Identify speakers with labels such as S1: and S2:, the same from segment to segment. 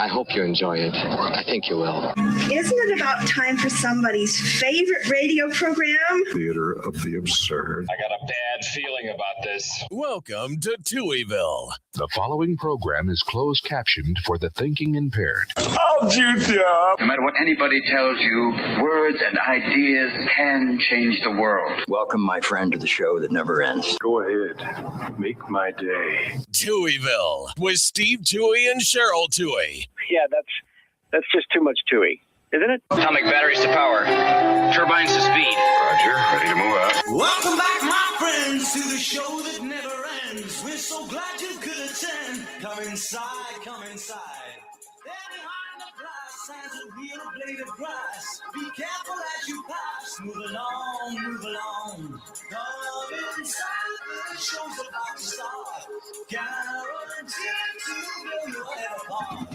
S1: I hope you enjoy it. I think you will.
S2: Isn't it about time for somebody's favorite radio program?
S3: Theater of the absurd.
S4: I got a bad feeling about this.
S5: Welcome to Touhyville.
S3: The following program is closed captioned for the thinking impaired.
S4: I'll shoot you up.
S6: No matter what anybody tells you, words and ideas can change the world.
S7: Welcome, my friend, to the show that never ends.
S3: Go ahead. Make my day.
S5: Touhyville with Steve Touhy and Cheryl Touhy.
S8: Yeah, that's just too much Touhy, isn't it?
S6: Atomic batteries to power. Turbines to speed.
S3: Roger. Ready to move out.
S9: Welcome back, my friends, to the show that never ends. We're so glad you could attend. Come inside, come inside. There behind the glass stands a real blade of grass. Be careful as you pass. Move along, move along. Come inside, the show's about to start. Guaranteed to blow your head apart.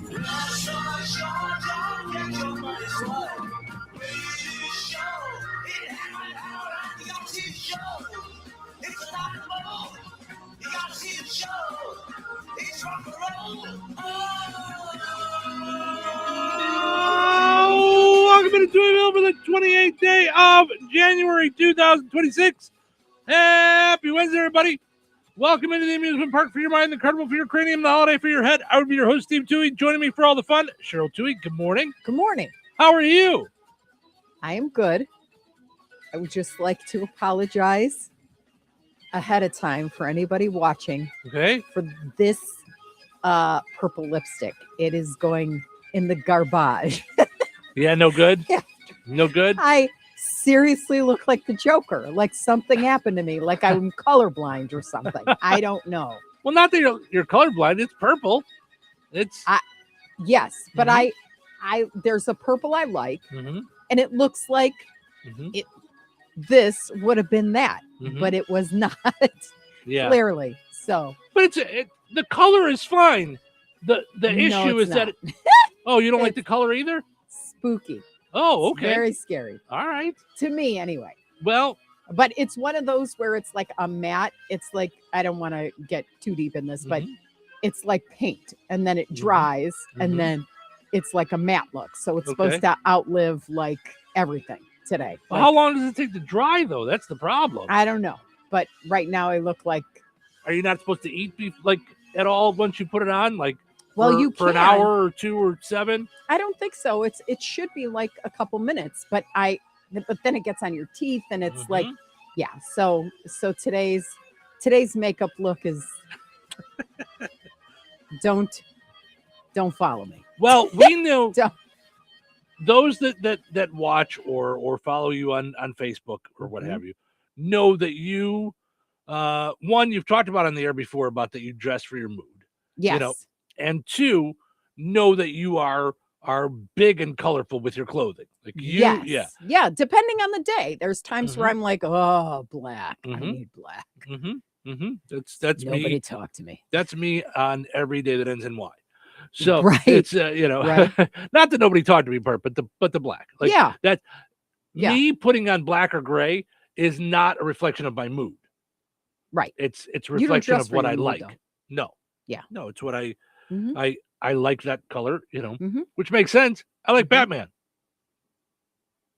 S9: Rush, rush, rush, don't get your money's worth. Radio show, it happened all right. You gotta see the show. It's a lot of fun. You gotta see the show. It's rock and roll.
S10: Welcome to Touhyville for the 28th day of January 2026. Happy Wednesday, everybody. Welcome into the amusement park for your mind, the carnival for your cranium, the holiday for your head. I would be your host, Steve Touhy. Joining me for all the fun, Cheryl Touhy. Good morning.
S11: Good morning.
S10: How are you?
S11: I am good. I would just like to apologize ahead of time for anybody watching.
S10: Okay.
S11: For this purple lipstick. It is going in the garbage.
S10: Yeah, no good?
S11: Yeah.
S10: No good?
S11: I seriously look like the Joker. Like something happened to me. Like I'm colorblind or something. I don't know.
S10: Well, not that you're colorblind. It's purple. It's
S11: yes, but I there's a purple I like, and it looks like it. This would have been that, but it was not.
S10: Yeah,
S11: clearly. So,
S10: but the color is fine. The issue is that. Oh, you don't like the color either?
S11: Spooky.
S10: Oh,
S11: It's
S10: okay.
S11: very scary.
S10: All right.
S11: To me, anyway.
S10: Well,
S11: but it's one of those where it's like a matte. It's like, I don't want to get too deep in this, but it's like paint, and then it dries, and then it's like a matte look. So it's supposed to outlive like everything today.
S10: Well,
S11: like,
S10: how long does it take to dry, though? That's the problem.
S11: I don't know. But right now I look like.
S10: Are you not supposed to eat beef like at all once you put it on? Like,
S11: well, you
S10: for
S11: can.
S10: an hour or 2 or 7?
S11: I don't think so. It should be like a couple minutes, but then it gets on your teeth, and it's like, yeah. So today's makeup look is don't follow me.
S10: Well, we know those that watch or follow you on Facebook or what have you know that you one, you've talked about on the air before about that you dress for your mood.
S11: Yes.
S10: You know, and 2, know that you are big and colorful with your clothing. Like you,
S11: yeah. Depending on the day, there's times where I'm like, oh, black. I need black.
S10: That's
S11: Nobody
S10: me.
S11: Nobody talk to me.
S10: That's me on every day that ends in Y. So
S11: it's
S10: not that nobody talked to me, but the black. Like that. Me putting on black or gray is not a reflection of my mood.
S11: Right.
S10: It's a reflection of what I like.
S11: Though.
S10: No.
S11: Yeah.
S10: No, it's what I like that color, which makes sense. I like Batman.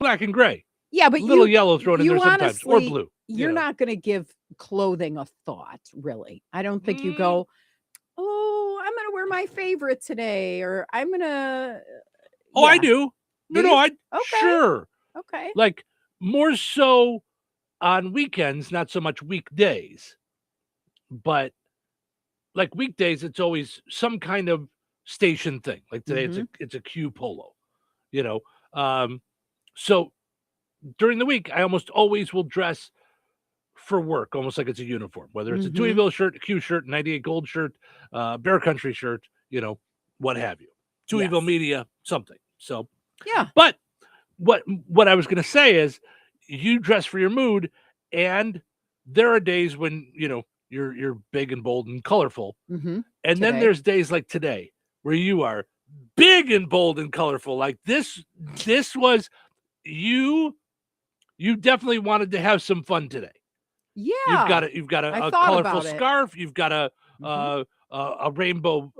S10: Black and gray.
S11: Yeah, but
S10: little yellow thrown in there sometimes, or blue.
S11: You're not going to give clothing a thought, really. I don't think you go, oh, I'm going to wear my favorite today, or I'm going to.
S10: Oh, I do. No, sure.
S11: Okay.
S10: Like more so on weekends, not so much weekdays, but like weekdays, it's always some kind of station thing. Like today, it's a Q polo, So during the week, I almost always will dress for work, almost like it's a uniform, whether it's a Touhyville shirt, a Q shirt, 98 Gold shirt, Bear Country shirt, what have you. Touhyville Media, something. So,
S11: yeah.
S10: But what I was going to say is you dress for your mood, and there are days when, you're big and bold and colorful. And then there's days like today where you are big and bold and colorful. Like this was you definitely wanted to have some fun today.
S11: Yeah.
S10: You've got a colorful scarf. You've got a rainbow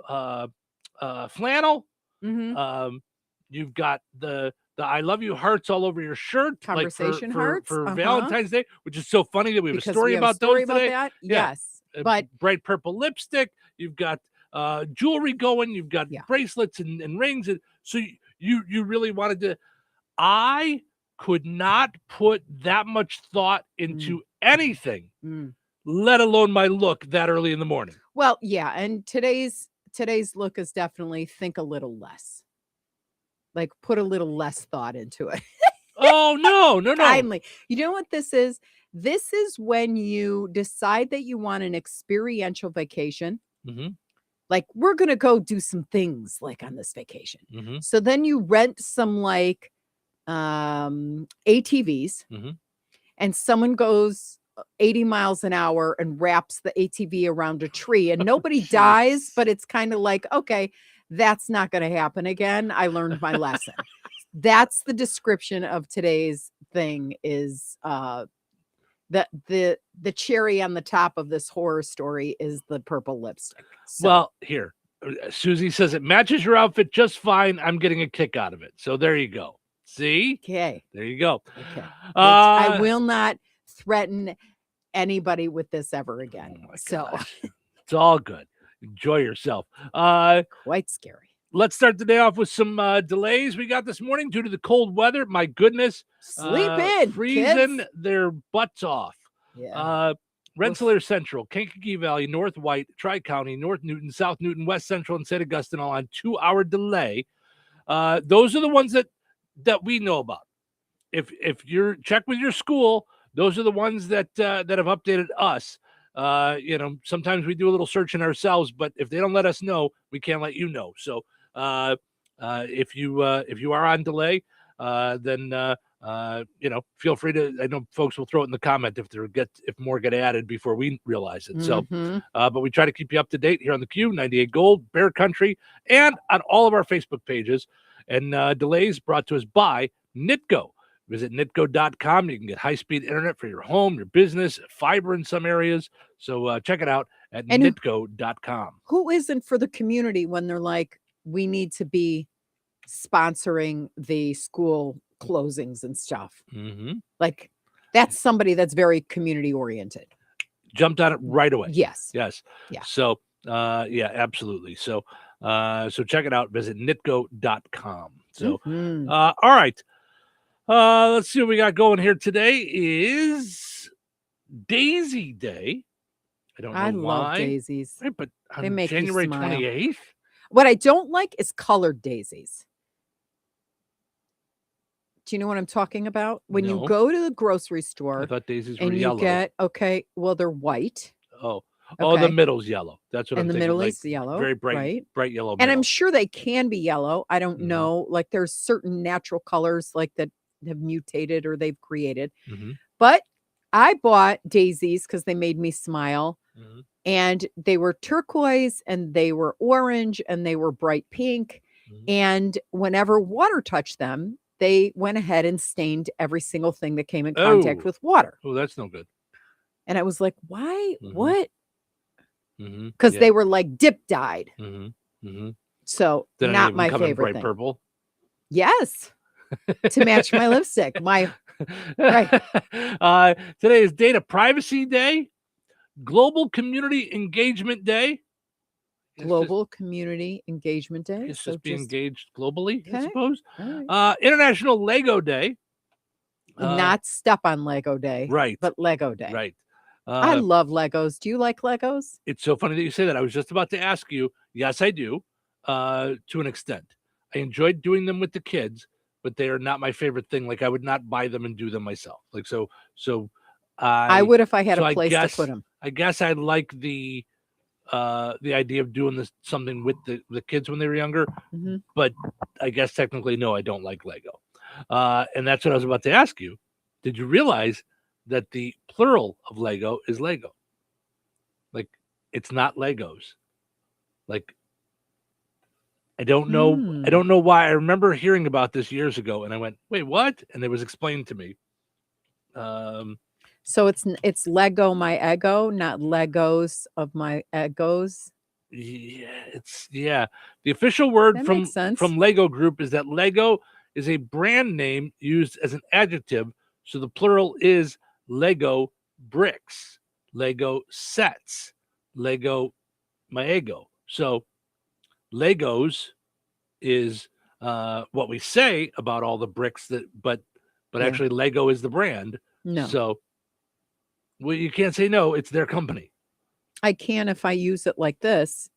S10: flannel.
S11: Mhm.
S10: You've got the I love you hearts all over your shirt,
S11: Conversation hearts,
S10: for Valentine's Day, which is so funny that we have
S11: because
S10: a story
S11: we have
S10: about
S11: a story
S10: those
S11: about
S10: today.
S11: that.
S10: Yeah.
S11: Yes, but
S10: bright purple lipstick. You've got jewelry going. You've got
S11: Yeah.
S10: bracelets and rings. And so you really wanted to. I could not put that much thought into anything, let alone my look that early in the morning.
S11: well, yeah, and today's look is definitely think a little less. Like put a little less thought into it.
S10: Oh no.
S11: Kindly. You know what this is? This is when you decide that you want an experiential vacation.
S10: Mm-hmm.
S11: Like we're going to go do some things like on this vacation.
S10: Mm-hmm.
S11: So then you rent some like ATVs and someone goes 80 miles an hour and wraps the ATV around a tree and nobody dies, but it's kind of like, okay, that's not going to happen again. I learned my lesson. That's the description of today's thing is the cherry on the top of this horror story is the purple lipstick. So,
S10: Well, here, Susie says it matches your outfit just fine. I'm getting a kick out of it. So there you go. See?
S11: okay.
S10: There you go.
S11: Okay. I will not threaten anybody with this ever again.
S10: Oh my
S11: So
S10: gosh. It's all good. Enjoy yourself.
S11: quite scary.
S10: Let's start the day off with some delays we got this morning due to the cold weather. My goodness.
S11: Sleep in,
S10: freezing
S11: kids.
S10: their butts off.
S11: Yeah.
S10: Rensselaer Central, Kankakee Valley, North White, Tri-County, North Newton, South Newton, West Central, and St. Augustine all on 2-hour delay. Those are the ones that we know about. If you're check with your school, those are the ones that have updated us. Sometimes we do a little searching ourselves, but if they don't let us know, we can't let you know. So if you are on delay, then feel free to. I know folks will throw it in the comment if more get added before we realize it. So, but we try to keep you up to date here on the Q 98 Gold, Bear Country, and on all of our Facebook pages. And delays brought to us by Nitco. Visit nitco.com. You can get high-speed internet for your home, your business, fiber in some areas. So check it out at nitco.com.
S11: Who isn't for the community when they're like, we need to be sponsoring the school closings and stuff? Like that's somebody that's very community oriented.
S10: Jumped on it right away.
S11: Yes.
S10: Yeah. So yeah, absolutely. So check it out. Visit nitco.com. So all right. Let's see what we got going here today is Daisy Day. I don't know
S11: I
S10: why.
S11: love daisies.
S10: Right, but on
S11: They make you
S10: January
S11: smile.
S10: 28th.
S11: What I don't like is colored daisies. Do you know what I'm talking about? When
S10: No.
S11: you go to the grocery store
S10: I thought daisies were
S11: and you
S10: yellow.
S11: they're white.
S10: Oh, the
S11: Okay.
S10: middle's yellow. That's what I'm
S11: And the
S10: thinking.
S11: middle
S10: like,
S11: is yellow,
S10: very bright,
S11: right?
S10: bright yellow.
S11: And I'm
S10: middle.
S11: sure they can be yellow. I don't
S10: Mhm.
S11: know. Like there's certain natural colors like that have mutated or they've created.
S10: Mhm.
S11: But I bought daisies because they made me smile.
S10: Mhm.
S11: And they were turquoise and they were orange and they were bright pink.
S10: Mhm.
S11: And whenever water touched them, they went ahead and stained every single thing that came in contact
S10: Oh.
S11: with water.
S10: Oh, that's no good.
S11: And I was like, why?
S10: Mhm.
S11: What?
S10: Mm-hmm.
S11: Because they were like dip dyed.
S10: Mm-hmm. Mm-hmm.
S11: So
S10: Then
S11: not my favorite
S10: bright
S11: thing.
S10: purple.
S11: Yes. To match my lipstick. Right.
S10: Today is Data Privacy Day, Global Community Engagement Day.
S11: Global Community Engagement Day.
S10: It's
S11: So
S10: just be engaged globally, I
S11: Okay.
S10: suppose.
S11: all right.
S10: International Lego Day.
S11: Not Step on Lego Day.
S10: Right.
S11: But Lego Day.
S10: Right.
S11: I love Legos. Do you like Legos?
S10: It's so funny that you say that. I was just about to ask you. Yes, I do, to an extent. I enjoyed doing them with the kids, but they are not my favorite thing. Like I would not buy them and do them myself. Like so.
S11: I would if I had a place
S10: guess,
S11: to put them.
S10: I guess I like the idea of doing something with the kids when they were younger.
S11: Mhm.
S10: But I guess technically, no, I don't like Lego. And that's what I was about to ask you. Did you realize that the plural of Lego is Lego? Like it's not Legos. Like I don't know. I don't know why. I remember hearing about this years ago, and I went, "Wait, what?" And it was explained to me.
S11: So it's Lego my ego, not Legos of my egos.
S10: The official word from Lego Group is that Lego is a brand name used as an adjective. So the plural is Lego bricks, Lego sets, Lego Maego. So Legos is what we say about all the bricks but actually Lego is the brand.
S11: No.
S10: So you can't say no, it's their company.
S11: I can if I use it like this.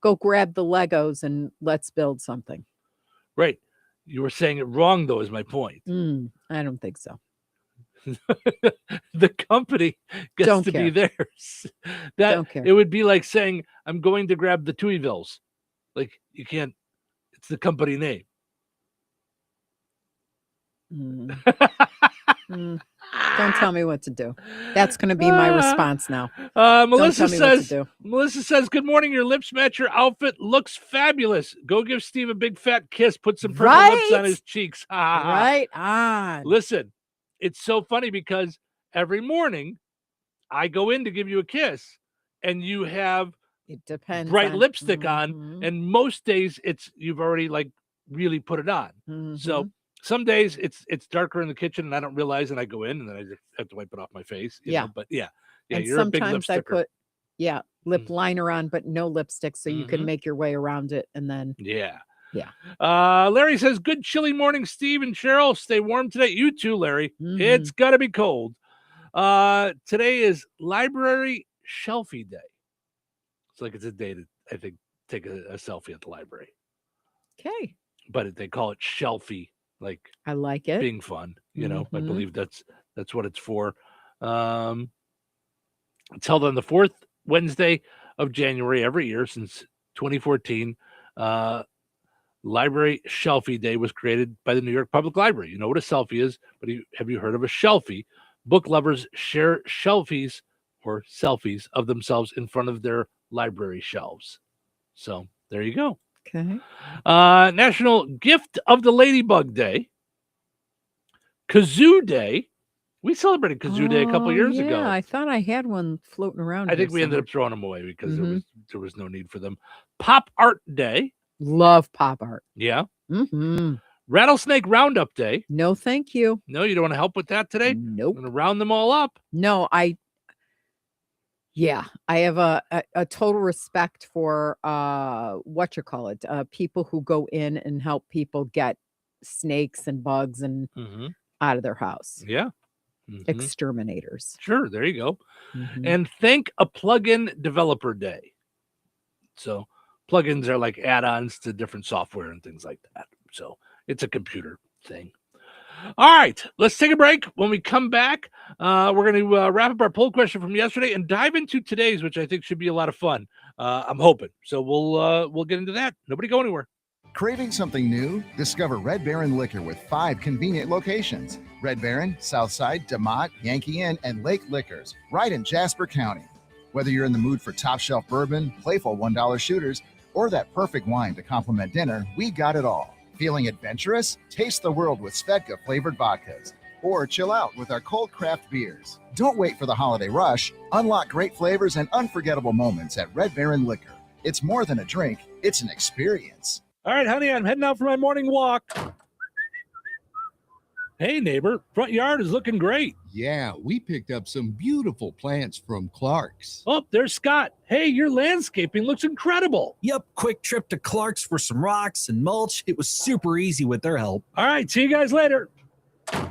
S11: Go grab the Legos and let's build something.
S10: Right. You were saying it wrong, though, is my point.
S11: I don't think so.
S10: The company gets to be theirs.
S11: Don't care.
S10: It would be like saying, I'm going to grab the Touhyvilles. Like, you can't, it's the company name.
S11: Don't tell me what to do. That's going to be my response now.
S10: Melissa says, good morning. Your lips match your outfit. Looks fabulous. Go give Steve a big fat kiss. Put some purple lips on his cheeks.
S11: Right on.
S10: Listen, it's so funny because every morning I go in to give you a kiss and you have bright lipstick on. And most days you've already like really put it on. So some days it's darker in the kitchen and I don't realize, and I go in and then I just have to wipe it off my face. You know? But yeah,
S11: and
S10: you're a big lipsticker.
S11: Sometimes I put lip liner on, but no lipstick, so you can make your way around it. And then
S10: Larry says, good chilly morning, Steve and Cheryl. Stay warm today. You too, Larry. It's gotta be cold. Today is Library Shelfie Day. It's like it's a day to, I think, take a selfie at the library.
S11: Okay.
S10: But they call it Shelfie. Like,
S11: I like it
S10: being fun, you know. I believe that's what it's for. It's held on the fourth Wednesday of January every year since 2014. Library Shelfie Day was created by the New York Public Library. You know what a selfie is, but have you heard of a shelfie? Book lovers share shelfies or selfies of themselves in front of their library shelves. So there you go.
S11: Okay.
S10: National Gift of the Ladybug Day. Kazoo Day. We celebrated Kazoo Day a couple years ago.
S11: I thought I had one floating around.
S10: I think we ended up throwing them away because there was no need for them. Pop Art Day.
S11: Love pop art.
S10: Yeah. Rattlesnake Roundup Day.
S11: No, thank you.
S10: No, you don't want to help with that today?
S11: Nope.
S10: I'm going to round them all up.
S11: No, I have a total respect for people who go in and help people get snakes and bugs and out of their house.
S10: Yeah.
S11: Exterminators.
S10: Sure, there you go. And thank a plugin developer day. So plugins are like add-ons to different software and things like that. So it's a computer thing. All right, let's take a break. When we come back, we're going to wrap up our poll question from yesterday and dive into today's, which I think should be a lot of fun. I'm hoping. So we'll get into that. Nobody go anywhere.
S12: Craving something new? Discover Red Baron Liquor with 5 convenient locations. Red Baron, Southside, DeMott, Yankee Inn, and Lake Liquors, right in Jasper County. Whether you're in the mood for top shelf bourbon, playful $1 shooters, or that perfect wine to complement dinner, we got it all. Feeling adventurous? Taste the world with Svedka flavored vodkas. Or chill out with our cold craft beers. Don't wait for the holiday rush. Unlock great flavors and unforgettable moments at Red Baron Liquor. It's more than a drink, it's an experience.
S10: All right, honey, I'm heading out for my morning walk. Hey, neighbor, front yard is looking great.
S13: Yeah, we picked up some beautiful plants from Clark's.
S10: Oh, there's Scott. Hey, your landscaping looks incredible.
S14: Yep, quick trip to Clark's for some rocks and mulch. It was super easy with their help.
S10: All right, see you guys later.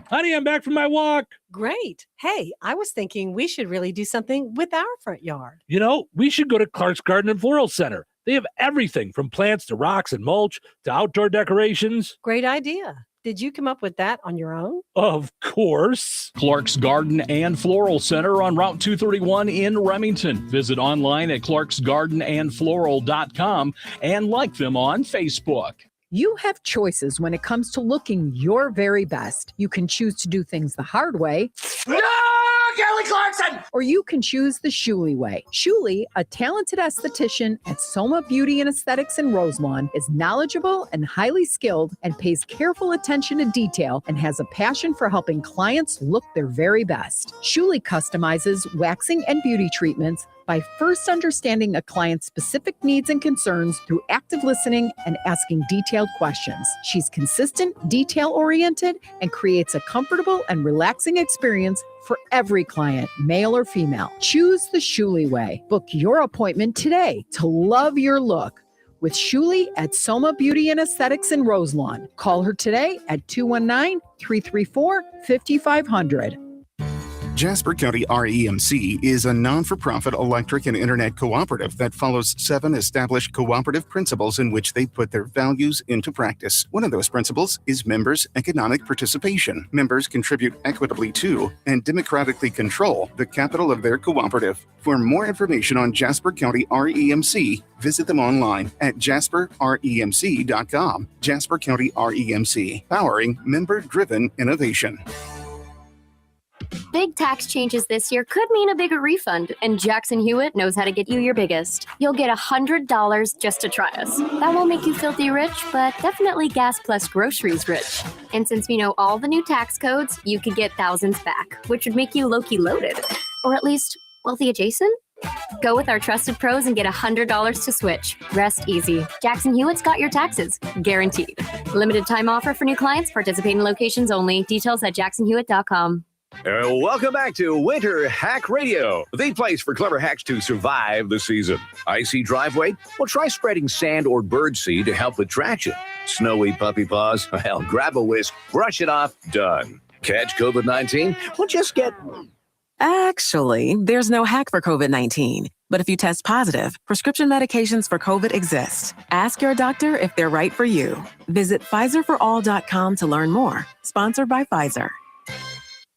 S10: Honey, I'm back from my walk.
S15: Great. Hey, I was thinking we should really do something with our front yard.
S10: You know, we should go to Clark's Garden and Floral Center. They have everything from plants to rocks and mulch to outdoor decorations.
S15: Great idea. Did you come up with that on your own?
S10: Of course.
S16: Clark's Garden and Floral Center on Route 231 in Remington. Visit online at clarksgardenandfloral.com and like them on Facebook.
S11: You have choices when it comes to looking your very best. You can choose to do things the hard way.
S9: No, Kelly Clarkson!
S11: Or you can choose the Shuley way. Shuley, a talented esthetician at Soma Beauty and Aesthetics in Roselawn, is knowledgeable and highly skilled and pays careful attention to detail and has a passion for helping clients look their very best. Shuley customizes waxing and beauty treatments, by first understanding a client's specific needs and concerns through active listening and asking detailed questions. She's consistent, detail-oriented, and creates a comfortable and relaxing experience for every client, male or female. Choose the Shuli way. Book your appointment today to love your look with Shuli at Soma Beauty and Aesthetics in Roselawn. Call her today at 219-334-5500.
S17: Jasper County REMC is a non-for-profit electric and internet cooperative that follows 7 established cooperative principles in which they put their values into practice. One of those principles is members' economic participation. Members contribute equitably to and democratically control the capital of their cooperative. For more information on Jasper County REMC, visit them online at jasperremc.com. Jasper County REMC, powering member-driven innovation.
S18: Big tax changes this year could mean a bigger refund, and Jackson Hewitt knows how to get you your biggest. You'll get $100 just to try us. That won't make you filthy rich, but definitely gas plus groceries rich. And since we know all the new tax codes, you could get thousands back, which would make you low-key loaded. Or at least wealthy adjacent? Go with our trusted pros and get $100 to switch. Rest easy. Jackson Hewitt's got your taxes. Guaranteed. Limited time offer for new clients. Participating locations only. Details at jacksonhewitt.com.
S19: Welcome back to Winter Hack Radio, the place for clever hacks to survive the season. Icy driveway? Well, try spreading sand or birdseed to help with traction. Snowy puppy paws? Well, grab a whisk, brush it off, done. Catch COVID-19? Well, just get...
S20: Actually, there's no hack for COVID-19. But if you test positive, prescription medications for COVID exist. Ask your doctor if they're right for you. Visit PfizerForAll.com to learn more. Sponsored by Pfizer.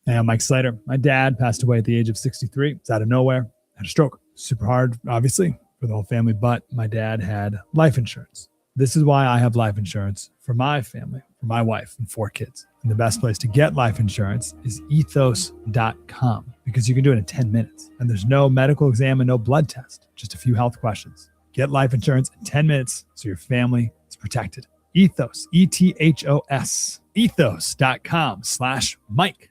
S21: Hey, I'm Mike Slater. My dad passed away at the age of 63. It's out of nowhere. Had a stroke. Super hard, obviously, for the whole family, but my dad had life insurance. This is why I have life insurance for my family, for my wife and 4 kids. And the best place to get life insurance is ethos.com because you can do it in 10 minutes. And there's no medical exam and no blood test, just a few health questions. Get life insurance in 10 minutes so your family is protected. Ethos, ETHOS, ethos.com/Mike.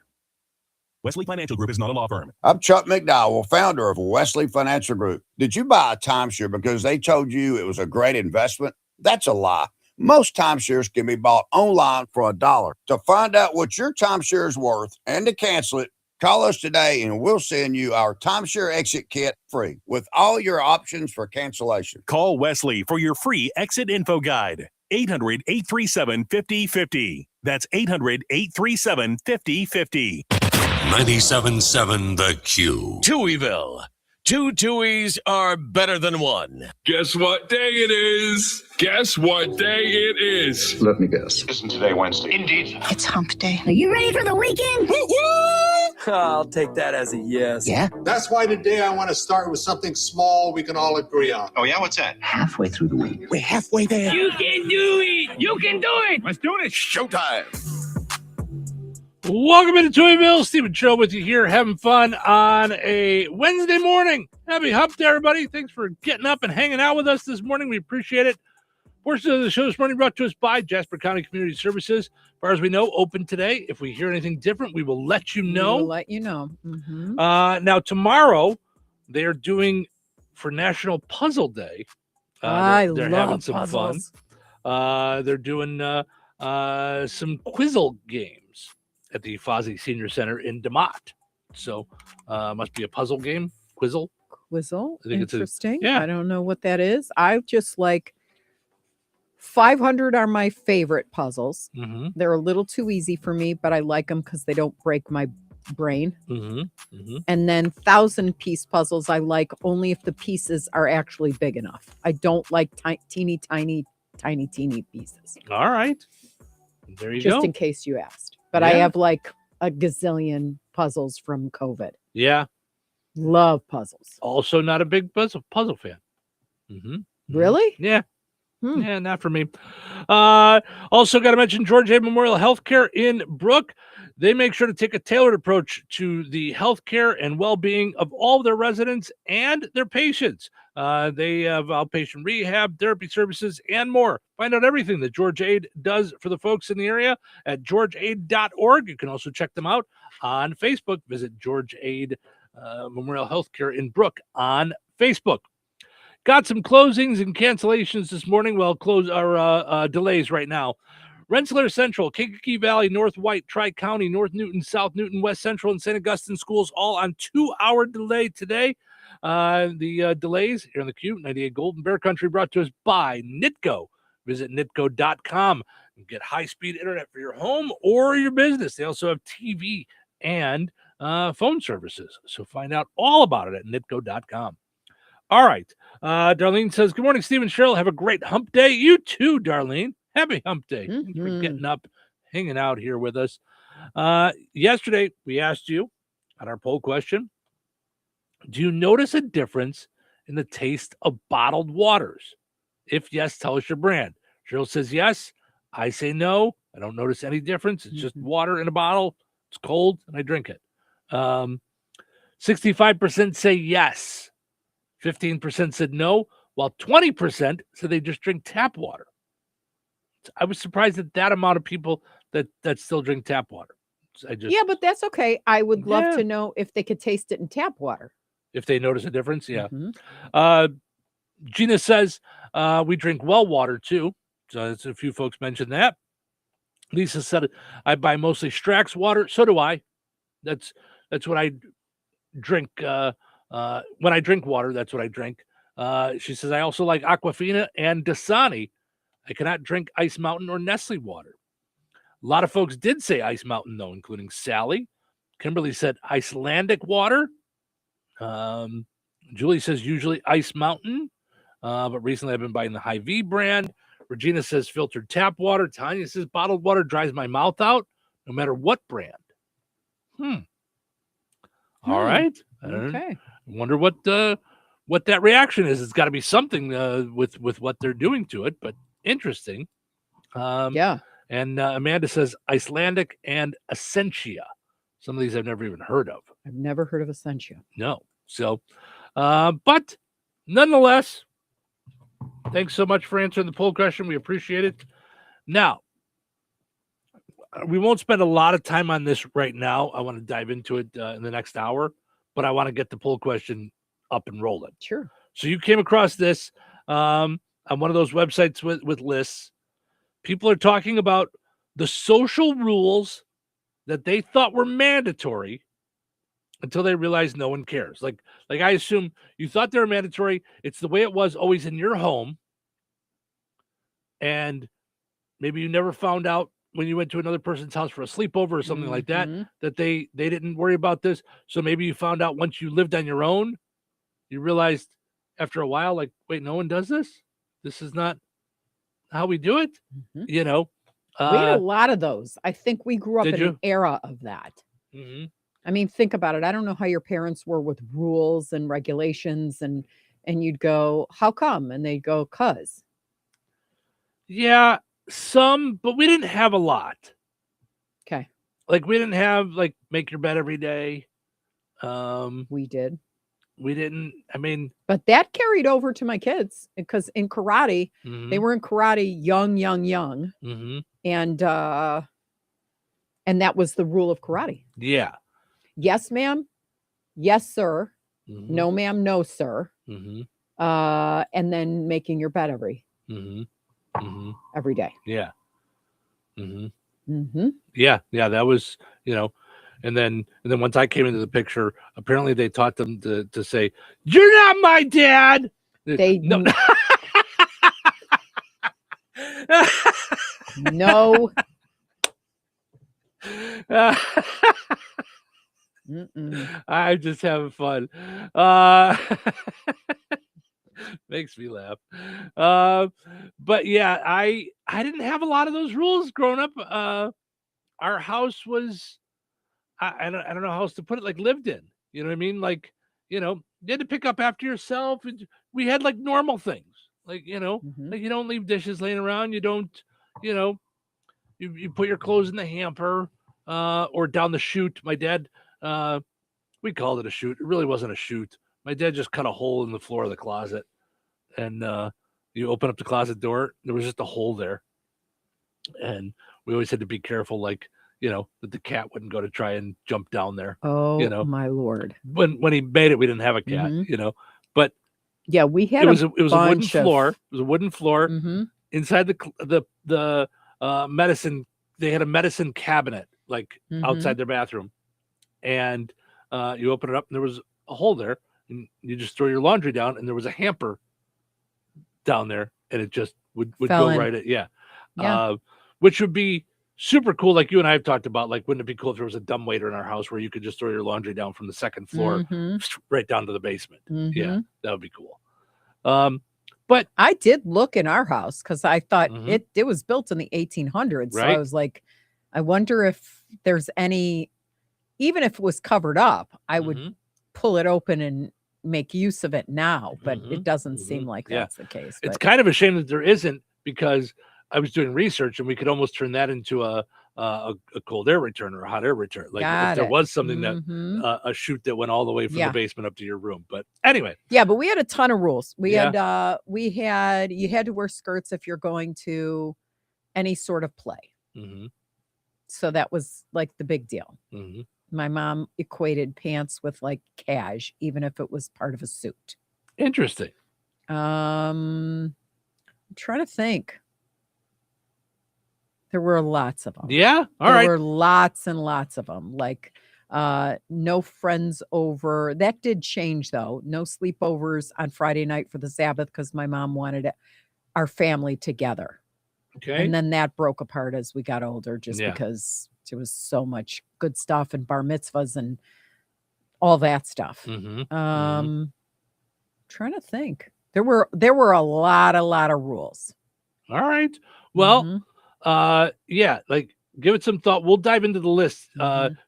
S22: Wesley Financial Group is not a law firm.
S23: I'm Chuck McDowell, founder of Wesley Financial Group. Did you buy a timeshare because they told you it was a great investment? That's a lie. Most timeshares can be bought online for $1. To find out what your timeshare is worth and to cancel it, call us today and we'll send you our timeshare exit kit free with all your options for cancellation.
S22: Call Wesley for your free exit info guide. 800-837-5050. That's 800-837-5050.
S5: 97.7 The Q. Touhyville. 2 Tuohys are better than 1.
S4: Guess what day it is? Guess what day it is?
S1: Let me guess.
S4: Isn't today Wednesday? Indeed.
S2: It's hump day. Are you ready for the weekend?
S14: I'll take that as a yes.
S1: Yeah?
S24: That's why today I want to start with something small we can all agree on.
S4: Oh, yeah? What's that?
S1: Halfway through the week.
S14: We're halfway there.
S5: You can do it. You can do it.
S4: Let's do it. Showtime.
S10: Welcome into Touhyville. Stephen Show with you here, having fun on a Wednesday morning. Happy hump day, everybody. Thanks for getting up and hanging out with us this morning. We appreciate it. Portion of the show this morning brought to us by Jasper County Community Services. As far as we know, open today. If we hear anything different, we will let you know.
S11: Mm-hmm.
S10: Now, tomorrow, they're doing for National Puzzle Day. They're having some
S11: puzzles.
S10: fun. They're doing some Quizzle games at the Fozzie Senior Center in DeMott. So must be a puzzle game. Quizzle. I think
S11: Interesting.
S10: yeah.
S11: I don't know what that is. I just like 500 are my favorite puzzles.
S10: Mm-hmm.
S11: They're a little too easy for me, but I like them because they don't break my brain.
S10: Mm-hmm. Mm-hmm.
S11: And then 1,000-piece puzzles I like only if the pieces are actually big enough. I don't like teeny tiny pieces.
S10: All right. There you go.
S11: Just in case you asked. But I have like a gazillion puzzles from COVID.
S10: Yeah.
S11: Love puzzles.
S10: Also not a big puzzle fan. Mm-hmm.
S11: Really?
S10: Yeah. Yeah, not for me. Also got to mention George A. Memorial Healthcare in Brook. They make sure to take a tailored approach to the healthcare and well-being of all their residents and their patients. They have outpatient rehab, therapy services, and more. Find out everything that George Aid does for the folks in the area at georgeaid.org. You can also check them out on Facebook. Visit George Aid Memorial Healthcare in Brook on Facebook. Got some closings and cancellations this morning. Well, delays right now. Rensselaer Central, Kankakee Valley, North White, Tri-County, North Newton, South Newton, West Central, and St. Augustine schools all on 2-hour delay today. The delays here in the Q, 98 Golden Bear Country, brought to us by Nitco. Visit nitco.com and get high-speed internet for your home or your business. They also have TV and phone services. So find out all about it at nitco.com. All right. Darlene says, good morning, Steve and Cheryl. Have a great hump day. You too, Darlene. Happy hump day. Thanks for getting up, hanging out here with us. Yesterday, we asked you on our poll question, do you notice a difference in the taste of bottled waters? If yes, tell us your brand. Cheryl says yes. I say no. I don't notice any difference. It's just water in a bottle. It's cold, and I drink it. 65% say yes. 15% said no, while 20% said they just drink tap water. I was surprised at that amount of people that still drink tap water.
S11: Yeah, but that's okay. I would love to know if they could taste it in tap water.
S10: If they notice a difference, yeah. Gina says we drink well water too. So a few folks mentioned that. Lisa said I buy mostly Strax water. So do I. That's what I drink. When I drink water, that's what I drink. She says I also like Aquafina and Dasani. I cannot drink Ice Mountain or Nestle water. A lot of folks did say Ice Mountain, though, including Sally. Kimberly said Icelandic water. Julie says usually Ice Mountain, but recently I've been buying the Hy-Vee brand. Regina says filtered tap water. Tanya says bottled water dries my mouth out, no matter what brand. All right.
S11: Okay.
S10: I wonder what that reaction is. It's got to be something with what they're doing to it, but interesting.
S11: Yeah.
S10: And Amanda says Icelandic and Essentia. Some of these I've never even heard of.
S11: I've never heard of Essentia.
S10: No. So, but nonetheless, thanks so much for answering the poll question. We appreciate it. Now, we won't spend a lot of time on this right now. I want to dive into it in the next hour, but I want to get the poll question up and rolling.
S11: Sure.
S10: So you came across this on one of those websites with lists. People are talking about the social rules that they thought were mandatory until they realized no one cares. Like I assume you thought they were mandatory. It's the way it was always in your home. And maybe you never found out when you went to another person's house for a sleepover or something like that, that they didn't worry about this. So maybe you found out once you lived on your own, you realized after a while, like, wait, no one does this? This is not how we do it? You know?
S11: We had a lot of those. I think we grew up in an era of that. I mean, think about it. I don't know how your parents were with rules and regulations, and you'd go, how come? And they'd go, 'cause.
S10: Yeah, some, but we didn't have a lot.
S11: Okay.
S10: Like we didn't have like make your bed every day.
S11: We did.
S10: We didn't. I mean,
S11: but that carried over to my kids because in karate, they were in karate young, and that was the rule of karate.
S10: Yeah.
S11: Yes, ma'am. Yes, sir. No, ma'am. No, sir. And then making your bed every day.
S10: Yeah. Yeah. That was, and then once I came into the picture, apparently they taught them to say, "You're not my dad."
S11: They
S10: no.
S11: No.
S10: I'm just having fun. Makes me laugh. But yeah, I didn't have a lot of those rules growing up. Our house was, I don't know how else to put it, like lived in. You know what I mean? Like, you had to pick up after yourself. We had like normal things. Like, like you don't leave dishes laying around. You don't, you put your clothes in the hamper or down the chute. My dad, we called it a chute. It really wasn't a chute. My dad just cut a hole in the floor of the closet, and you open up the closet door. There was just a hole there, and we always had to be careful, like that the cat wouldn't go to try and jump down there.
S11: Oh, my Lord!
S10: When he made it, we didn't have a cat, but
S11: Yeah, we had
S10: it was a wooden
S11: bunch of-
S10: floor. It was a wooden floor.
S11: Mhm.
S10: Inside the medicine, they had a medicine cabinet like outside their bathroom, and you open it up, and there was a hole there, and you just throw your laundry down, and there was a hamper down there, and it just would
S11: Fell
S10: go
S11: in.
S10: right at
S11: Yeah.
S10: which would be super cool. Like you and I have talked about, like, wouldn't it be cool if there was a dumbwaiter in our house where you could just throw your laundry down from the second floor right down to the basement? Yeah, that would be cool. But
S11: I did look in our house because I thought it was built in the 1800s. So I
S10: Right.
S11: was like, I wonder if there's any, even if it was covered up, I would pull it open and make use of it now. But it doesn't seem like
S10: Yeah.
S11: that's the case.
S10: It's
S11: But
S10: kind of a shame that there isn't, because I was doing research and we could almost turn that into a cold air return or a hot air return. Like
S11: Got
S10: if there
S11: it.
S10: was something that a chute that went all the way from
S11: Yeah.
S10: the basement up to your room. But anyway,
S11: yeah, but we had a ton of rules. We
S10: Yeah.
S11: had you had to wear skirts if you're going to any sort of play. So that was like the big deal. My mom equated pants with like cash, even if it was part of a suit.
S10: Interesting.
S11: I'm trying to think. There were lots of them.
S10: Yeah. All
S11: There
S10: right.
S11: were lots and lots of them. Like no friends over. That did change though. No sleepovers on Friday night for the Sabbath because my mom wanted our family together.
S10: Okay.
S11: And then that broke apart as we got older just
S10: Yeah.
S11: because there was so much good stuff and bar mitzvahs and all that stuff. Trying to think. There were a lot of rules.
S10: All right. Well, yeah, like give it some thought. We'll dive into the list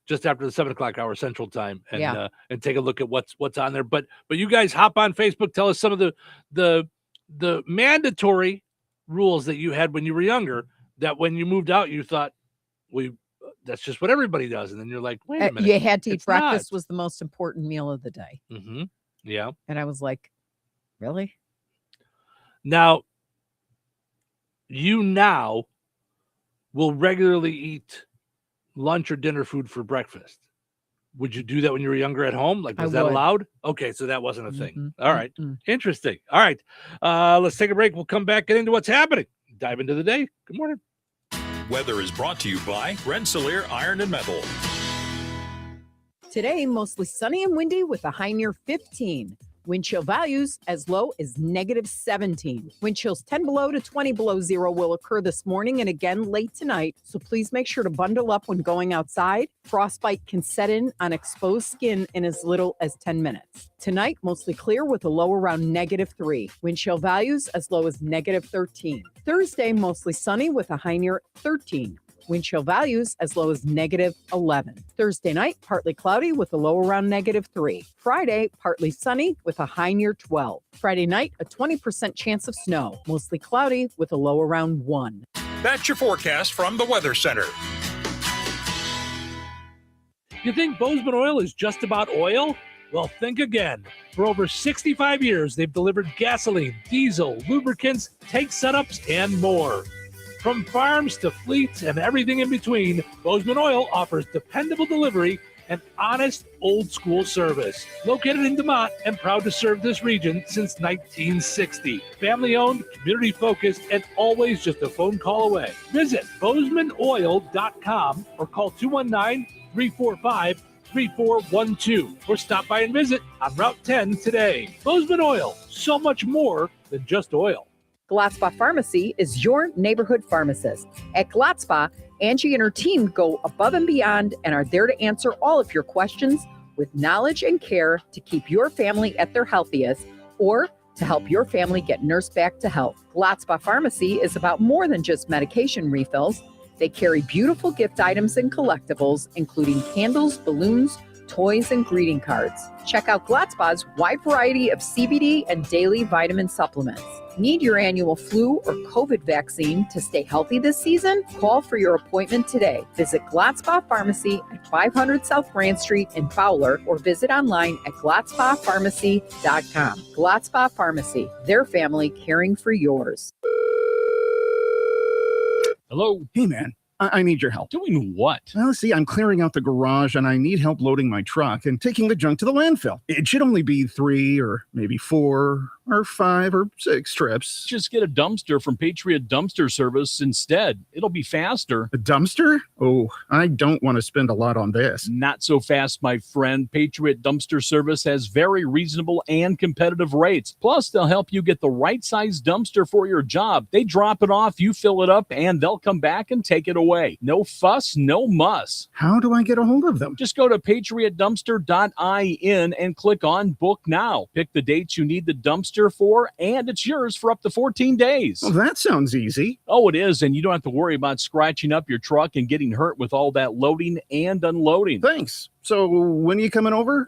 S10: just after the 7:00 hour Central Time and and take a look at what's on there. But you guys hop on Facebook, tell us some of the mandatory rules that you had when you were younger, that when you moved out you thought, that's just what everybody does, and then you're like, wait a minute,
S11: You had to eat
S10: it's
S11: breakfast
S10: not.
S11: was the most important meal of the day.
S10: Yeah.
S11: And I was like, really?
S10: Now, you now will regularly eat lunch or dinner food for breakfast. Would you do that when you were younger at home? Like, was that
S11: would.
S10: allowed? Okay, so that wasn't a thing. All right. Interesting. All right. Let's take a break. We'll come back, get into what's happening. Dive into the day. Good morning.
S22: Weather is brought to you by Rensselaer Iron and Metal.
S11: Today, mostly sunny and windy with a high near 15. Wind chill values as low as -17. Wind chills 10 below to 20 below zero will occur this morning and again late tonight. So please make sure to bundle up when going outside. Frostbite can set in on exposed skin in as little as 10 minutes. Tonight, mostly clear with a low around -3. Wind chill values as low as -13. Thursday, mostly sunny with a high near 13. Wind chill values as low as -11. Thursday night, partly cloudy with a low around -3. Friday, partly sunny with a high near 12. Friday night, a 20% chance of snow. Mostly cloudy with a low around 1.
S22: That's your forecast from the Weather Center.
S10: You think Bozeman Oil is just about oil? Well, think again. For over 65 years, they've delivered gasoline, diesel, lubricants, tank setups, and more. From farms to fleets and everything in between, Bozeman Oil offers dependable delivery and honest, old-school service. Located in DeMont and proud to serve this region since 1960. Family-owned, community-focused, and always just a phone call away. Visit BozemanOil.com or call 219-345-3412 or stop by and visit on Route 10 today. Bozeman Oil, so much more than just oil.
S11: Glatzpa Pharmacy is your neighborhood pharmacist. At Glatzpa, Angie and her team go above and beyond and are there to answer all of your questions with knowledge and care to keep your family at their healthiest or to help your family get nursed back to health. Glatzpa Pharmacy is about more than just medication refills. They carry beautiful gift items and collectibles, including candles, balloons, toys, and greeting cards. Check out Glatzpa's wide variety of CBD and daily vitamin supplements. Need your annual flu or COVID vaccine to stay healthy this season? Call for your appointment today. Visit Glatzpa Pharmacy at 500 South Grand Street in Fowler or visit online at glatzpapharmacy.com. Glatzpa Pharmacy, their family caring for yours.
S17: Hello. Hey, man. I need your help.
S16: Doing what?
S17: Well, see, I'm clearing out the garage and I need help loading my truck and taking the junk to the landfill. It should only be 3 or maybe 4 or 5 or 6 trips.
S16: Just get a dumpster from Patriot Dumpster Service instead. It'll be faster.
S17: A dumpster? Oh, I don't want to spend a lot on this.
S16: Not so fast, my friend. Patriot Dumpster Service has very reasonable and competitive rates. Plus, they'll help you get the right size dumpster for your job. They drop it off, you fill it up, and they'll come back and take it away. No fuss, no muss.
S17: How do I get a hold of them?
S16: Just go to patriotdumpster.in and click on Book Now. Pick the dates you need the dumpster for, and it's yours for up to 14 days.
S17: Well, that sounds easy.
S16: Oh, it is, and you don't have to worry about scratching up your truck and getting hurt with all that loading and unloading.
S17: Thanks. So when are you coming over?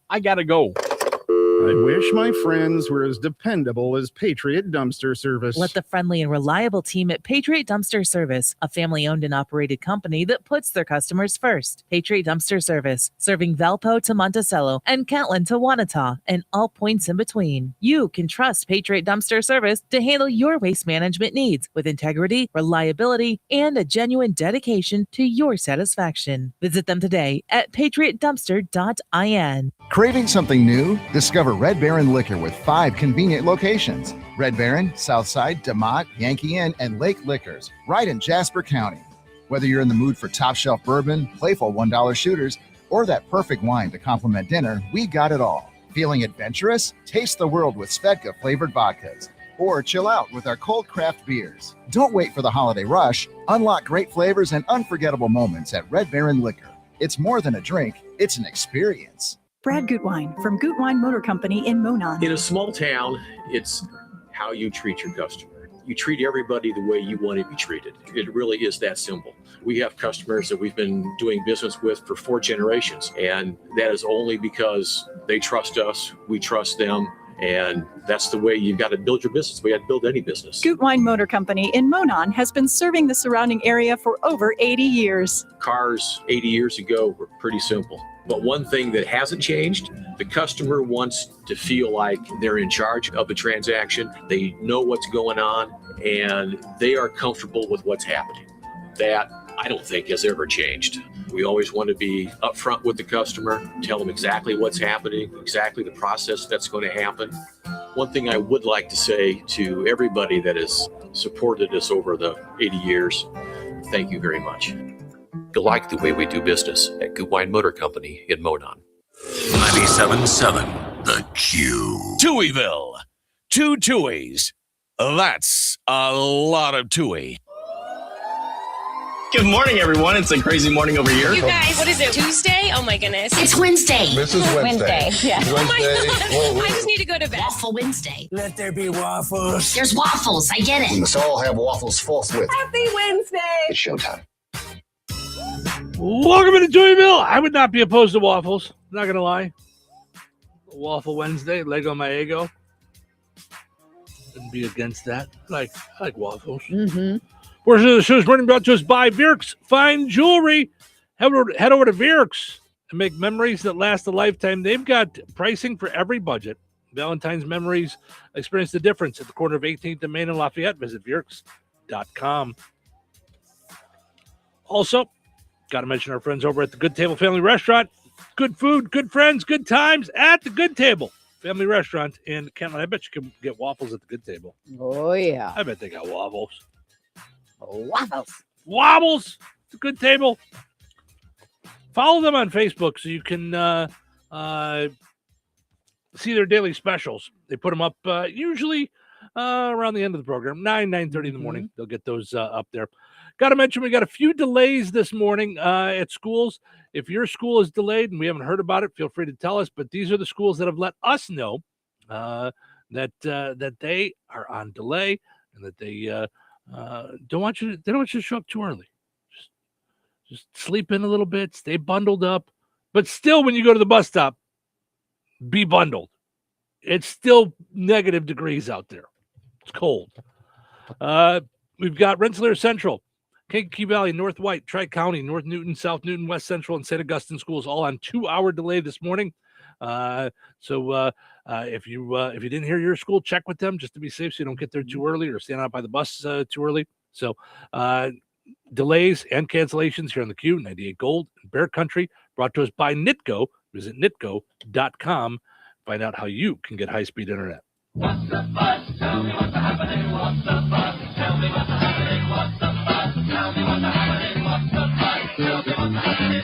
S16: I gotta go.
S17: I wish my friends were as dependable as Patriot Dumpster Service.
S3: Let the friendly and reliable team at Patriot Dumpster Service, a family-owned and operated company that puts their customers first. Patriot Dumpster Service, serving Valpo to Monticello and Catlin to Wanata and all points in between. You can trust Patriot Dumpster Service to handle your waste management needs with integrity, reliability, and a genuine dedication to your satisfaction. Visit them today at patriotdumpster.in.
S12: Craving something new? Discover Red Baron Liquor with 5 convenient locations. Red Baron, Southside, DeMott, Yankee Inn, and Lake Liquors, right in Jasper County. Whether you're in the mood for top shelf bourbon, playful $1 shooters, or that perfect wine to complement dinner, we got it all. Feeling adventurous? Taste the world with Svedka flavored vodkas. Or chill out with our cold craft beers. Don't wait for the holiday rush. Unlock great flavors and unforgettable moments at Red Baron Liquor. It's more than a drink, it's an experience.
S6: Brad Gutwine from Gutwine Motor Company in Monon.
S7: In a small town, it's how you treat your customer. You treat everybody the way you want to be treated. It really is that simple. We have customers that we've been doing business with for 4 generations, and that is only because they trust us, we trust them, and that's the way you've got to build your business. We got to build any business.
S6: Gutwine Motor Company in Monon has been serving the surrounding area for over 80 years.
S7: Cars 80 years ago were pretty simple. But one thing that hasn't changed, the customer wants to feel like they're in charge of the transaction. They know what's going on and they are comfortable with what's happening. That I don't think has ever changed. We always want to be upfront with the customer, tell them exactly what's happening, exactly the process that's going to happen. One thing I would like to say to everybody that has supported us over the 80 years, thank you very much. You'll like the way we do business at Gutwine Motor Company in Monon.
S5: 97.7 The Q. Touhyville. 2 Tuohys. That's a lot of Touhy.
S8: Good morning, everyone. It's a crazy morning over here.
S25: You guys, what is it, Tuesday? Oh my goodness. It's Wednesday.
S8: This is Wednesday.
S25: Yeah.
S8: Wednesday.
S25: Oh my God.
S8: Whoa.
S25: I just need to go to bed. Waffle Wednesday.
S8: Let there be waffles.
S25: There's waffles. I get
S8: We
S25: it.
S8: must all have waffles forthwith.
S25: Happy Wednesday.
S8: It's showtime.
S10: Welcome to Touhyville. I would not be opposed to waffles. Not going to lie. Waffle Wednesday, Lego my ego. Wouldn't be against that. I like waffles.
S11: Mm-hmm.
S10: Portion of the show is brought to us by Virks Fine Jewelry. Head over to Virks and make memories that last a lifetime. They've got pricing for every budget. Valentine's memories. Experience the difference at the corner of 18th and Main and Lafayette. Visit Virks.com. Also, got to mention our friends over at the Good Table Family Restaurant. Good food, good friends, good times at the Good Table Family Restaurant in Canton. I bet you can get waffles at the Good Table.
S11: Oh, yeah.
S10: I bet they got waffles.
S11: Waffles.
S10: Wobbles. It's a Good Table. Follow them on Facebook so you can see their daily specials. They put them up usually around the end of the program, 9:30 in the morning. They'll get those up there. Got to mention we got a few delays this morning at schools. If your school is delayed and we haven't heard about it, feel free to tell us. But these are the schools that have let us know that they are on delay and that they don't want you to show up too early. Just sleep in a little bit, stay bundled up. But still, when you go to the bus stop, be bundled. It's still negative degrees out there. It's cold. We've got Rensselaer Central, Kankakee Valley, North White, Tri-County, North Newton, South Newton, West Central, and St. Augustine schools all on 2-hour delay this morning. So if you didn't hear your school, check with them just to be safe so you don't get there too early or stand out by the bus too early. So delays and cancellations here on the Q, 98 Gold, Bear Country, brought to us by Nitco. Visit nitco.com. Find out how you can get high-speed internet.
S9: What's the buzz? Tell me what's happening. What's the buzz? Tell me what's happening. What's the buzz? Tell me what's happening. What's the buzz? Tell me what's happening.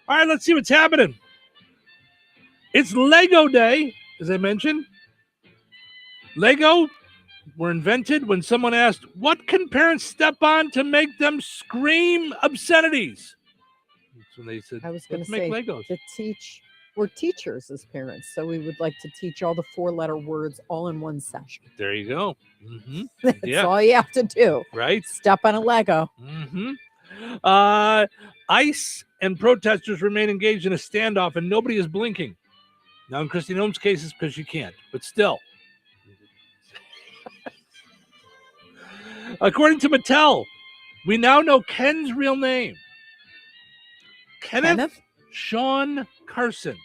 S10: All right, let's see what's happening. It's Lego Day, as I mentioned. Lego were invented when someone asked, what can parents step on to make them scream obscenities? That's when they said,
S11: I was going
S10: let's
S11: to say,
S10: make Legos.
S11: to teach, we're teachers as parents, so we would like to teach all the 4-letter words all in one session.
S10: There you go. Mm-hmm.
S11: That's all you have to do.
S10: Right.
S11: Step on a Lego.
S10: Mm-hmm. ICE and protesters remain engaged in a standoff, and nobody is blinking. Now, in Christine Holmes' case, it's because she can't, but still. According to Mattel, we now know Ken's real name. Kenneth Sean Carson.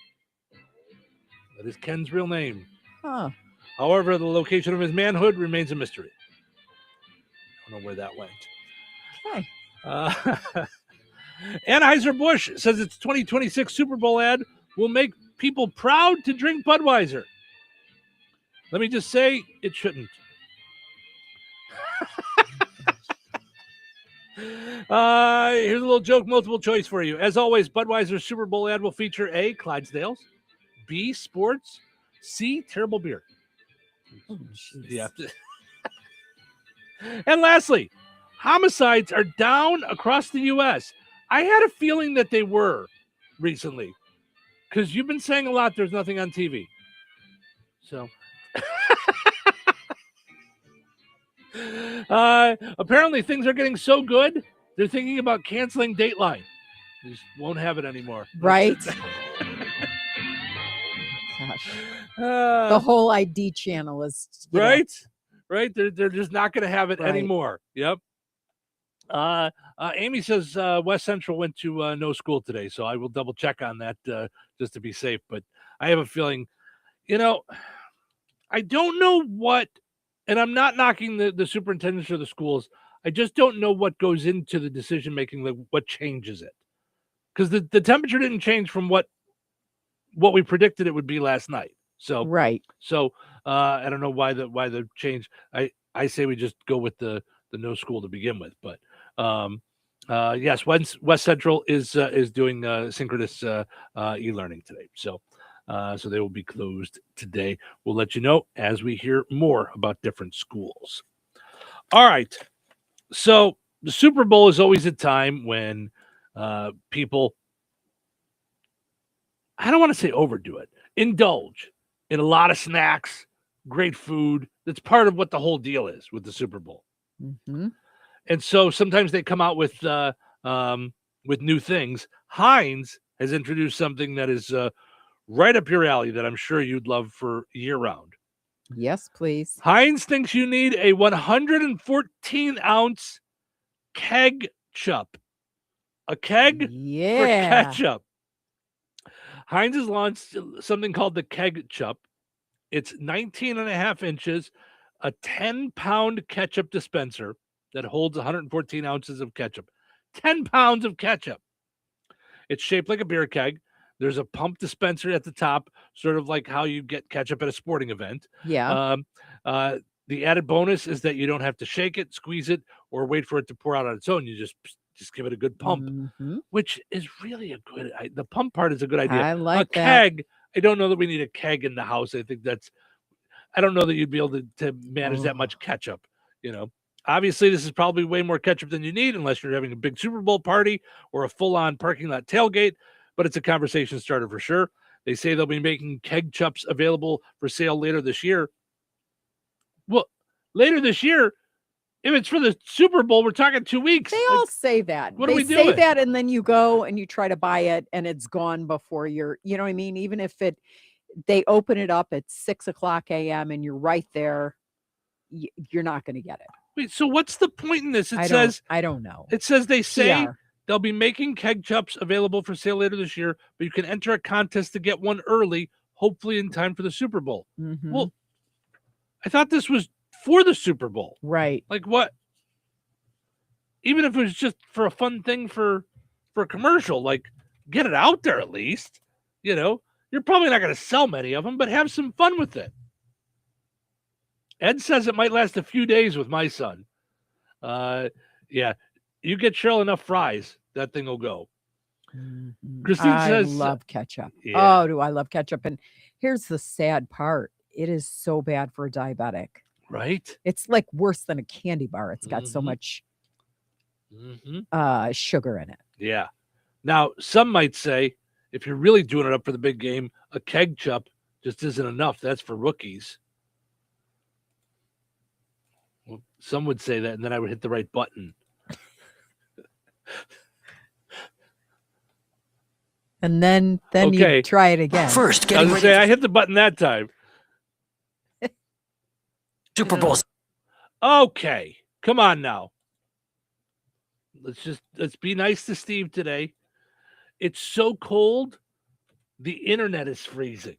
S10: That is Ken's real name.
S11: Huh.
S10: However, the location of his manhood remains a mystery. I don't know where that went.
S11: Okay.
S10: Anheuser-Busch says its 2026 Super Bowl ad will make people proud to drink Budweiser. Let me just say, it shouldn't. Here's a little joke multiple choice for you. As always, Budweiser's Super Bowl ad will feature A, Clydesdales, B, sports, C, terrible beer.
S11: Oh,
S10: yeah. And lastly, homicides are down across the U.S. I had a feeling that they were recently because you've been saying a lot there's nothing on TV. So apparently things are getting so good, they're thinking about canceling Dateline. They just won't have it anymore.
S11: Right. Gosh. The whole ID channel is
S10: right. They're just not going to have it anymore. Yep. Amy says West Central went to no school today, so I will double check on that just to be safe. But I have a feeling, I don't know what, and I'm not knocking the superintendents or the schools. I just don't know what goes into the decision making, like what changes it, because the temperature didn't change from what we predicted it would be last night. So So I don't know why the change. I say we just go with the no school to begin with, but yes, West Central is doing synchronous e-learning today. So they will be closed today. We'll let you know as we hear more about different schools. All right. So the Super Bowl is always a time when people, I don't want to say overdo it, indulge in a lot of snacks, great food. That's part of what the whole deal is with the Super Bowl.
S11: Mm-hmm.
S10: And so sometimes they come out with new things. Heinz has introduced something that is right up your alley that I'm sure you'd love for year round.
S11: Yes, please.
S10: Heinz thinks you need a 114-ounce keg chup. A keg for ketchup. Heinz has launched something called the Keg Chup. It's 19 and a half inches, a 10-pound ketchup dispenser that holds 114 ounces of ketchup. 10 pounds of ketchup. It's shaped like a beer keg. There's a pump dispenser at the top, sort of like how you get ketchup at a sporting event.
S11: Yeah.
S10: The added bonus is that you don't have to shake it, squeeze it, or wait for it to pour out on its own. You just give it a good pump, which is really a good. The pump part is a good idea.
S11: I like
S10: a keg. I don't know that we need a keg in the house. I think I don't know that you'd be able to manage that much ketchup. Obviously, this is probably way more ketchup than you need unless you're having a big Super Bowl party or a full-on parking lot tailgate. But it's a conversation starter for sure. They say they'll be making keg chups available for sale later this year. Well, later this year, if it's for the Super Bowl, we're talking 2 weeks.
S11: They all say that.
S10: What are we
S11: They
S10: doing?
S11: say that, and then you go and you try to buy it, and it's gone before you know what I mean? Even if they open it up at 6:00 a.m. and you're right there, you're not going to get it.
S10: Wait, so what's the point in this?
S11: I don't know.
S10: It says they say
S11: PR.
S10: they'll be making keg chups available for sale later this year, but you can enter a contest to get one early, hopefully in time for the Super Bowl.
S11: Mhm.
S10: Well, I thought this was for the Super Bowl.
S11: Right.
S10: Like what? Even if it was just for a fun thing for a commercial, like get it out there at least. You know, you're probably not going to sell many of them, but have some fun with it. Ed says it might last a few days with my son. Yeah, you get Cheryl enough fries, that thing will go. Christine says,
S11: I love ketchup.
S10: Yeah.
S11: Oh, do I love ketchup? And here's the sad part. It is so bad for a diabetic.
S10: Right?
S11: It's like worse than a candy bar. It's got so much sugar in it.
S10: Yeah. Now, some might say, if you're really doing it up for the big game, a keg chup just isn't enough. That's for rookies. Well, some would say that, and then I would hit the right button.
S11: And then
S10: Okay.
S11: you try it again.
S10: First, I hit the button that time.
S25: Super Bowl.
S10: Okay, come on now. Let's be nice to Steve today. It's so cold, the internet is freezing.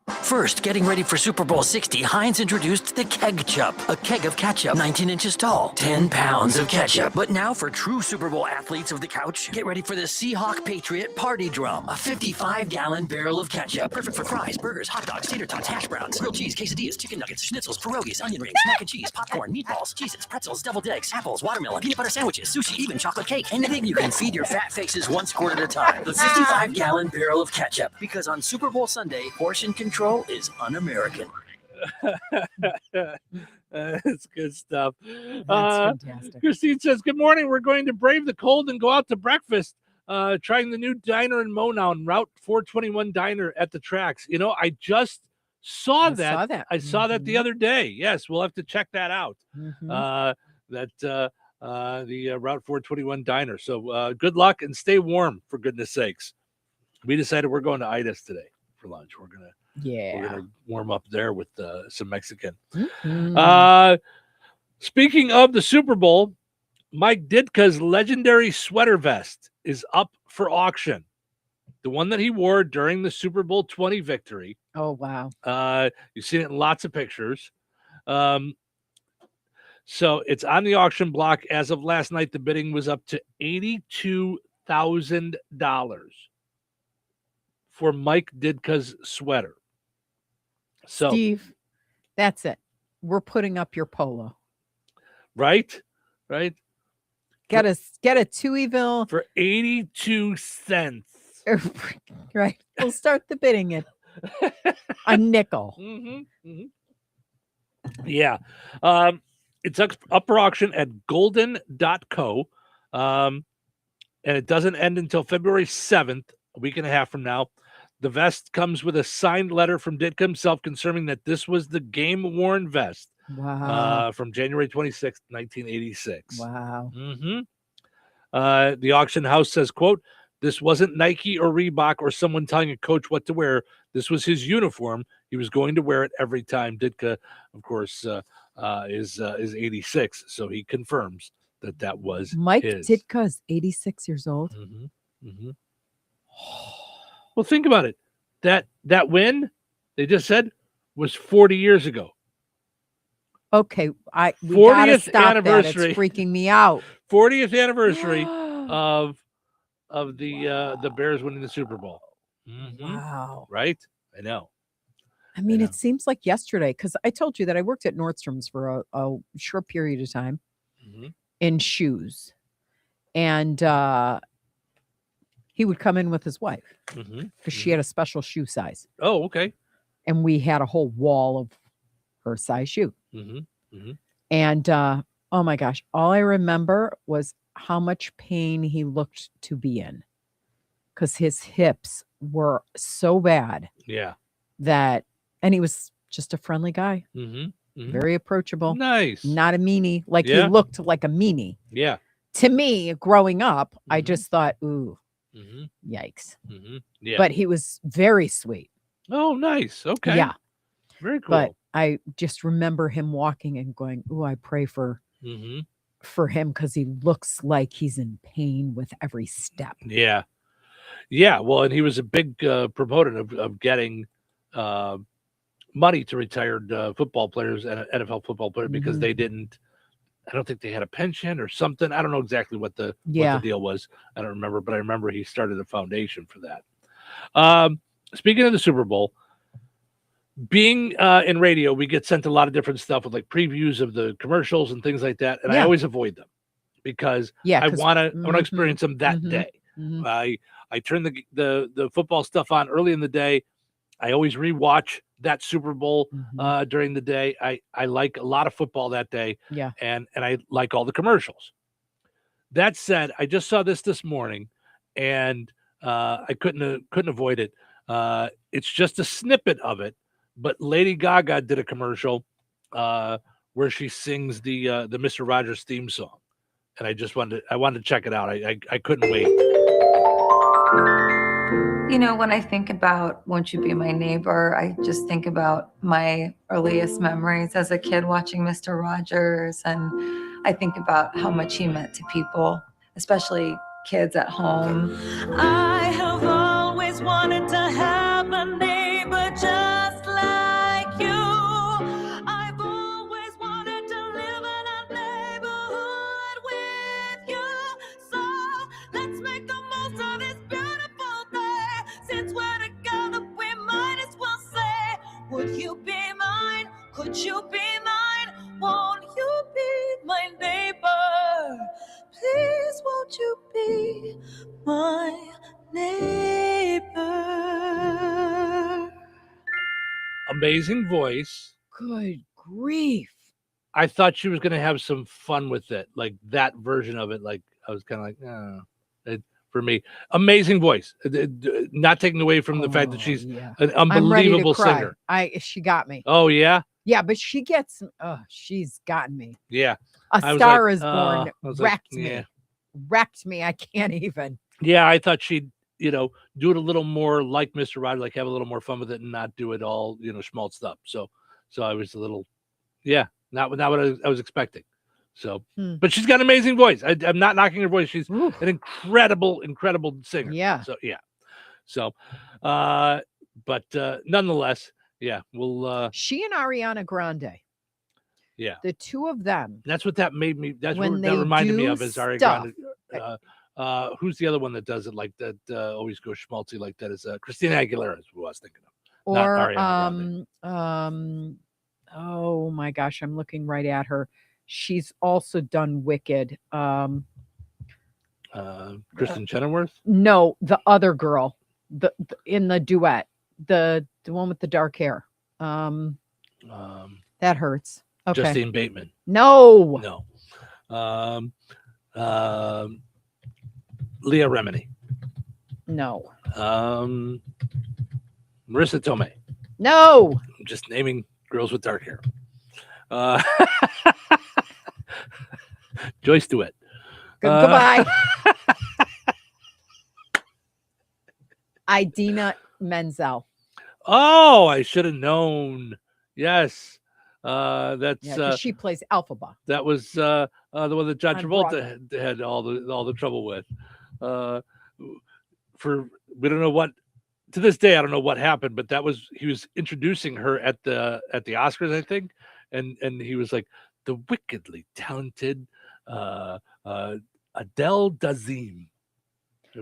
S25: First, getting ready for Super Bowl 60, Heinz introduced the Keg Chup, a keg of ketchup, 19 inches tall, 10 pounds of ketchup. But now for true Super Bowl athletes of the couch, get ready for the Seahawk Patriot Party Drum, a 55-gallon barrel of ketchup, perfect for fries, burgers, hot dogs, tater tots, hash browns, grilled cheese, quesadillas, chicken nuggets, schnitzels, pierogies, onion rings, mac and cheese, popcorn, meatballs, Cheez-Its, pretzels, deviled eggs, apples, watermelon, peanut butter sandwiches, sushi, even chocolate cake. Anything you can feed your fat faces one squart at a time. The 55-gallon barrel of ketchup, because on Super Bowl Sunday, portion control is un-American.
S10: That's good stuff.
S11: That's fantastic.
S10: Christine says, good morning. We're going to brave the cold and go out to breakfast, trying the new diner in Monown, Route 421 diner at the tracks. You know, I just saw that. I saw that the other day. Yes, we'll have to check that out. The Route 421 diner. So good luck and stay warm, for goodness sakes. We decided we're going to Ida's today for lunch. We're gonna warm up there with some Mexican. Speaking of the Super Bowl, Mike Ditka's legendary sweater vest is up for auction. The one that he wore during the Super Bowl 20 victory.
S11: Oh, wow.
S10: You've seen it in lots of pictures. So it's on the auction block. As of last night, the bidding was up to $82,000 for Mike Ditka's sweater. So,
S11: Steve, that's it. We're putting up your polo.
S10: Right?
S11: Get a Touhyville
S10: for 82 cents.
S11: Right. We'll start the bidding at a nickel.
S10: Yeah. It's up for auction at golden.co. And it doesn't end until February 7th, a week and a half from now. The vest comes with a signed letter from Ditka himself confirming that this was the game-worn vest from January 26th, 1986.
S11: Wow.
S10: The auction house says, quote, this wasn't Nike or Reebok or someone telling a coach what to wear. This was his uniform. He was going to wear it every time. Ditka, of course, is 86, so he confirms that was
S11: Mike
S10: his.
S11: Ditka is 86 years old.
S10: Well, think about it. That win, they just said, was 40 years ago.
S11: Okay, we gotta stop that. It's freaking me out.
S10: 40th anniversary of the Bears winning the Super Bowl.
S11: Wow.
S10: Right? I know.
S11: I mean, it seems like yesterday, because I told you that I worked at Nordstrom's for a short period of time in shoes. And he would come in with his wife because she had a special shoe size.
S10: Oh, okay.
S11: And we had a whole wall of her size shoe. And oh my gosh, all I remember was how much pain he looked to be in because his hips were so bad.
S10: Yeah.
S11: And he was just a friendly guy. Very approachable.
S10: Nice.
S11: Not a meanie. Like he looked like a meanie.
S10: Yeah.
S11: To me, growing up, I just thought, ooh, yikes.
S10: Yeah.
S11: But he was very sweet.
S10: Oh, nice. Okay.
S11: Yeah.
S10: Very cool.
S11: But I just remember him walking and going, ooh, I pray for him because he looks like he's in pain with every step.
S10: Yeah. Yeah. Well, and he was a big proponent of getting money to retired football players and NFL football players because they didn't, I don't think they had a pension or something. I don't know exactly what the deal was. I don't remember, but I remember he started a foundation for that. Speaking of the Super Bowl, being in radio, we get sent a lot of different stuff with like previews of the commercials and things like that, and I always avoid them because I want to experience them that day. I turn the football stuff on early in the day. I always rewatch that Super Bowl during the day. I like a lot of football that day.
S11: Yeah.
S10: And I like all the commercials. That said, I just saw this morning and I couldn't avoid it. It's just a snippet of it, but Lady Gaga did a commercial where she sings the Mr. Rogers theme song. And I wanted to check it out. I couldn't wait.
S13: You know, when I think about Won't You Be My Neighbor, I just think about my earliest memories as a kid watching Mr. Rogers. And I think about how much he meant to people, especially kids at home.
S9: I have always wanted to have a neighbor just like you. I've always wanted to live in a neighborhood with you. So let's make the most of this beautiful day. Since we're together, we might as well say, would you be mine? Could you be mine? Won't you be my neighbor? Please, won't you be my neighbor?
S10: Amazing voice.
S11: Good grief.
S10: I thought she was going to have some fun with it, like that version of it. Like I was kind of like, for me, amazing voice. Not taking away from the fact that she's an unbelievable singer.
S11: She got me.
S10: Oh yeah.
S11: Yeah, but she gets. She's gotten me.
S10: Yeah.
S11: A Star Is Born wrecked
S10: me.
S11: me. Wrecked me. I can't even.
S10: Yeah, I thought she'd, do it a little more like Mr. Rogers, like have a little more fun with it and not do it all, schmaltz up. So I was a little, not what I was expecting. So, but she's got an amazing voice. I'm not knocking her voice. She's an incredible singer.
S11: Yeah.
S10: So, yeah. So, but nonetheless, yeah, we'll.
S11: She and Ariana Grande.
S10: Yeah.
S11: The two of them.
S10: That's what that made me. That's what that reminded me of is Ariana Grande. Who's the other one that does it like that? Always goes schmaltzy like that is Christina Aguilera is who I was thinking of.
S11: Or oh my gosh, I'm looking right at her. She's also done Wicked.
S10: Kristen Chenoweth?
S11: No, the other girl, the in the duet, the one with the dark hair. That hurts. Okay.
S10: Justine Bateman.
S11: No.
S10: Leah Remini.
S11: No.
S10: Marissa Tomei.
S11: No.
S10: I'm just naming girls with dark hair. Joyce DeWitt.
S11: Goodbye. Idina Menzel.
S10: Oh, I should have known. Yes. That's
S11: she plays Elphaba.
S10: That was the one that John Travolta had all the trouble with. We don't know what, to this day I don't know what happened, but he was introducing her at the Oscars, I think, and he was like the wickedly talented Adele Dazeem.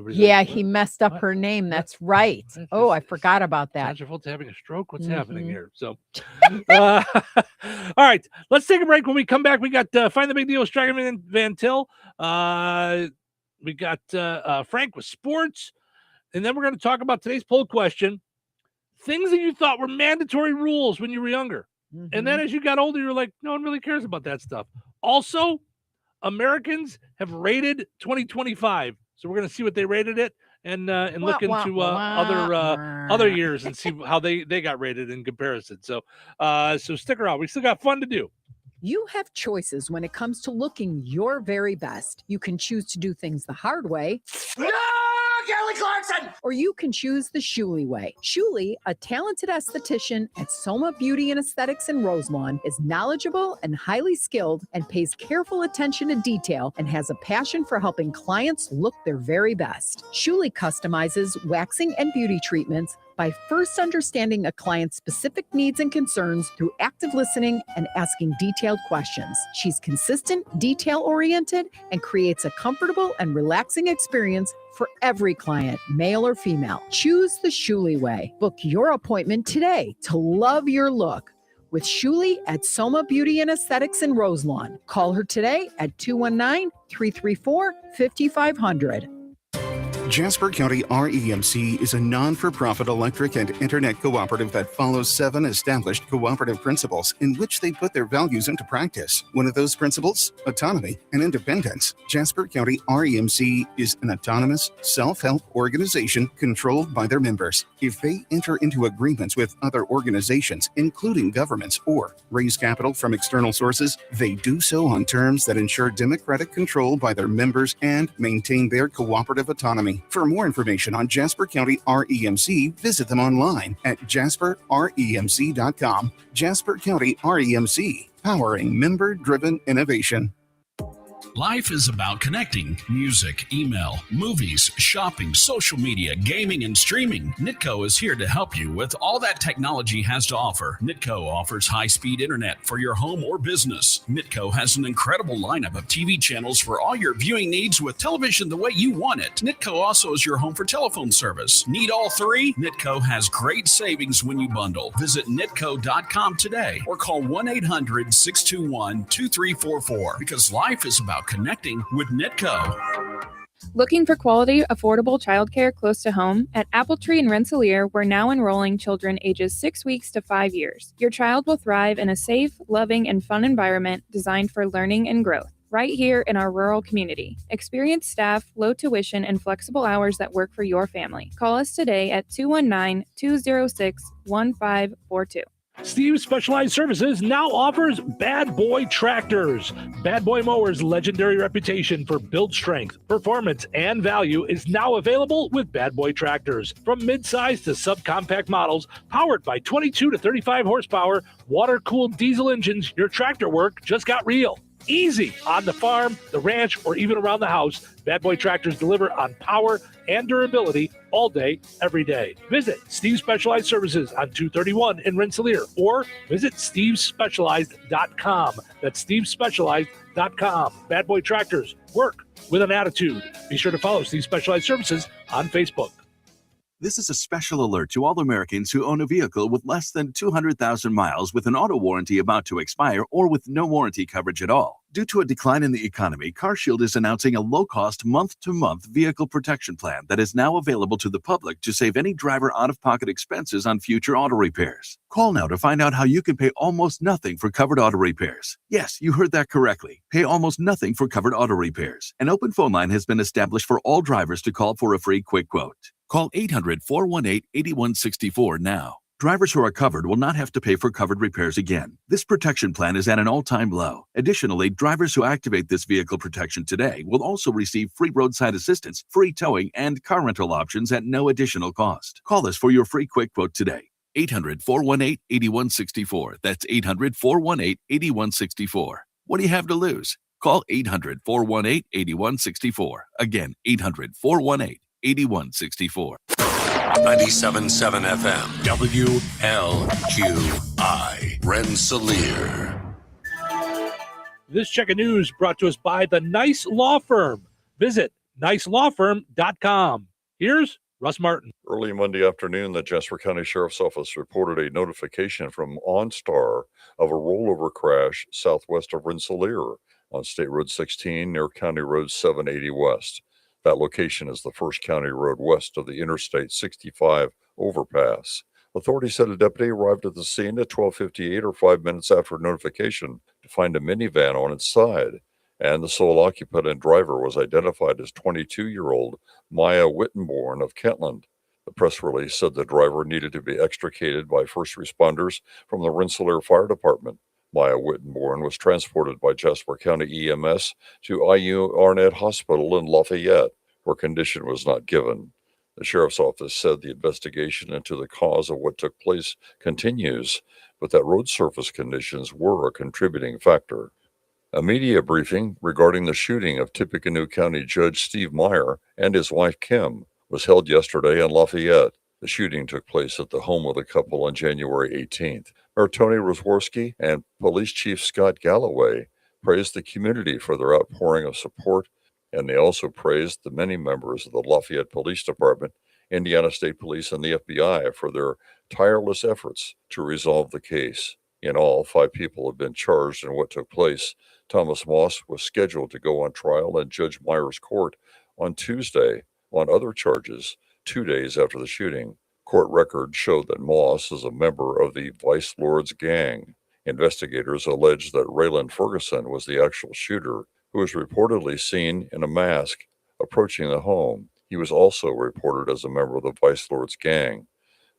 S11: Yeah, he messed up her name. That's right. Oh, I forgot about that.
S10: John Travolta having a stroke. What's happening here? So, all right, let's take a break. When we come back, we got Find the Big Deal with Striker Van Til. We got Frank with sports, and then we're going to talk about today's poll question: things that you thought were mandatory rules when you were younger, and then as you got older, you're like, no one really cares about that stuff. Also, Americans have rated 2025. So we're going to see what they rated it and look into other years and see how they got rated in comparison. So stick around. We still got fun to do.
S15: You have choices when it comes to looking your very best. You can choose to do things the hard way.
S9: No, Kelly Clarkson!
S15: Or you can choose the Shuli way. Shuli, a talented esthetician at Soma Beauty and Aesthetics in Roselawn, is knowledgeable and highly skilled and pays careful attention to detail and has a passion for helping clients look their very best. Shuli customizes waxing and beauty treatments, by first understanding a client's specific needs and concerns through active listening and asking detailed questions. She's consistent, detail-oriented, and creates a comfortable and relaxing experience for every client, male or female. Choose the Shuli way. Book your appointment today to love your look with Shuli at Soma Beauty and Aesthetics in Roselawn. Call her today at 219-334-5500.
S17: Jasper County REMC is a non-for-profit electric and internet cooperative that follows 7 established cooperative principles in which they put their values into practice. One of those principles, autonomy and independence. Jasper County REMC is an autonomous, self-help organization controlled by their members. If they enter into agreements with other organizations, including governments, or raise capital from external sources, they do so on terms that ensure democratic control by their members and maintain their cooperative autonomy. For more information on Jasper County REMC, visit them online at jasperremc.com. Jasper County REMC, powering member-driven innovation.
S18: Life is about connecting. Music, email, movies, shopping, social media, gaming, and streaming. Nitco is here to help you with all that technology has to offer. Nitco offers high-speed internet for your home or business. Nitco has an incredible lineup of TV channels for all your viewing needs with television the way you want it. Nitco also is your home for telephone service. Need all 3? Nitco has great savings when you bundle. Visit nitco.com today or call 1-800-621-2344 because life is about connecting with Nitco.
S19: Looking for quality, affordable childcare close to home? At Appletree and Rensselaer, we're now enrolling children ages 6 weeks to 5 years. Your child will thrive in a safe, loving, and fun environment designed for learning and growth, right here in our rural community. Experienced staff, low tuition, and flexible hours that work for your family. Call us today at 219-206-1542.
S10: Steve's Specialized Services now offers Bad Boy Tractors. Bad Boy Mowers' legendary reputation for build strength, performance, and value is now available with Bad Boy Tractors. From mid-size to subcompact models, powered by 22 to 35 horsepower, water-cooled diesel engines, your tractor work just got real. Easy on the farm, the ranch, or even around the house. Bad Boy Tractors deliver on power and durability all day, every day. Visit Steve's Specialized Services on 231 in Rensselaer or visit stevespecialized.com. That's stevespecialized.com. Bad Boy Tractors, work with an attitude. Be sure to follow Steve's Specialized Services on Facebook.
S20: This is a special alert to all Americans who own a vehicle with less than 200,000 miles with an auto warranty about to expire or with no warranty coverage at all. Due to a decline in the economy, CarShield is announcing a low-cost month-to-month vehicle protection plan that is now available to the public to save any driver out-of-pocket expenses on future auto repairs. Call now to find out how you can pay almost nothing for covered auto repairs. Yes, you heard that correctly. Pay almost nothing for covered auto repairs. An open phone line has been established for all drivers to call for a free quick quote. Call 800-418-8164 now. Drivers who are covered will not have to pay for covered repairs again. This protection plan is at an all-time low. Additionally, drivers who activate this vehicle protection today will also receive free roadside assistance, free towing, and car rental options at no additional cost. Call us for your free quick quote today. 800-418-8164. That's 800-418-8164. What do you have to lose? Call 800-418-8164. Again, 800-418-8164.
S5: 97.7 FM, WLQI, Rensselaer.
S10: This check of news brought to us by the Nice Law Firm. Visit nicelawfirm.com. Here's Russ Martin.
S21: Early Monday afternoon, the Jasper County Sheriff's Office reported a notification from OnStar of a rollover crash southwest of Rensselaer on State Road 16 near County Road 780 West. That location is the first county road west of the Interstate 65 overpass. Authorities said a deputy arrived at the scene at 12:58 or 5 minutes after notification to find a minivan on its side, and the sole occupant and driver was identified as 22-year-old Maya Wittenborn of Kentland. The press release said the driver needed to be extricated by first responders from the Rensselaer Fire Department. Maya Wittenborn was transported by Jasper County EMS to IU Arnett Hospital in Lafayette, where condition was not given. The sheriff's office said the investigation into the cause of what took place continues, but that road surface conditions were a contributing factor. A media briefing regarding the shooting of Tippecanoe County Judge Steve Meyer and his wife Kim was held yesterday in Lafayette. The shooting took place at the home of the couple on January 18th. Mayor Tony Rosworski and Police Chief Scott Galloway praised the community for their outpouring of support, and they also praised the many members of the Lafayette Police Department, Indiana State Police, and the FBI for their tireless efforts to resolve the case. In all, 5 people have been charged in what took place. Thomas Moss was scheduled to go on trial in Judge Meyer's court on Tuesday on other charges 2 days after the shooting. Court records showed that Moss is a member of the Vice Lords gang. Investigators allege that Raylan Ferguson was the actual shooter, who was reportedly seen in a mask approaching the home. He was also reported as a member of the Vice Lords gang.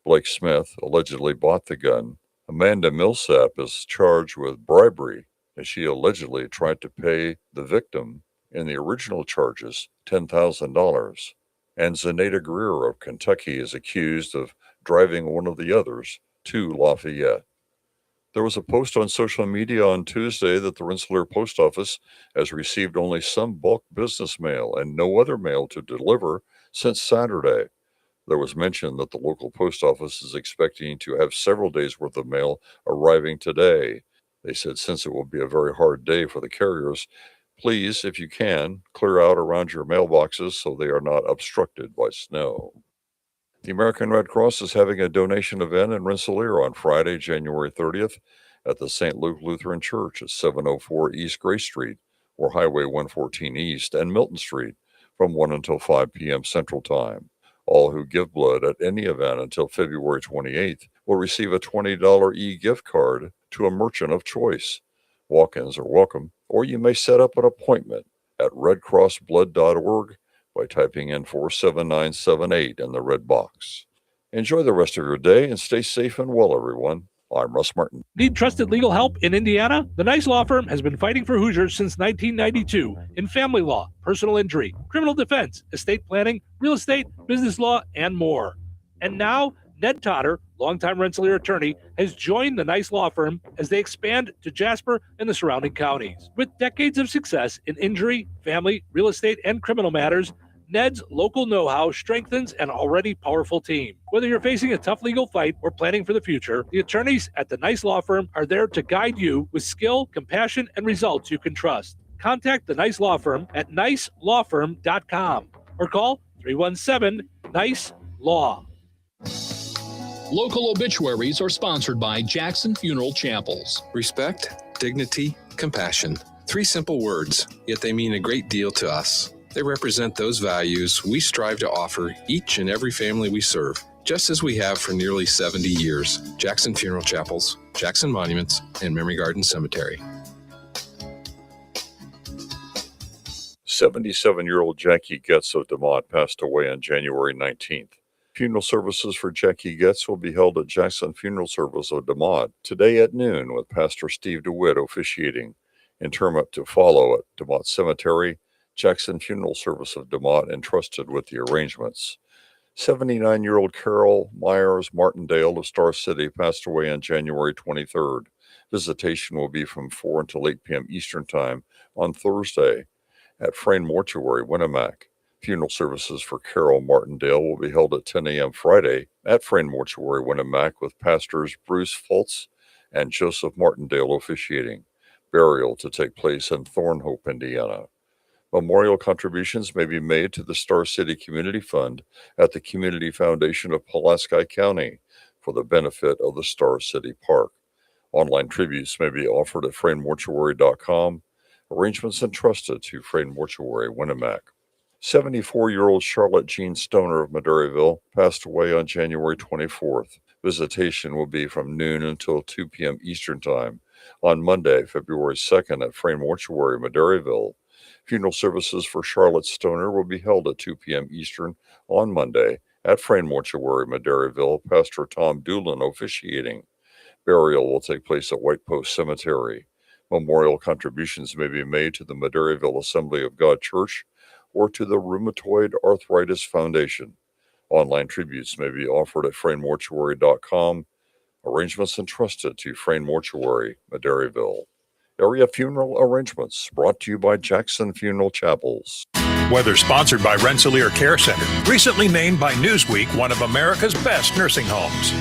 S21: Blake Smith allegedly bought the gun. Amanda Millsap is charged with bribery, as she allegedly tried to pay the victim in the original charges $10,000. And Zenaida Greer of Kentucky is accused of driving one of the others to Lafayette. There was a post on social media on Tuesday that the Rensselaer Post Office has received only some bulk business mail and no other mail to deliver since Saturday. There was mention that the local post office is expecting to have several days' worth of mail arriving today. They said since it will be a very hard day for the carriers, please, if you can, clear out around your mailboxes so they are not obstructed by snow. The American Red Cross is having a donation event in Rensselaer on Friday, January 30th at the St. Luke Lutheran Church at 704 East Gray Street or Highway 114 East and Milton Street from 1 until 5 p.m. Central Time. All who give blood at any event until February 28th will receive a $20 e-gift card to a merchant of choice. Walk-ins are welcome, or you may set up an appointment at redcrossblood.org by typing in 47978 in the red box. Enjoy the rest of your day and stay safe and well, everyone. I'm Russ Martin.
S10: Need trusted legal help in Indiana? The Nice Law Firm has been fighting for Hoosiers since 1992 in family law, personal injury, criminal defense, estate planning, real estate, business law, and more. And now, Ned Totter, longtime Rensselaer attorney, has joined the Nice Law Firm as they expand to Jasper and the surrounding counties. With decades of success in injury, family, real estate, and criminal matters, Ned's local know-how strengthens an already powerful team. Whether you're facing a tough legal fight or planning for the future, the attorneys at the Nice Law Firm are there to guide you with skill, compassion, and results you can trust. Contact the Nice Law Firm at nicelawfirm.com or call 317-NICE-LAW.
S1: Local obituaries are sponsored by Jackson Funeral Chapels.
S2: Respect, dignity, compassion. 3 simple words, yet they mean a great deal to us. They represent those values we strive to offer each and every family we serve, just as we have for nearly 70 years. Jackson Funeral Chapels, Jackson Monuments, and Memory Garden Cemetery.
S21: 77-year-old Jackie Getz of DeMont passed away on January 19th. Funeral services for Jackie Getz will be held at Jackson Funeral Service of DeMont today at noon with Pastor Steve DeWitt officiating. Interment to follow at DeMont Cemetery. Jackson Funeral Service of DeMont entrusted with the arrangements. 79-year-old Carol Myers Martindale of Star City passed away on January 23rd. Visitation will be from 4 until 8 p.m. Eastern Time on Thursday at Frayne Mortuary, Winnemac. Funeral services for Carol Martindale will be held at 10 a.m. Friday at Frayne Mortuary, Winnemac, with pastors Bruce Fultz and Joseph Martindale officiating. Burial to take place in Thornhope, Indiana. Memorial contributions may be made to the Star City Community Fund at the Community Foundation of Pulaski County for the benefit of the Star City Park. Online tributes may be offered at FrayneMortuary.com. Arrangements entrusted to Frayne Mortuary, Winnemac. 74-year-old Charlotte Jean Stoner of Madairyville passed away on January 24th. Visitation will be from noon until 2 p.m. Eastern Time on Monday, February 2nd at Frayne Mortuary, Madairyville. Funeral services for Charlotte Stoner will be held at 2 p.m. Eastern on Monday at Frayne Mortuary, Madairyville, Pastor Tom Doolin officiating. Burial will take place at White Post Cemetery. Memorial contributions may be made to the Madairyville Assembly of God Church or to the Rheumatoid Arthritis Foundation. Online tributes may be offered at FrayneMortuary.com. Arrangements entrusted to Frayne Mortuary, Madairyville. Area funeral arrangements brought to you by Jackson Funeral Chapels.
S4: Weather sponsored by Rensselaer Care Center, recently named by Newsweek one of America's best nursing homes.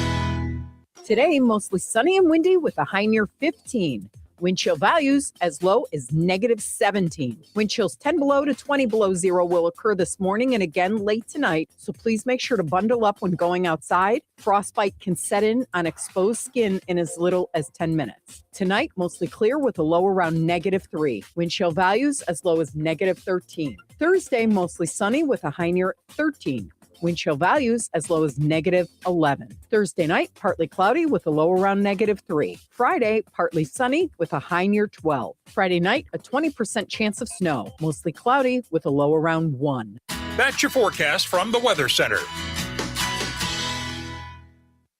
S15: Today, mostly sunny and windy with a high near 15. Wind chill values as low as -17. Wind chills 10 below to 20 below zero will occur this morning and again late tonight, so please make sure to bundle up when going outside. Frostbite can set in on exposed skin in as little as 10 minutes. Tonight, mostly clear with a low around -3. Wind chill values as low as -13. Thursday, mostly sunny with a high near 13. Wind chill values as low as -11. Thursday night, partly cloudy with a low around -3. Friday, partly sunny with a high near 12. Friday night, a 20% chance of snow. Mostly cloudy with a low around 1.
S4: That's your forecast from the Weather Center.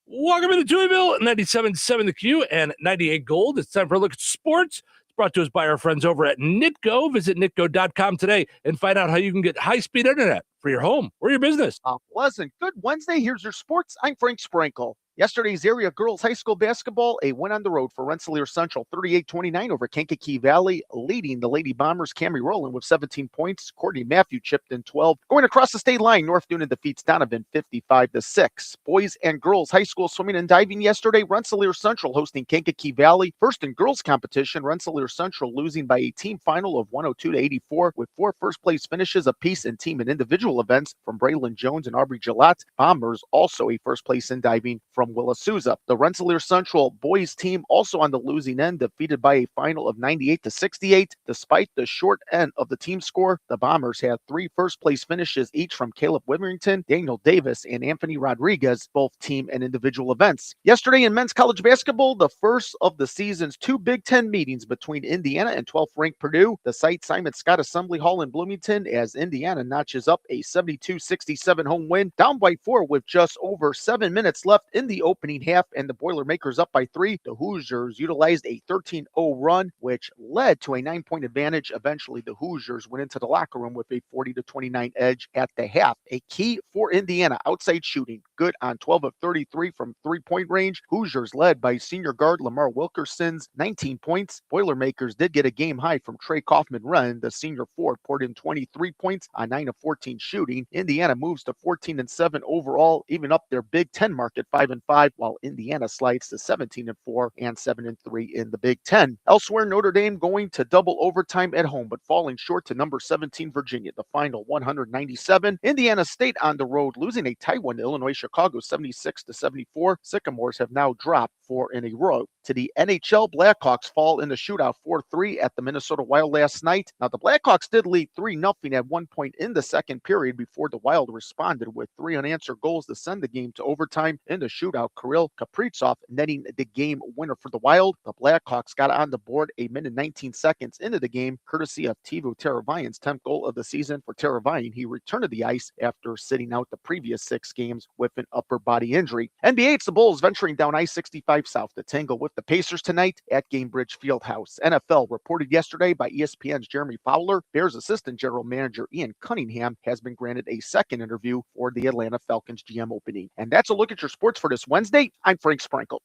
S10: Welcome to Touhyville, 97.7 The Q and 98 Gold. It's time for a look at sports. It's brought to us by our friends over at Nitco. Visit nitco.com today and find out how you can get high-speed internet for your home or your business.
S14: Pleasant. Good Wednesday. Here's your sports. I'm Frank Sprinkle. Yesterday's area girls high school basketball, a win on the road for Rensselaer Central, 38-29 over Kankakee Valley, leading the Lady Bombers. Camry Rowland with 17 points. Courtney Matthew chipped in 12. Going across the state line, North Newnan defeats Donovan 55-6. Boys and girls high school swimming and diving yesterday, Rensselaer Central hosting Kankakee Valley. First in girls competition, Rensselaer Central losing by a team final of 102-84 with 4 first-place finishes apiece in team and individual events from Braylon Jones and Aubrey Gillette. Bombers also a first place in diving from Willa Souza. The Rensselaer Central boys team also on the losing end, defeated by a final of 98-68. Despite the short end of the team score, the Bombers had 3 first-place finishes each from Caleb Witherington, Daniel Davis, and Anthony Rodriguez, both team and individual events. Yesterday in men's college basketball, the first of the season's 2 Big Ten meetings between Indiana and 12th-ranked Purdue. The site Simon Scott Assembly Hall in Bloomington as Indiana notches up a 72-67 home win, down by 4 with just over 7 minutes left in the opening half, and the Boilermakers up by 3. The Hoosiers utilized a 13-0 run, which led to a 9-point advantage. Eventually, the Hoosiers went into the locker room with a 40-29 edge at the half. A key for Indiana, outside shooting, good on 12 of 33 from three-point range. Hoosiers led by senior guard Lamar Wilkerson's 19 points. Boilermakers did get a game high from Trey Kaufman-Runn. The senior forward poured in 23 points on 9 of 14 shooting. Indiana moves to 14-7 overall, even up their Big Ten mark at 5-5, while Indiana slides to 17-4 and 7-3 in the Big Ten. Elsewhere, Notre Dame going to double overtime at home, but falling short to number 17 Virginia, the final 197. Indiana State on the road, losing a tight one to Illinois Chicago 76-74. Sycamores have now dropped 4 in a row. To the NHL, Blackhawks fall in the shootout 4-3 at the Minnesota Wild last night. Now, the Blackhawks did lead 3-0 at one point in the second period before the Wild responded with 3 unanswered goals to send the game to overtime. In the shootout, Kirill Kaprizov netting the game winner for the Wild. The Blackhawks got on the board a minute 19 seconds into the game, courtesy of Teuvo Teravainen's 10th goal of the season. For Teravainen, he returned to the ice after sitting out the previous 6 games with an upper body injury. NBA, it's the Bulls venturing down I-65 South to tangle with the Pacers tonight at Gainbridge Fieldhouse. NFL reported yesterday by ESPN's Jeremy Fowler, Bears assistant general manager Ian Cunningham has been granted a second interview for the Atlanta Falcons GM opening. And that's a look at your sports for this Wednesday. I'm Frank Sprinkle.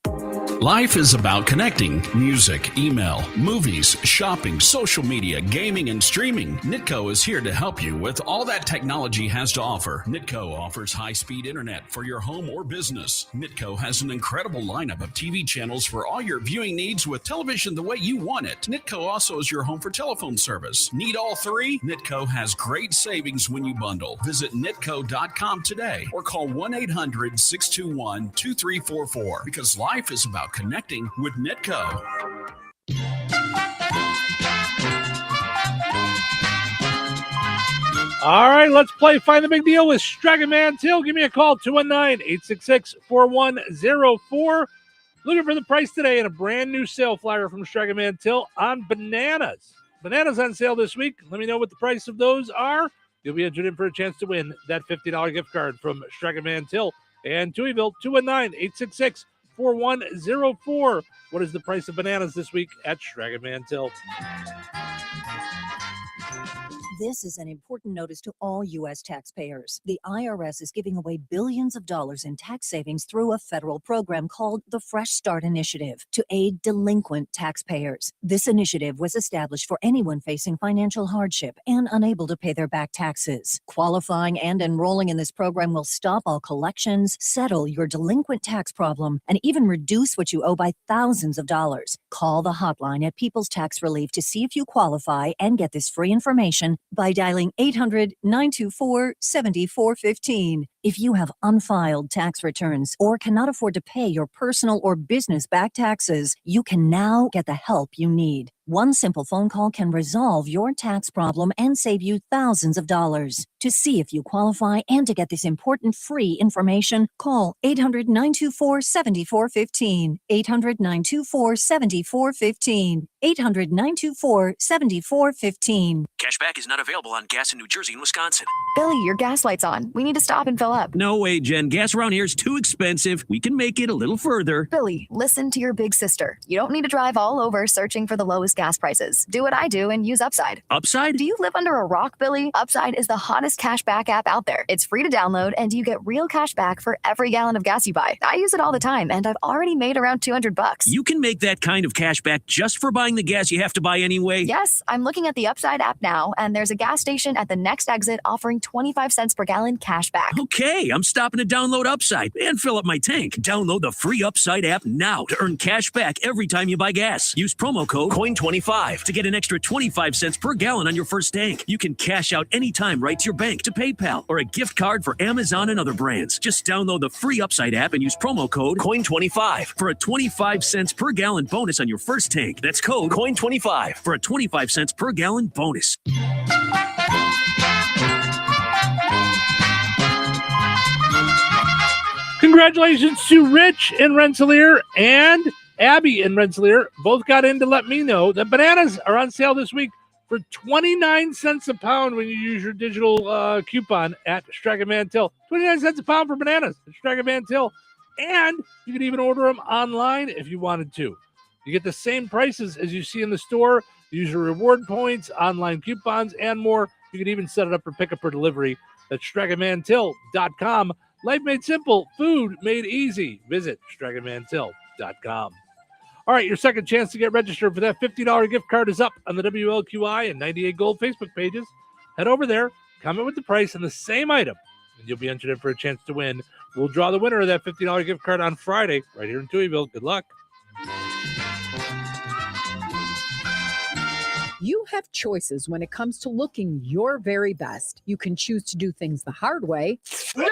S18: Life is about connecting. Music, email, movies, shopping, social media, gaming, and streaming. Nitco is here to help you with all that technology has to offer. Nitco offers high-speed internet for your home or business. Nitco has an incredible lineup of TV channels for all your viewing needs with television the way you want it. Nitco also is your home for telephone service. Need all 3? Nitco has great savings when you bundle. Visit nitco.com today or call 1-800-621-2344 because life is about connecting with Nitco.
S10: All right, let's play Find the Big Deal with Stragan Mantil. Give me a call, 219-866-4104. Looking for the price today in a brand new sale flyer from Stragan Mantil on bananas. Bananas on sale this week. Let me know what the price of those are. You'll be entered in for a chance to win that $50 gift card from Stragan Mantil and Touhyville, 219-866-4104. What is the price of bananas this week at Stragan Mantil?
S3: This is an important notice to all U.S. taxpayers. The IRS is giving away billions of dollars in tax savings through a federal program called the Fresh Start Initiative to aid delinquent taxpayers. This initiative was established for anyone facing financial hardship and unable to pay their back taxes. Qualifying and enrolling in this program will stop all collections, settle your delinquent tax problem, and even reduce what you owe by thousands of dollars. Call the hotline at People's Tax Relief to see if you qualify and get this free information by dialing 800-924-7415. If you have unfiled tax returns or cannot afford to pay your personal or business back taxes, you can now get the help you need. One simple phone call can resolve your tax problem and save you thousands of dollars. To see if you qualify and to get this important free information, call 800-924-7415. 800-924-7415. 800-924-7415.
S16: Cashback is not available on gas in New Jersey and Wisconsin.
S22: Billy, your gas light's on. We need to stop and fill up.
S16: No way, Jen. Gas around here is too expensive. We can make it a little further.
S22: Billy, listen to your big sister. You don't need to drive all over searching for the lowest gas prices. Do what I do and use Upside.
S16: Upside?
S22: Do you live under a rock, Billy? Upside is the hottest cashback app out there. It's free to download and you get real cash back for every gallon of gas you buy. I use it all the time and I've already made around $200.
S16: You can make that kind of cash back just for buying the gas you have to buy anyway?
S22: Yes, I'm looking at the Upside app now and there's a gas station at the next exit offering 25 cents per gallon cash back.
S16: Okay, I'm stopping to download Upside and fill up my tank. Download the free Upside app now to earn cash back every time you buy gas. Use promo code COIN25 to get an extra 25 cents per gallon on your first tank. You can cash out anytime right to your bank, to PayPal, or a gift card for Amazon and other brands. Just download the free Upside app and use promo code COIN25 for a 25 cents per gallon bonus on your first tank. That's code COIN25 for a 25 cents per gallon bonus.
S10: Congratulations to Rich in Rensselaer and Abby in Rensselaer. Both got in to let me know that bananas are on sale this week for 29 cents a pound when you use your digital coupon at Strike Man Till. 29 cents a pound for bananas at Strike Man Till. And you can even order them online if you wanted to. You get the same prices as you see in the store. Use your reward points, online coupons, and more. You can even set it up for pickup or delivery at StrikeAManTill.com. Life made simple, food made easy. Visit StrikeAManTill.com. All right, your second chance to get registered for that $50 gift card is up on the WLQI and 98 Gold Facebook pages. Head over there, comment with the price and the same item, and you'll be entered in for a chance to win. We'll draw the winner of that $50 gift card on Friday right here in Touhyville. Good luck.
S15: You have choices when it comes to looking your very best. You can choose to do things the hard way.
S16: No,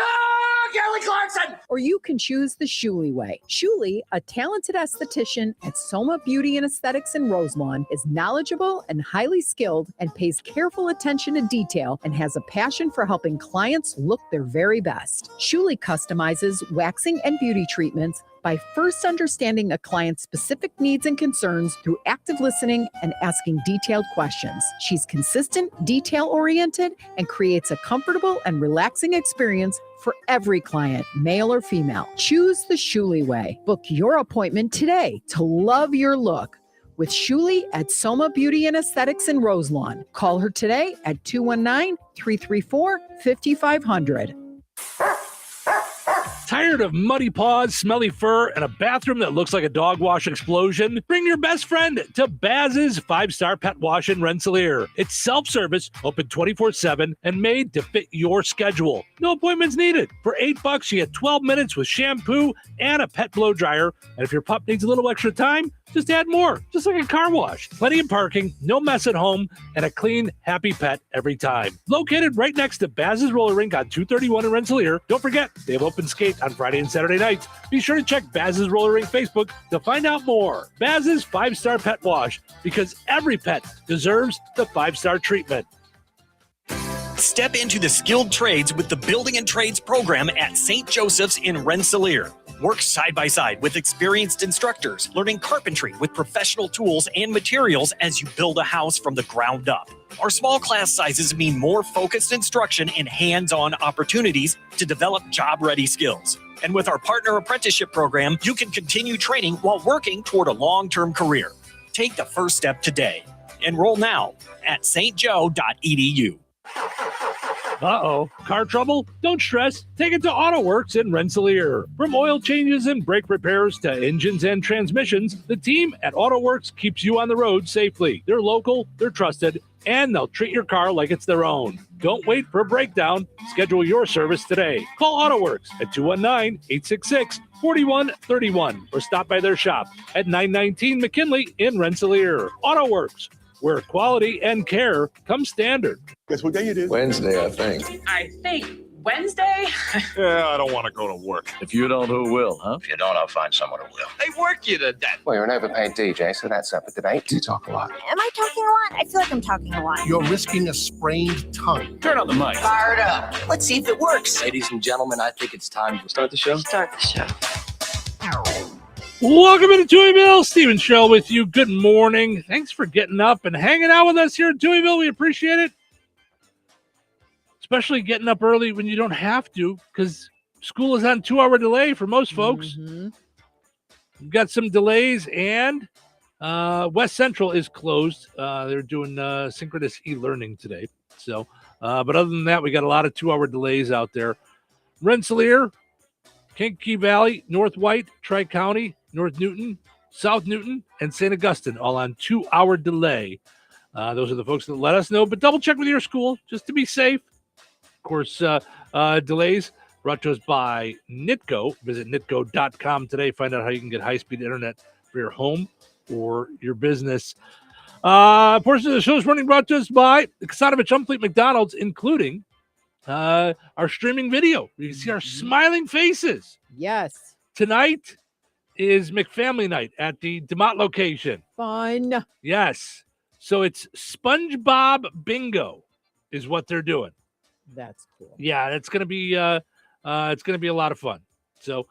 S16: Kelly Clarkson!
S15: Or you can choose the Shuley way. Shuley, a talented esthetician at Soma Beauty and Aesthetics in Roselawn, is knowledgeable and highly skilled and pays careful attention to detail and has a passion for helping clients look their very best. Shuley customizes waxing and beauty treatments by first understanding a client's specific needs and concerns through active listening and asking detailed questions. She's consistent, detail-oriented, and creates a comfortable and relaxing experience for every client, male or female. Choose the Shuley way. Book your appointment today to love your look with Shuley at Soma Beauty and Aesthetics in Roselawn. Call her today at 219-334-5500.
S10: Tired of muddy paws, smelly fur, and a bathroom that looks like a dog wash explosion? Bring your best friend to Baz's 5-Star Pet Wash in Rensselaer. It's self-service, open 24/7, and made to fit your schedule. No appointments needed. For $8, you get 12 minutes with shampoo and a pet blow dryer. And if your pup needs a little extra time, just add more, just like a car wash. Plenty of parking, no mess at home, and a clean, happy pet every time. Located right next to Baz's Roller Rink on 231 in Rensselaer. Don't forget, they have open skate on Friday and Saturday nights. Be sure to check Baz's Roller Rink Facebook to find out more. Baz's 5-Star Pet Wash, because every pet deserves the 5-star treatment.
S23: Step into the skilled trades with the Building and Trades program at St. Joseph's in Rensselaer. Work side by side with experienced instructors, learning carpentry with professional tools and materials as you build a house from the ground up. Our small class sizes mean more focused instruction and hands-on opportunities to develop job-ready skills. And with our partner apprenticeship program, you can continue training while working toward a long-term career. Take the first step today. Enroll now at stjoe.edu.
S10: Uh-oh. Car trouble? Don't stress. Take it to AutoWorks in Rensselaer. From oil changes and brake repairs to engines and transmissions, the team at AutoWorks keeps you on the road safely. They're local, they're trusted, and they'll treat your car like it's their own. Don't wait for a breakdown. Schedule your service today. Call AutoWorks at 219-866-4131 or stop by their shop at 919 McKinley in Rensselaer. AutoWorks, where quality and care come standard.
S6: Guess what day it is?
S7: Wednesday, I think.
S8: I think Wednesday.
S6: Yeah, I don't want to go to work.
S7: If you don't, who will, huh?
S6: If you don't, I'll find someone who will.
S7: They work you to death.
S6: Well, you're an overpaid DJ, so that's up for debate. You talk a lot.
S12: Am I talking a lot? I feel like I'm talking a lot.
S6: You're risking a sprained tongue.
S7: Turn on the mic.
S12: Fired up. Let's see if it works.
S7: Ladies and gentlemen, I think it's time to start the show.
S12: Start the show.
S10: Welcome into Touhyville. Steven Show with you. Good morning. Thanks for getting up and hanging out with us here in Touhyville. We appreciate it. Especially getting up early when you don't have to, because school is on 2-hour delay for most folks. We've got some delays, and West Central is closed. They're doing synchronous e-learning today. So, but other than that, we got a lot of 2-hour delays out there. Rensselaer, Kankakee Valley, North White, Tri-County, North Newton, South Newton, and St. Augustine, all on 2-hour delay. Those are the folks that let us know, but double check with your school just to be safe. Of course, delays brought to us by Nitco. Visit nitco.com today. Find out how you can get high-speed internet for your home or your business. Portion of the show is running brought to us by the Kasanovich Umfleet McDonald's, including our streaming video. You can see our smiling faces.
S11: Yes.
S10: Tonight is McFamily Night at the DeMott location.
S11: Fun.
S10: Yes. So it's SpongeBob Bingo is what they're doing.
S11: That's cool.
S10: Yeah, it's gonna be a lot of fun. So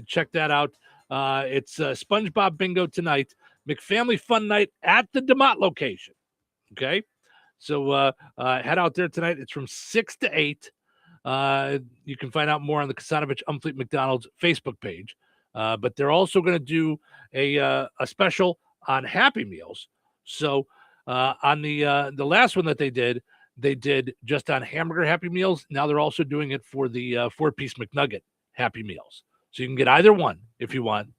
S10: check that out. It's SpongeBob Bingo tonight, McFamily Fun Night at the DeMott location. Okay, so head out there tonight. It's from 6 to 8. You can find out more on the Kasanovich Umfleet McDonald's Facebook page. But they're also going to do a special on Happy Meals. So on the last one that they did just on hamburger Happy Meals. Now they're also doing it for the 4-piece McNugget Happy Meals. So you can get either one if you want.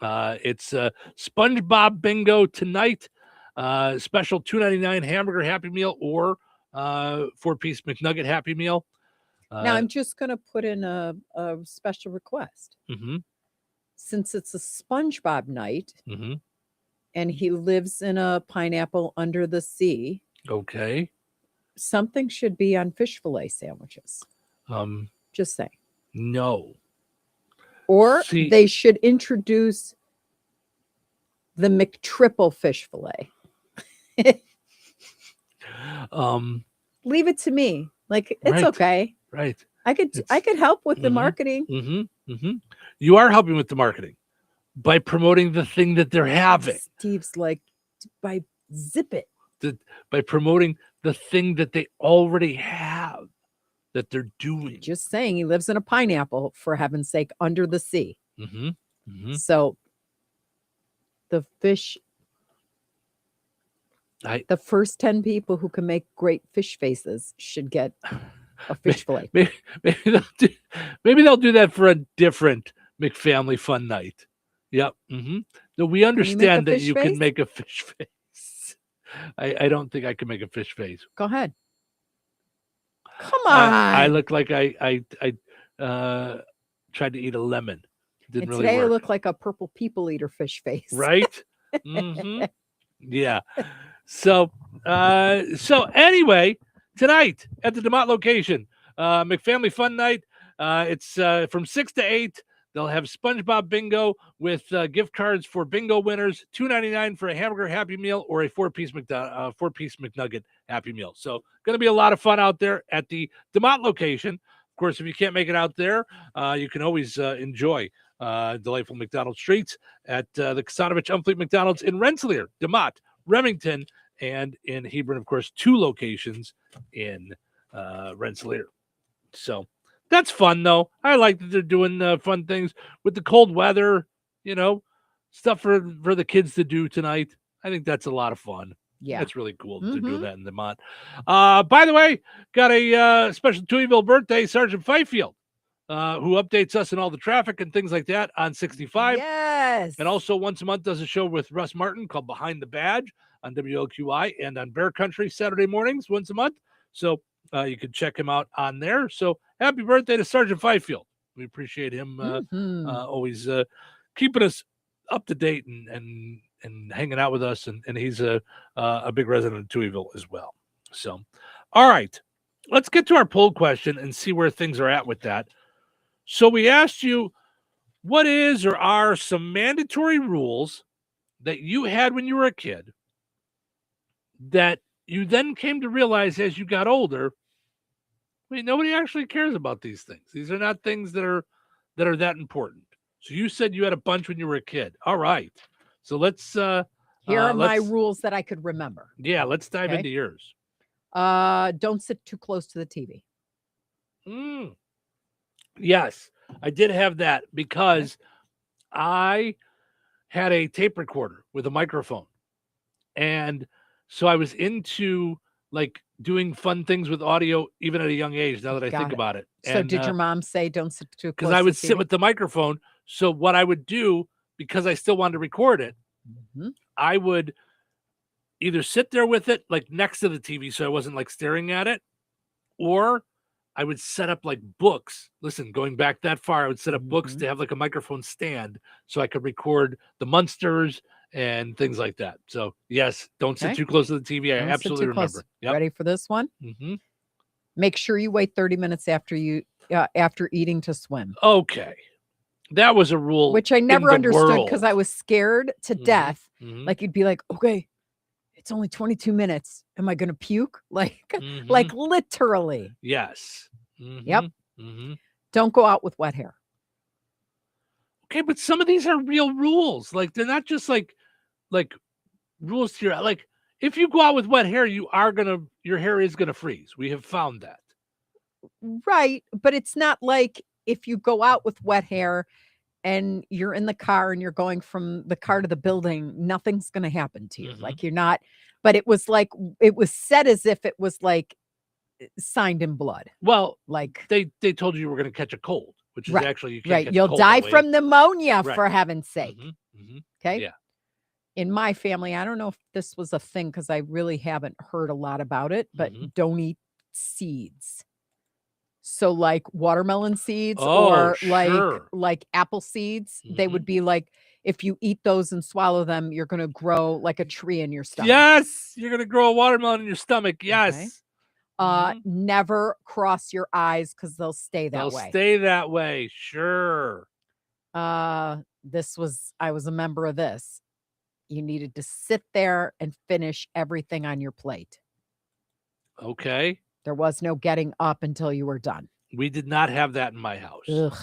S10: It's SpongeBob Bingo tonight. Special $2.99 hamburger Happy Meal or 4-piece McNugget Happy Meal.
S11: Now I'm just going to put in a special request.
S10: Mm-hmm.
S11: Since it's a SpongeBob night,
S10: Mm-hmm.
S11: and he lives in a pineapple under the sea.
S10: Okay.
S11: Something should be on fish fillet sandwiches. Just saying.
S10: No.
S11: Or they should introduce the McTriple fish fillet. Leave it to me. Like, it's
S10: Right.
S11: okay.
S10: Right.
S11: I could help with the marketing.
S10: Mm-hmm. Mm-hmm. You are helping with the marketing by promoting the thing that they're having.
S11: Steve's like, by zip it.
S10: By promoting the thing that they already have, that they're doing.
S11: Just saying, he lives in a pineapple, for heaven's sake, under the sea.
S10: Mm-hmm. Mm-hmm.
S11: So the fish, the first 10 people who can make great fish faces should get a fish fillet.
S10: Maybe they'll do that for a different McFamily Fun Night. Yep. Mm-hmm. No, we understand that you can make a fish face. I don't think I can make a fish face.
S11: Go ahead. Come on.
S10: I look like I tried to eat a lemon. Didn't
S11: and
S10: really
S11: today
S10: work.
S11: I look like a purple people eater fish face.
S10: Right? Mm-hmm. Yeah. So anyway, tonight at the DeMott location, McFamily Fun Night. It's from 6 to 8. They'll have SpongeBob Bingo with gift cards for bingo winners, $2.99 for a hamburger Happy Meal or a 4-piece McNugget Happy Meal. So going to be a lot of fun out there at the DeMott location. Of course, if you can't make it out there, you can always enjoy delightful McDonald's treats at the Kasanovich Umfleet McDonald's in Rensselaer, DeMott, Remington, and in Hebron. Of course, 2 locations in Rensselaer. So that's fun, though. I like that they're doing fun things with the cold weather, stuff for the kids to do tonight. I think that's a lot of fun.
S11: Yeah.
S10: That's really cool to do that in Vermont. By the way, got a special Touhyville birthday, Sergeant Fifield, who updates us on all the traffic and things like that on 65.
S15: Yes.
S10: And also once a month does a show with Russ Martin called Behind the Badge on WLQI and on Bear Country Saturday mornings once a month. So you can check him out on there. So happy birthday to Sergeant Fifield. We appreciate him always keeping us up to date and hanging out with us. And he's a big resident of Touhyville as well. So, all right, let's get to our poll question and see where things are at with that. So we asked you, what is or are some mandatory rules that you had when you were a kid that you then came to realize as you got older, wait, nobody actually cares about these things. These are not things that are that important. So you said you had a bunch when you were a kid. All right. So let's
S15: here are my rules that I could remember.
S10: Yeah, let's dive into yours.
S15: Don't sit too close to the TV.
S10: Yes, I did have that because I had a tape recorder with a microphone. And so I was into like doing fun things with audio even at a young age, now that I think about it.
S15: So
S10: And,
S15: did your mom say don't sit too close?
S10: because I would sit with the microphone. So what I would do, because I still wanted to record it, I would either sit there with it like next to the TV so I wasn't like staring at it, or I would set up like books. Listen, going back that far, I would set up books to have like a microphone stand so I could record the Munsters and things like that. So yes, don't sit too close to the TV. I
S15: Don't sit
S10: absolutely
S15: too close.
S10: remember. Yep.
S15: Ready for this one?
S10: Mm-hmm.
S15: Make sure you wait 30 minutes after eating to swim.
S10: Okay. That was a rule.
S15: Which I never
S10: in the
S15: understood
S10: world.
S15: because I was scared to death.
S10: Mhm.
S15: Like you'd be like, okay, it's only 22 minutes. Am I going to puke? Like literally.
S10: Yes.
S15: Yep.
S10: Mhm.
S15: Don't go out with wet hair.
S10: Okay, but some of these are real rules. Like they're not just like rules to your, like if you go out with wet hair, your hair is gonna freeze. We have found that.
S15: Right. But it's not like if you go out with wet hair and you're in the car and you're going from the car to the building, nothing's going to happen to you. Like you're not, but it was said as if it was like signed in blood.
S10: Well,
S15: like
S10: they told you were going to catch a cold, which is actually you can't
S15: right.
S10: catch a
S15: You'll
S10: cold
S15: die
S10: that way.
S15: from pneumonia
S10: Right.
S15: for heaven's sake. Okay.
S10: Yeah.
S15: In my family, I don't know if this was a thing because I really haven't heard a lot about it, but don't eat seeds. So like watermelon seeds or like apple seeds, they would be like, if you eat those and swallow them, you're going to grow like a tree in your stomach.
S10: Yes, you're going to grow a watermelon in your stomach. Yes.
S15: Never cross your eyes because they'll stay that way.
S10: They'll stay that way. Sure.
S15: I was a member of this. You needed to sit there and finish everything on your plate.
S10: Okay.
S15: There was no getting up until you were done.
S10: We did not have that in my house.
S15: Ugh.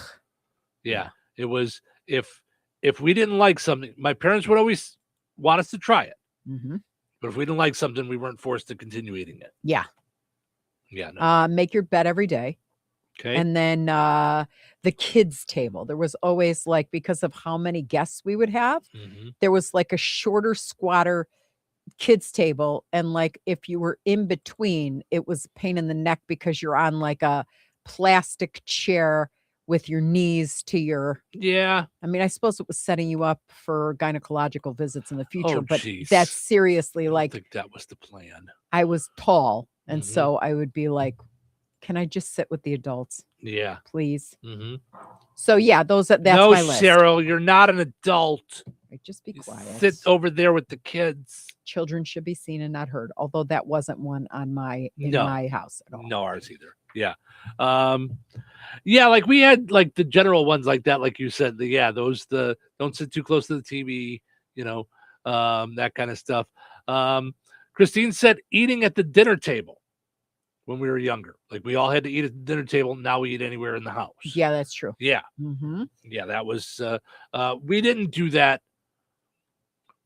S10: Yeah. It was if we didn't like something, my parents would always want us to try it. But if we didn't like something, we weren't forced to continue eating it.
S15: Yeah.
S10: Yeah. No.
S15: Make your bed every day.
S10: Okay.
S15: And then the kids' table. There was always like, because of how many guests we would have, there was like a shorter, squatter kids table. And like if you were in between, it was a pain in the neck because you're on like a plastic chair with your knees to your I mean, I suppose it was setting you up for gynecological visits in the future, but that's seriously like
S10: I think that was the plan.
S15: I was tall, and so I would be like, can I just sit with the adults?
S10: Yeah.
S15: Please. So yeah, that's
S10: no,
S15: my list.
S10: Cheryl, you're not an adult.
S15: Right, just be quiet.
S10: Sit over there with the kids.
S15: Children should be seen and not heard. Although that wasn't one on my house at all.
S10: No, ours either. Yeah. Yeah, like we had like the general ones like that, like you said, those don't sit too close to the TV, that kind of stuff. Christine said eating at the dinner table when we were younger. Like we all had to eat at the dinner table. Now we eat anywhere in the house.
S15: Yeah, that's true.
S10: Yeah. Yeah, that was we didn't do that.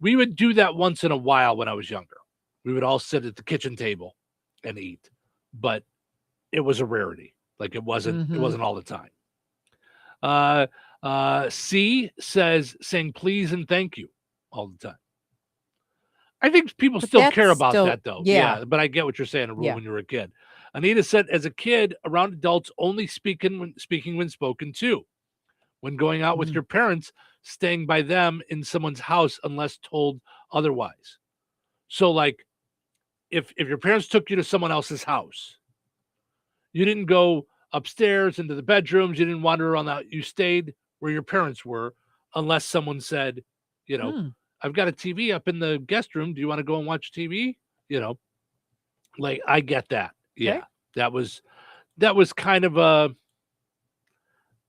S10: We would do that once in a while when I was younger. We would all sit at the kitchen table and eat, but it was a rarity. Like it wasn't all the time. C says saying please and thank you all the time. I think people
S11: But
S10: still
S11: that's
S10: care about
S11: still-
S10: that, though.
S11: yeah.
S10: But I get what you're saying, a rule
S11: Yeah.
S10: when you were a kid. Anita said, as a kid, around adults, only speaking when spoken to. When going out with
S11: Mm.
S10: your parents, staying by them in someone's house unless told otherwise. So, like, if your parents took you to someone else's house, you didn't go upstairs into the bedrooms, you didn't wander around that. You stayed where your parents were, unless someone said, you know,
S11: Hmm.
S10: I've got a TV up in the guest room. Do you want to go and watch TV? You know, like, I get that. Yeah.
S11: Okay.
S10: That was kind of a,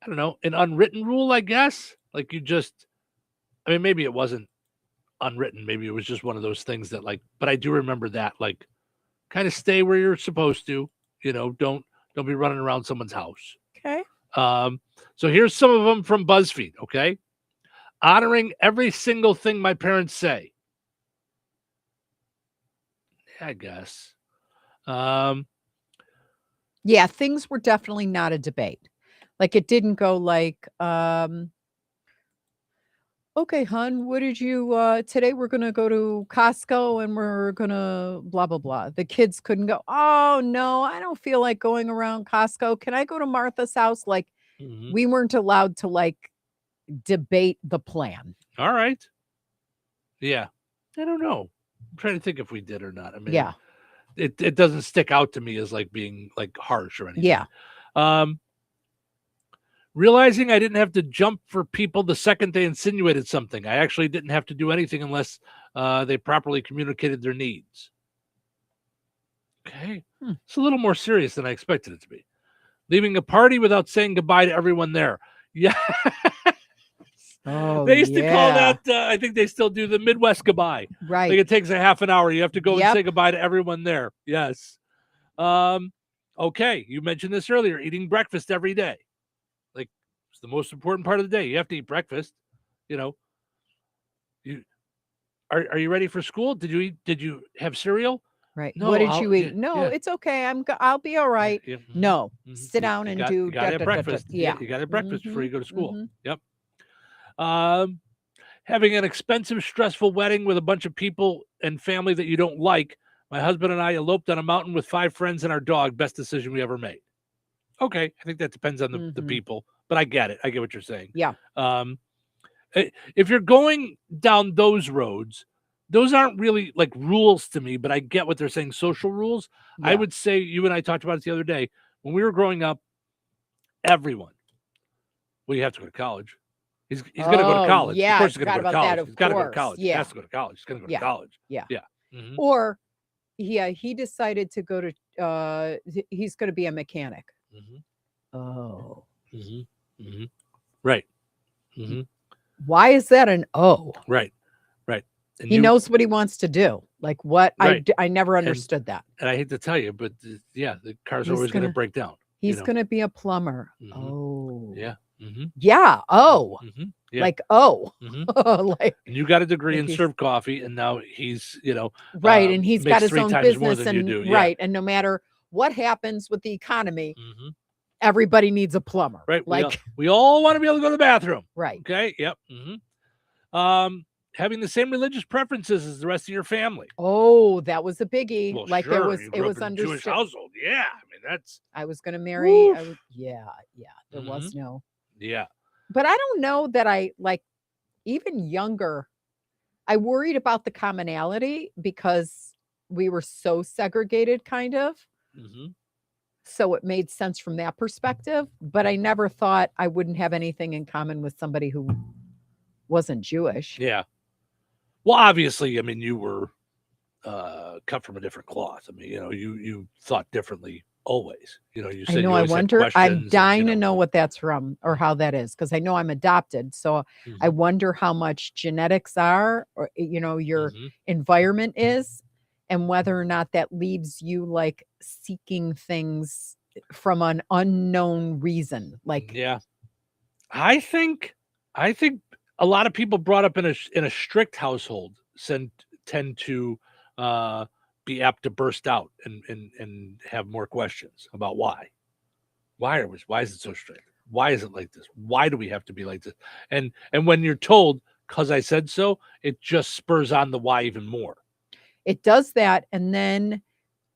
S10: I don't know, an unwritten rule, I guess. Like, I mean, maybe it wasn't unwritten. Maybe it was just one of those things that, like, but I do remember that, like, kind of stay where you're supposed to, you know, don't be running around someone's house.
S11: Okay.
S10: So here's some of them from BuzzFeed. Okay. Honoring every single thing my parents say. I guess.
S11: Yeah, things were definitely not a debate. Like it didn't go like, okay, hon, what did you today we're gonna go to Costco and we're gonna blah blah blah. The kids couldn't go, oh no, I don't feel like going around Costco. Can I go to Martha's house? Like we weren't allowed to like debate the plan.
S10: All right. Yeah. I don't know. I'm trying to think if we did or not. I mean,
S11: Yeah.
S10: It doesn't stick out to me as like being like harsh or anything.
S11: Yeah.
S10: Realizing I didn't have to jump for people the second they insinuated something. I actually didn't have to do anything unless they properly communicated their needs. Okay. It's a little more serious than I expected it to be. Leaving a party without saying goodbye to everyone there. Yeah.
S11: Oh,
S10: They used to call
S11: yeah.
S10: that, I think they still do, the Midwest goodbye.
S11: Right.
S10: Like it takes a half an hour. You have to go and
S11: Yep.
S10: say goodbye to everyone there. Yes. Okay. You mentioned this earlier, eating breakfast every day. Like it's the most important part of the day. You have to eat breakfast. You know, are you ready for school? Did you have cereal?
S11: Right.
S10: No,
S11: What did
S10: I'll-
S11: you eat?
S10: yeah,
S11: No,
S10: yeah.
S11: it's okay. I'll be all right.
S10: Yeah.
S11: No. Sit down and do
S10: You got to have breakfast.
S11: Yeah.
S10: You got to have breakfast before you go to school.
S11: mhm.
S10: Yep. Having an expensive, stressful wedding with a bunch of people and family that you don't like. My husband and I eloped on a mountain with 5 friends and our dog. Best decision we ever made. Okay, I think that depends on the
S11: Mhm.
S10: people, but I get it. I get what you're saying.
S11: Yeah.
S10: If you're going down those roads, those aren't really like rules to me, but I get what they're saying. Social rules. I
S11: Yeah.
S10: would say, you and I talked about it the other day, when we were growing up, everyone, well, you have to go to college. He's going to go to
S11: Oh,
S10: college.
S11: yeah,
S10: Of course
S11: I
S10: he's going to
S11: forgot
S10: go to
S11: about that,
S10: college.
S11: of
S10: He's got to go to
S11: course.
S10: college. He
S11: Yeah.
S10: has to go to college. He's going to go
S11: Yeah.
S10: to college.
S11: Yeah.
S10: Yeah. Mhm.
S11: Or yeah, he decided to go to he's going to be a mechanic.
S10: Mhm.
S11: Oh.
S10: Mhm. Mhm. Right. Mhm.
S11: Why is that an O?
S10: Right. Right. And
S11: He knows what he wants to do. Like what
S10: Right.
S11: I never understood that.
S10: And I hate to tell you, but yeah, the cars are
S11: He's
S10: always going to
S11: gonna-
S10: break down.
S11: He's
S10: you know?
S11: going to be a plumber.
S10: Mhm.
S11: Oh.
S10: Yeah. Mhm.
S11: Yeah. Oh.
S10: Mhm. Yeah.
S11: Like oh.
S10: Mhm.
S11: like
S10: And you got a degree
S11: like
S10: and
S11: he's-
S10: serve coffee, and now he's,
S11: right, and he's
S10: makes
S11: got his
S10: 3
S11: own
S10: times more
S11: business
S10: than you
S11: and
S10: do. Yeah.
S11: right, and no matter what happens with the economy,
S10: Mhm.
S11: everybody needs a plumber.
S10: Right.
S11: Like
S10: we all want to be able to go to the bathroom.
S11: right.
S10: Okay. Yep. Having the same religious preferences as the rest of your family.
S11: Oh, that was a biggie.
S10: Well,
S11: like
S10: sure,
S11: there was
S10: you
S11: it
S10: grew
S11: was
S10: up in a Jewish
S11: understood.
S10: household. Yeah. I mean, that's
S11: I was going to marry
S10: Woof.
S11: yeah, there was
S10: Mhm.
S11: no.
S10: yeah.
S11: But I don't know that I like even younger. I worried about the commonality because we were so segregated kind of.
S10: Mhm.
S11: So it made sense from that perspective, but I never thought I wouldn't have anything in common with somebody who wasn't Jewish.
S10: Yeah. Well, obviously, I mean, you were cut from a different cloth. I mean, you thought differently always. You
S11: I
S10: said
S11: know.
S10: you
S11: I
S10: always had
S11: wonder.
S10: questions
S11: I'm
S10: and,
S11: dying to know what that's from or how that is because I know I'm adopted. So I
S10: Mhm.
S11: wonder how much genetics are, or your
S10: Mhm.
S11: environment is, and whether or not that leaves you like seeking things from an unknown reason. Like
S10: Yeah. I think a lot of people brought up in a strict household tend to be apt to burst out and have more questions about why. Why is it so strict? Why is it like this? Why do we have to be like this? And when you're told, because I said so, it just spurs on the why even more.
S11: it does that. And then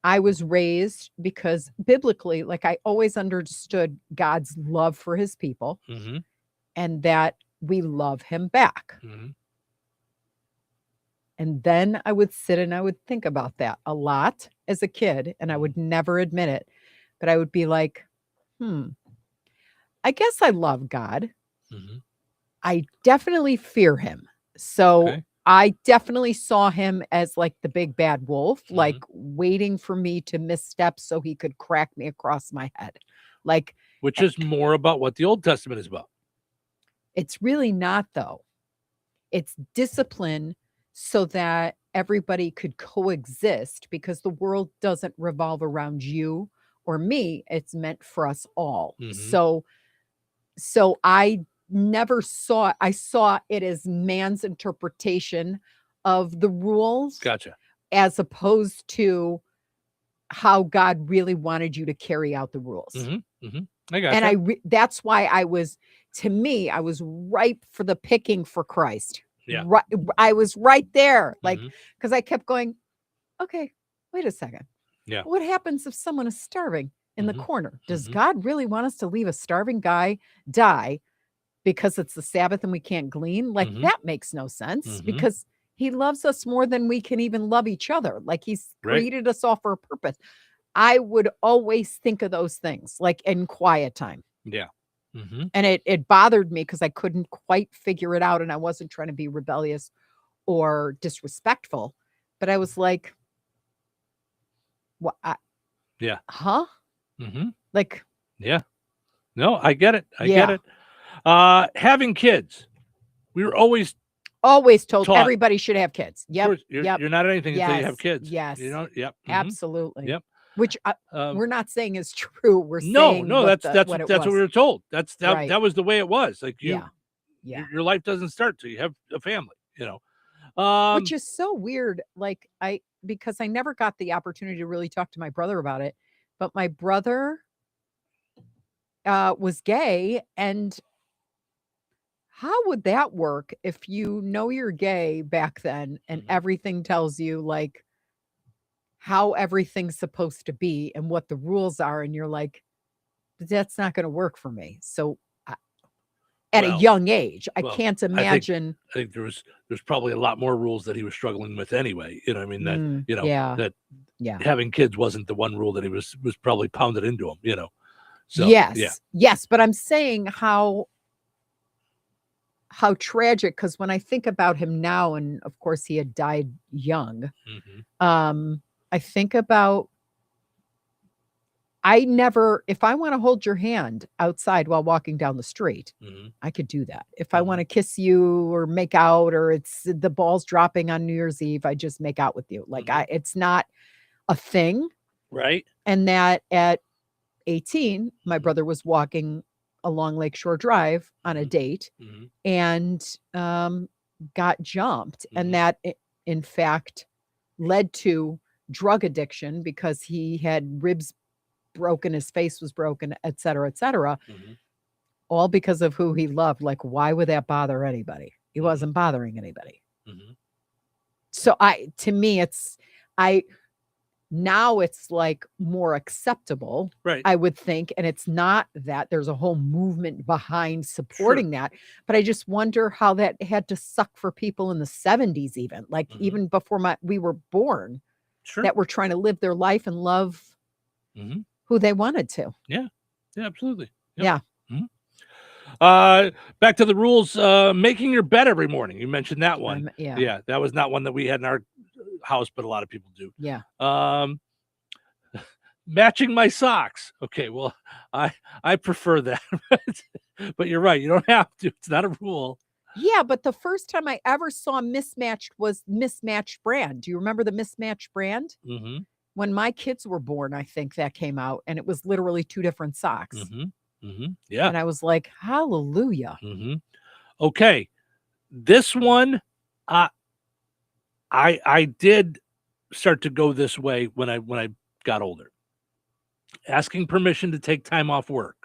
S11: I was raised because biblically, like I always understood God's love for his people
S10: Mm-hmm.
S11: and that we love him back.
S10: Mm-hmm.
S11: And then I would sit and I would think about that a lot as a kid, and I would never admit it, but I would be like, I guess I love God.
S10: Mm-hmm.
S11: I definitely fear him. So
S10: Okay.
S11: I definitely saw him as like the big bad wolf,
S10: Mm-hmm.
S11: like waiting for me to misstep so he could crack me across my head. Like,
S10: Which is more about what the Old Testament is about.
S11: it's really not, though. It's discipline so that everybody could coexist, because the world doesn't revolve around you or me. It's meant for us all.
S10: Mhm.
S11: So I never saw I saw it as man's interpretation of the rules
S10: Gotcha.
S11: as opposed to how God really wanted you to carry out the rules.
S10: Mm-hmm. Mm-hmm. I gotcha.
S11: And that's why I was ripe for the picking for Christ.
S10: Yeah.
S11: Right, I was right there, like,
S10: Mhm.
S11: because I kept going, okay, wait a second.
S10: Yeah.
S11: What happens if someone is starving in the
S10: Mhm.
S11: corner? Does
S10: Mhm.
S11: God really want us to leave a starving guy die because it's the Sabbath and we can't glean? Like,
S10: Mhm.
S11: that makes no sense,
S10: Mhm.
S11: because he loves us more than we can even love each other. Like, he's
S10: Right.
S11: created us all for a purpose. I would always think of those things, like in quiet time.
S10: Yeah. Mm-hmm.
S11: And it bothered me because I couldn't quite figure it out, and I wasn't trying to be rebellious or disrespectful, but I was like, what?
S10: Yeah.
S11: Huh?
S10: Mm-hmm.
S11: Like,
S10: Yeah. No, I get it. I
S11: Yeah.
S10: get it. Having kids, we were always
S11: told
S10: taught.
S11: everybody should have kids.
S10: Of
S11: Yep.
S10: course, you're not anything until you have
S11: Yes,
S10: kids.
S11: yes.
S10: You know. Yep. Mhm.
S11: Absolutely.
S10: Yep.
S11: Which we're not saying is true. We're saying
S10: No,
S11: what
S10: that's
S11: what it
S10: what we
S11: was.
S10: were told. That
S11: Right.
S10: was the way it was. Like
S11: Yeah. Yeah.
S10: your life doesn't start till you have a family. You know.
S11: Which is so weird. Like, because I never got the opportunity to really talk to my brother about it, but my brother was gay, and how would that work if you know you're gay back then and
S10: Mm-hmm.
S11: everything tells you like how everything's supposed to be and what the rules are, and you're like, that's not going to work for me. So at a
S10: Well,
S11: young age, I
S10: well,
S11: can't
S10: I think-
S11: imagine.
S10: I think there's probably a lot more rules that he was struggling with anyway. You know, what I mean that
S11: Yeah.
S10: that
S11: Yeah.
S10: having kids wasn't the one rule that he was probably pounded into him. You know. So
S11: Yes.
S10: yeah.
S11: Yes. But I'm saying how tragic, because when I think about him now, and of course he had died young,
S10: Mm-hmm.
S11: I think about, if I want to hold your hand outside while walking down the street,
S10: Mm-hmm.
S11: I could do that. If I want to kiss you or make out, or it's the ball's dropping on New Year's Eve, I just make out with you. Like, it's not a thing.
S10: Right.
S11: And that at 18, my brother was walking along Lakeshore Drive on a date
S10: Mm-hmm.
S11: and got jumped. And that, in fact, led to drug addiction, because he had ribs broken, his face was broken, et cetera,
S10: Mm-hmm.
S11: all because of who he loved. Like, why would that bother anybody? He wasn't bothering anybody.
S10: Mm-hmm.
S11: So now it's like more acceptable,
S10: Right.
S11: I would think. And it's not that there's a whole movement behind supporting that, but I just wonder how that had to suck for people in the 70s, even like even before we were born,
S10: Sure.
S11: that were trying to live their life and love
S10: Mm-hmm.
S11: who they wanted to.
S10: Yeah. Yeah. Absolutely. Yep.
S11: Yeah.
S10: Back to the rules. Making your bed every morning. You mentioned that one.
S11: Yeah.
S10: Yeah. That was not one that we had in our house, but a lot of people do.
S11: Yeah.
S10: Matching my socks. Okay. Well, I prefer that, but you're right. You don't have to. It's not a rule.
S11: Yeah, but the first time I ever saw Mismatched was Mismatched brand. Do you remember the Mismatched brand?
S10: Mm-hmm.
S11: When my kids were born, I think that came out, and it was literally 2 different socks.
S10: Mm-hmm. Mm-hmm. Yeah.
S11: And I was like, hallelujah.
S10: Mm-hmm. Okay. This one, I did start to go this way when I got older. Asking permission to take time off work.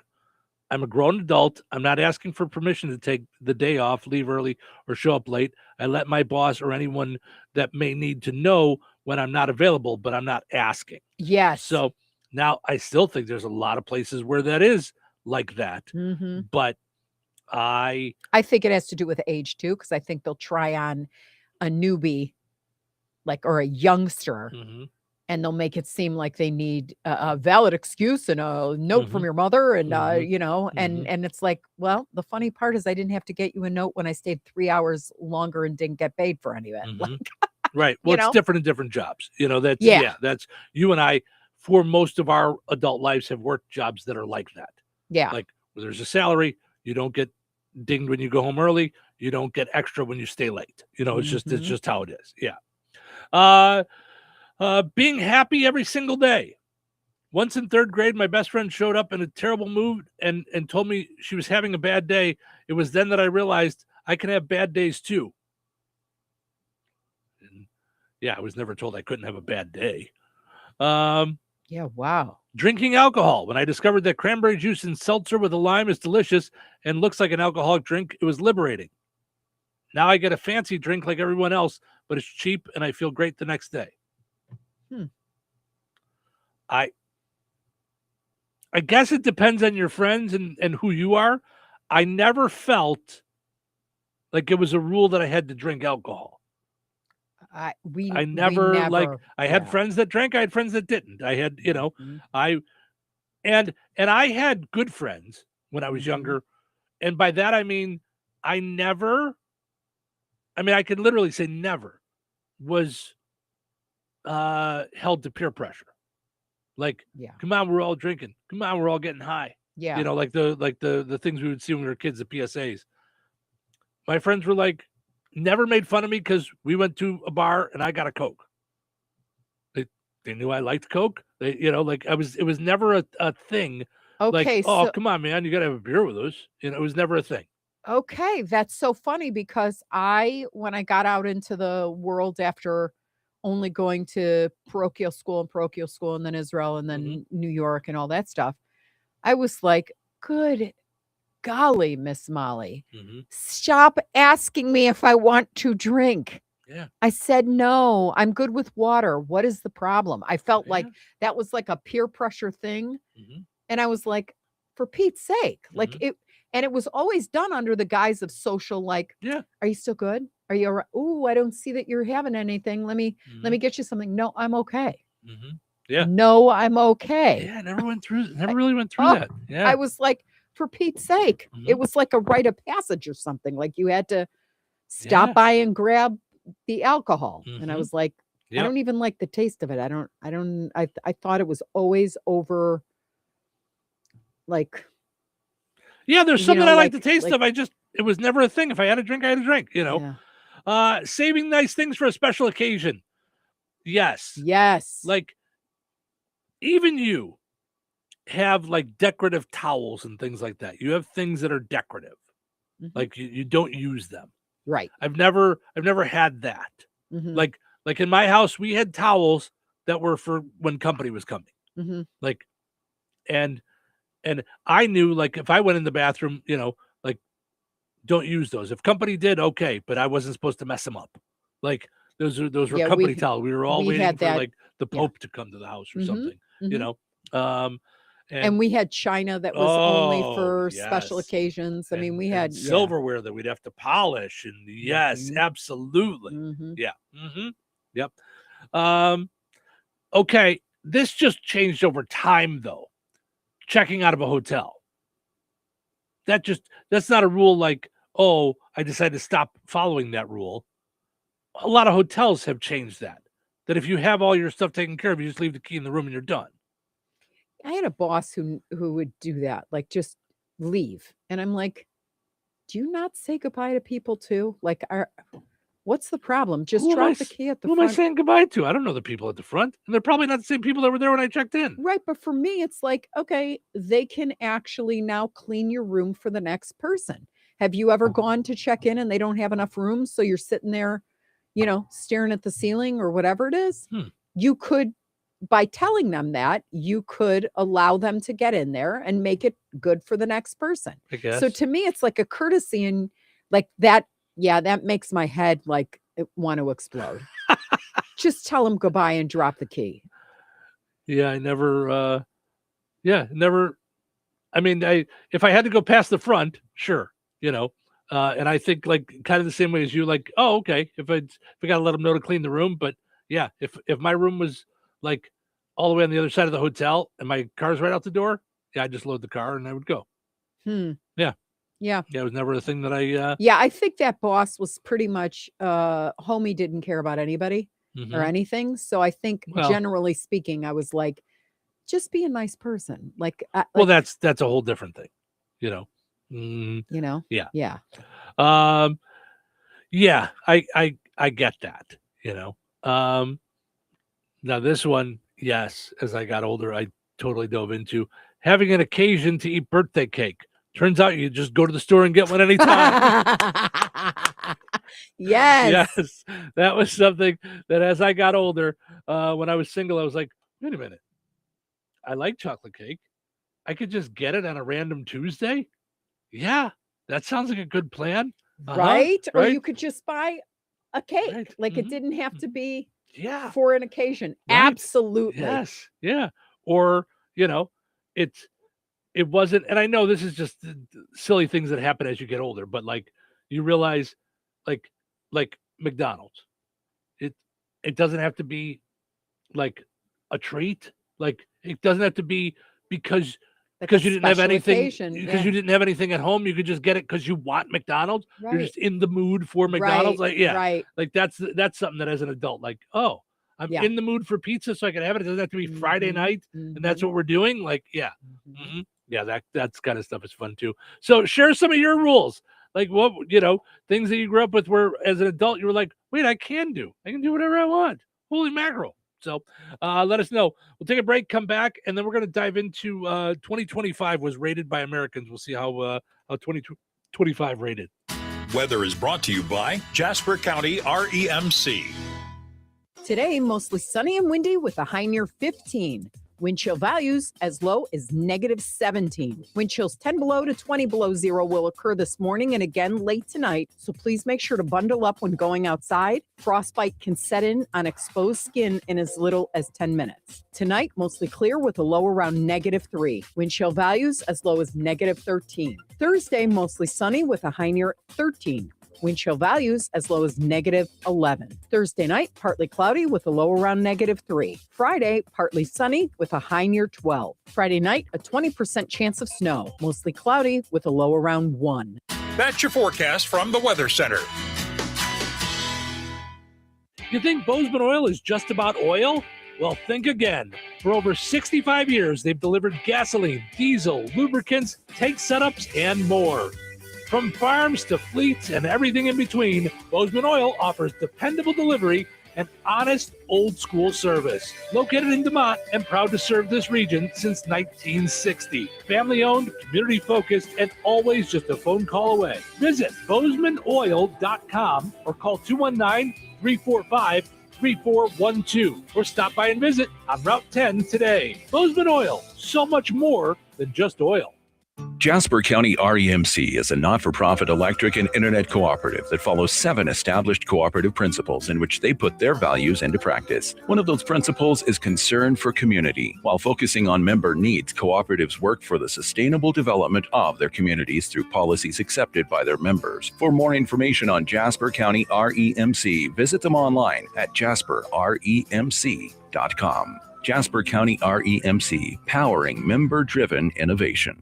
S10: I'm a grown adult. I'm not asking for permission to take the day off, leave early, or show up late. I let my boss or anyone that may need to know when I'm not available, but I'm not asking.
S11: Yes.
S10: So now I still think there's a lot of places where that is like that, but I
S11: think it has to do with age too, because I think they'll try on a newbie, like, or a youngster, and they'll make it seem like they need a valid excuse and a note from your mother, and and it's like, well, the funny part is I didn't have to get you a note when I stayed 3 hours longer and didn't get paid for any of it. Like,
S10: right. Well, it's different in different jobs. That's that's you and I, for most of our adult lives, have worked jobs that are like that.
S11: Yeah.
S10: Like where there's a salary, you don't get dinged when you go home early, you don't get extra when you stay late. It's just how it is. Yeah. Being happy every single day. Once in 3rd grade, my best friend showed up in a terrible mood and told me she was having a bad day. It was then that I realized I can have bad days too. And I was never told I couldn't have a bad day.
S11: Yeah, wow.
S10: Drinking alcohol. When I discovered that cranberry juice and seltzer with a lime is delicious and looks like an alcoholic drink, it was liberating. Now I get a fancy drink like everyone else, but it's cheap and I feel great the next day. I guess it depends on your friends and who you are. I never felt like it was a rule that I had to drink alcohol. I never had friends that drank. I had friends that didn't. I had, and I had good friends when I was younger. And by that, I mean, I could literally say never was held to peer pressure. Like, come on, we're all drinking. Come on, we're all getting high.
S11: Yeah.
S10: Like the things we would see when we were kids, the PSAs. My friends were like, never made fun of me because we went to a bar and I got a Coke. They knew I liked Coke. It was never a thing.
S11: Okay.
S10: Like, oh, come on, man, you got to have a beer with us. It was never a thing.
S11: Okay. That's so funny because when I got out into the world after only going to parochial school and then Israel and then New York and all that stuff, I was like, good golly, Miss Molly, stop asking me if I want to drink.
S10: Yeah.
S11: I said, no, I'm good with water. What is the problem? I felt like that was like a peer pressure thing. And I was like, for Pete's sake, like it, and it was always done under the guise of social, like, are you still good? Are you all right? Oh, I don't see that you're having anything. Let me get you something. No, I'm okay.
S10: Yeah.
S11: No, I'm okay.
S10: Yeah. Never really went through that. Yeah.
S11: I was like, for Pete's sake, it was like a rite of passage or something. Like you had to stop by and grab the alcohol. And I was like, I don't even like the taste of it. I thought it was always over. Like,
S10: yeah, there's something I like the taste of. It was never a thing. If I had a drink, I had a drink, saving nice things for a special occasion. Yes. Like even you have like decorative towels and things like that. You have things that are decorative. Like you don't use them.
S11: Right.
S10: I've never had that. Like in my house, we had towels that were for when company was coming. Like, and I knew, like, if I went in the bathroom, like, don't use those. If company did, okay, but I wasn't supposed to mess them up. Like those were company towels. We were all waiting for like the Pope to come to the house or something.
S11: And we had china that was only for special occasions. I mean, we had
S10: silverware that we'd have to polish, and absolutely. Yep. Okay, this just changed over time, though. Checking out of a hotel. That's not a rule like, oh, I decided to stop following that rule. A lot of hotels have changed that if you have all your stuff taken care of, you just leave the key in the room and you're done.
S11: I had a boss who would do that, like just leave. And I'm like, do you not say goodbye to people too? Like, what's the problem? Just drop the key at the front.
S10: Who am I saying goodbye to? I don't know the people at the front. And they're probably not the same people that were there when I checked in.
S11: Right. But for me, it's like, okay, they can actually now clean your room for the next person. Have you ever gone to check in and they don't have enough rooms? So you're sitting there, staring at the ceiling or whatever it is. You could, by telling them that, you could allow them to get in there and make it good for the next person.
S10: I guess.
S11: So to me, it's like a courtesy, and like that. Yeah, that makes my head like want to explode.
S15: Just tell them goodbye and drop the key.
S10: Yeah, I never. Never. I mean, if I had to go past the front, sure, and I think like kind of the same way as you, like, oh, okay, if I got to let them know to clean the room, but yeah, if my room was like all the way on the other side of the hotel and my car's right out the door, yeah, I just load the car and I would go. Yeah.
S15: Yeah.
S10: Yeah, it was never a thing that I.
S15: Yeah, I think that boss was pretty much homie, didn't care about anybody or anything. So I think generally speaking, I was like, just be a nice person. Like,
S10: well, that's a whole different thing, Yeah.
S15: Yeah.
S10: Yeah, I get that, now this one, yes, as I got older, I totally dove into having an occasion to eat birthday cake. Turns out you just go to the store and get one anytime.
S15: Yes.
S10: Yes. That was something that as I got older, when I was single, I was like, wait a minute. I like chocolate cake. I could just get it on a random Tuesday. Yeah, that sounds like a good plan.
S15: Right? Or
S10: right?
S15: you could just buy a cake.
S10: Right.
S15: Like it didn't have to be
S10: for
S15: an occasion.
S10: Right.
S15: Absolutely.
S10: Yes. Yeah. Or, it wasn't, and I know this is just silly things that happen as you get older, but like you realize like McDonald's, it doesn't have to be like a treat. Like it doesn't have to be because you didn't have anything, because you didn't have anything at home. You could just get it because you want McDonald's.
S15: Right.
S10: You're just in the mood for McDonald's.
S15: Right,
S10: Like, yeah,
S15: right.
S10: like that's something that as an adult, like, oh, I'm in the mood for pizza, so I can have it. It doesn't have to be Friday night, and that's what we're doing. Like, yeah, yeah, that's kind of stuff is fun too. So share some of your rules, like what things that you grew up with, where as an adult you were like, wait, I can do whatever I want. Holy mackerel! So let us know. We'll take a break, come back, and then we're going to dive into 2025 was rated by Americans. We'll see how 2025 rated.
S4: Weather is brought to you by Jasper County REMC.
S15: Today, mostly sunny and windy with a high near 15. Wind chill values as low as -17. Wind chills 10 below to 20 below zero will occur this morning and again late tonight. So please make sure to bundle up when going outside. Frostbite can set in on exposed skin in as little as 10 minutes. Tonight, mostly clear with a low around -3. Wind chill values as low as -13. Thursday, mostly sunny with a high near 13. Wind chill values as low as -11. Thursday night, partly cloudy with a low around -3. Friday, partly sunny with a high near 12. Friday night, a 20% chance of snow. Mostly cloudy with a low around 1.
S4: That's your forecast from the Weather Center.
S10: You think Bozeman Oil is just about oil? Well, think again. For over 65 years, they've delivered gasoline, diesel, lubricants, tank setups, and more. From farms to fleets and everything in between, Bozeman Oil offers dependable delivery and honest, old-school service. Located in DeMont and proud to serve this region since 1960. Family-owned, community-focused, and always just a phone call away. Visit BozemanOil.com or call 219-345-3412 or stop by and visit on Route 10 today. Bozeman Oil, so much more than just oil.
S9: Jasper County REMC is a not-for-profit electric and internet cooperative that follows 7 established cooperative principles in which they put their values into practice. One of those principles is concern for community. While focusing on member needs, cooperatives work for the sustainable development of their communities through policies accepted by their members. For more information on Jasper County REMC, visit them online at jasperremc.com. Jasper County REMC, powering member-driven innovation.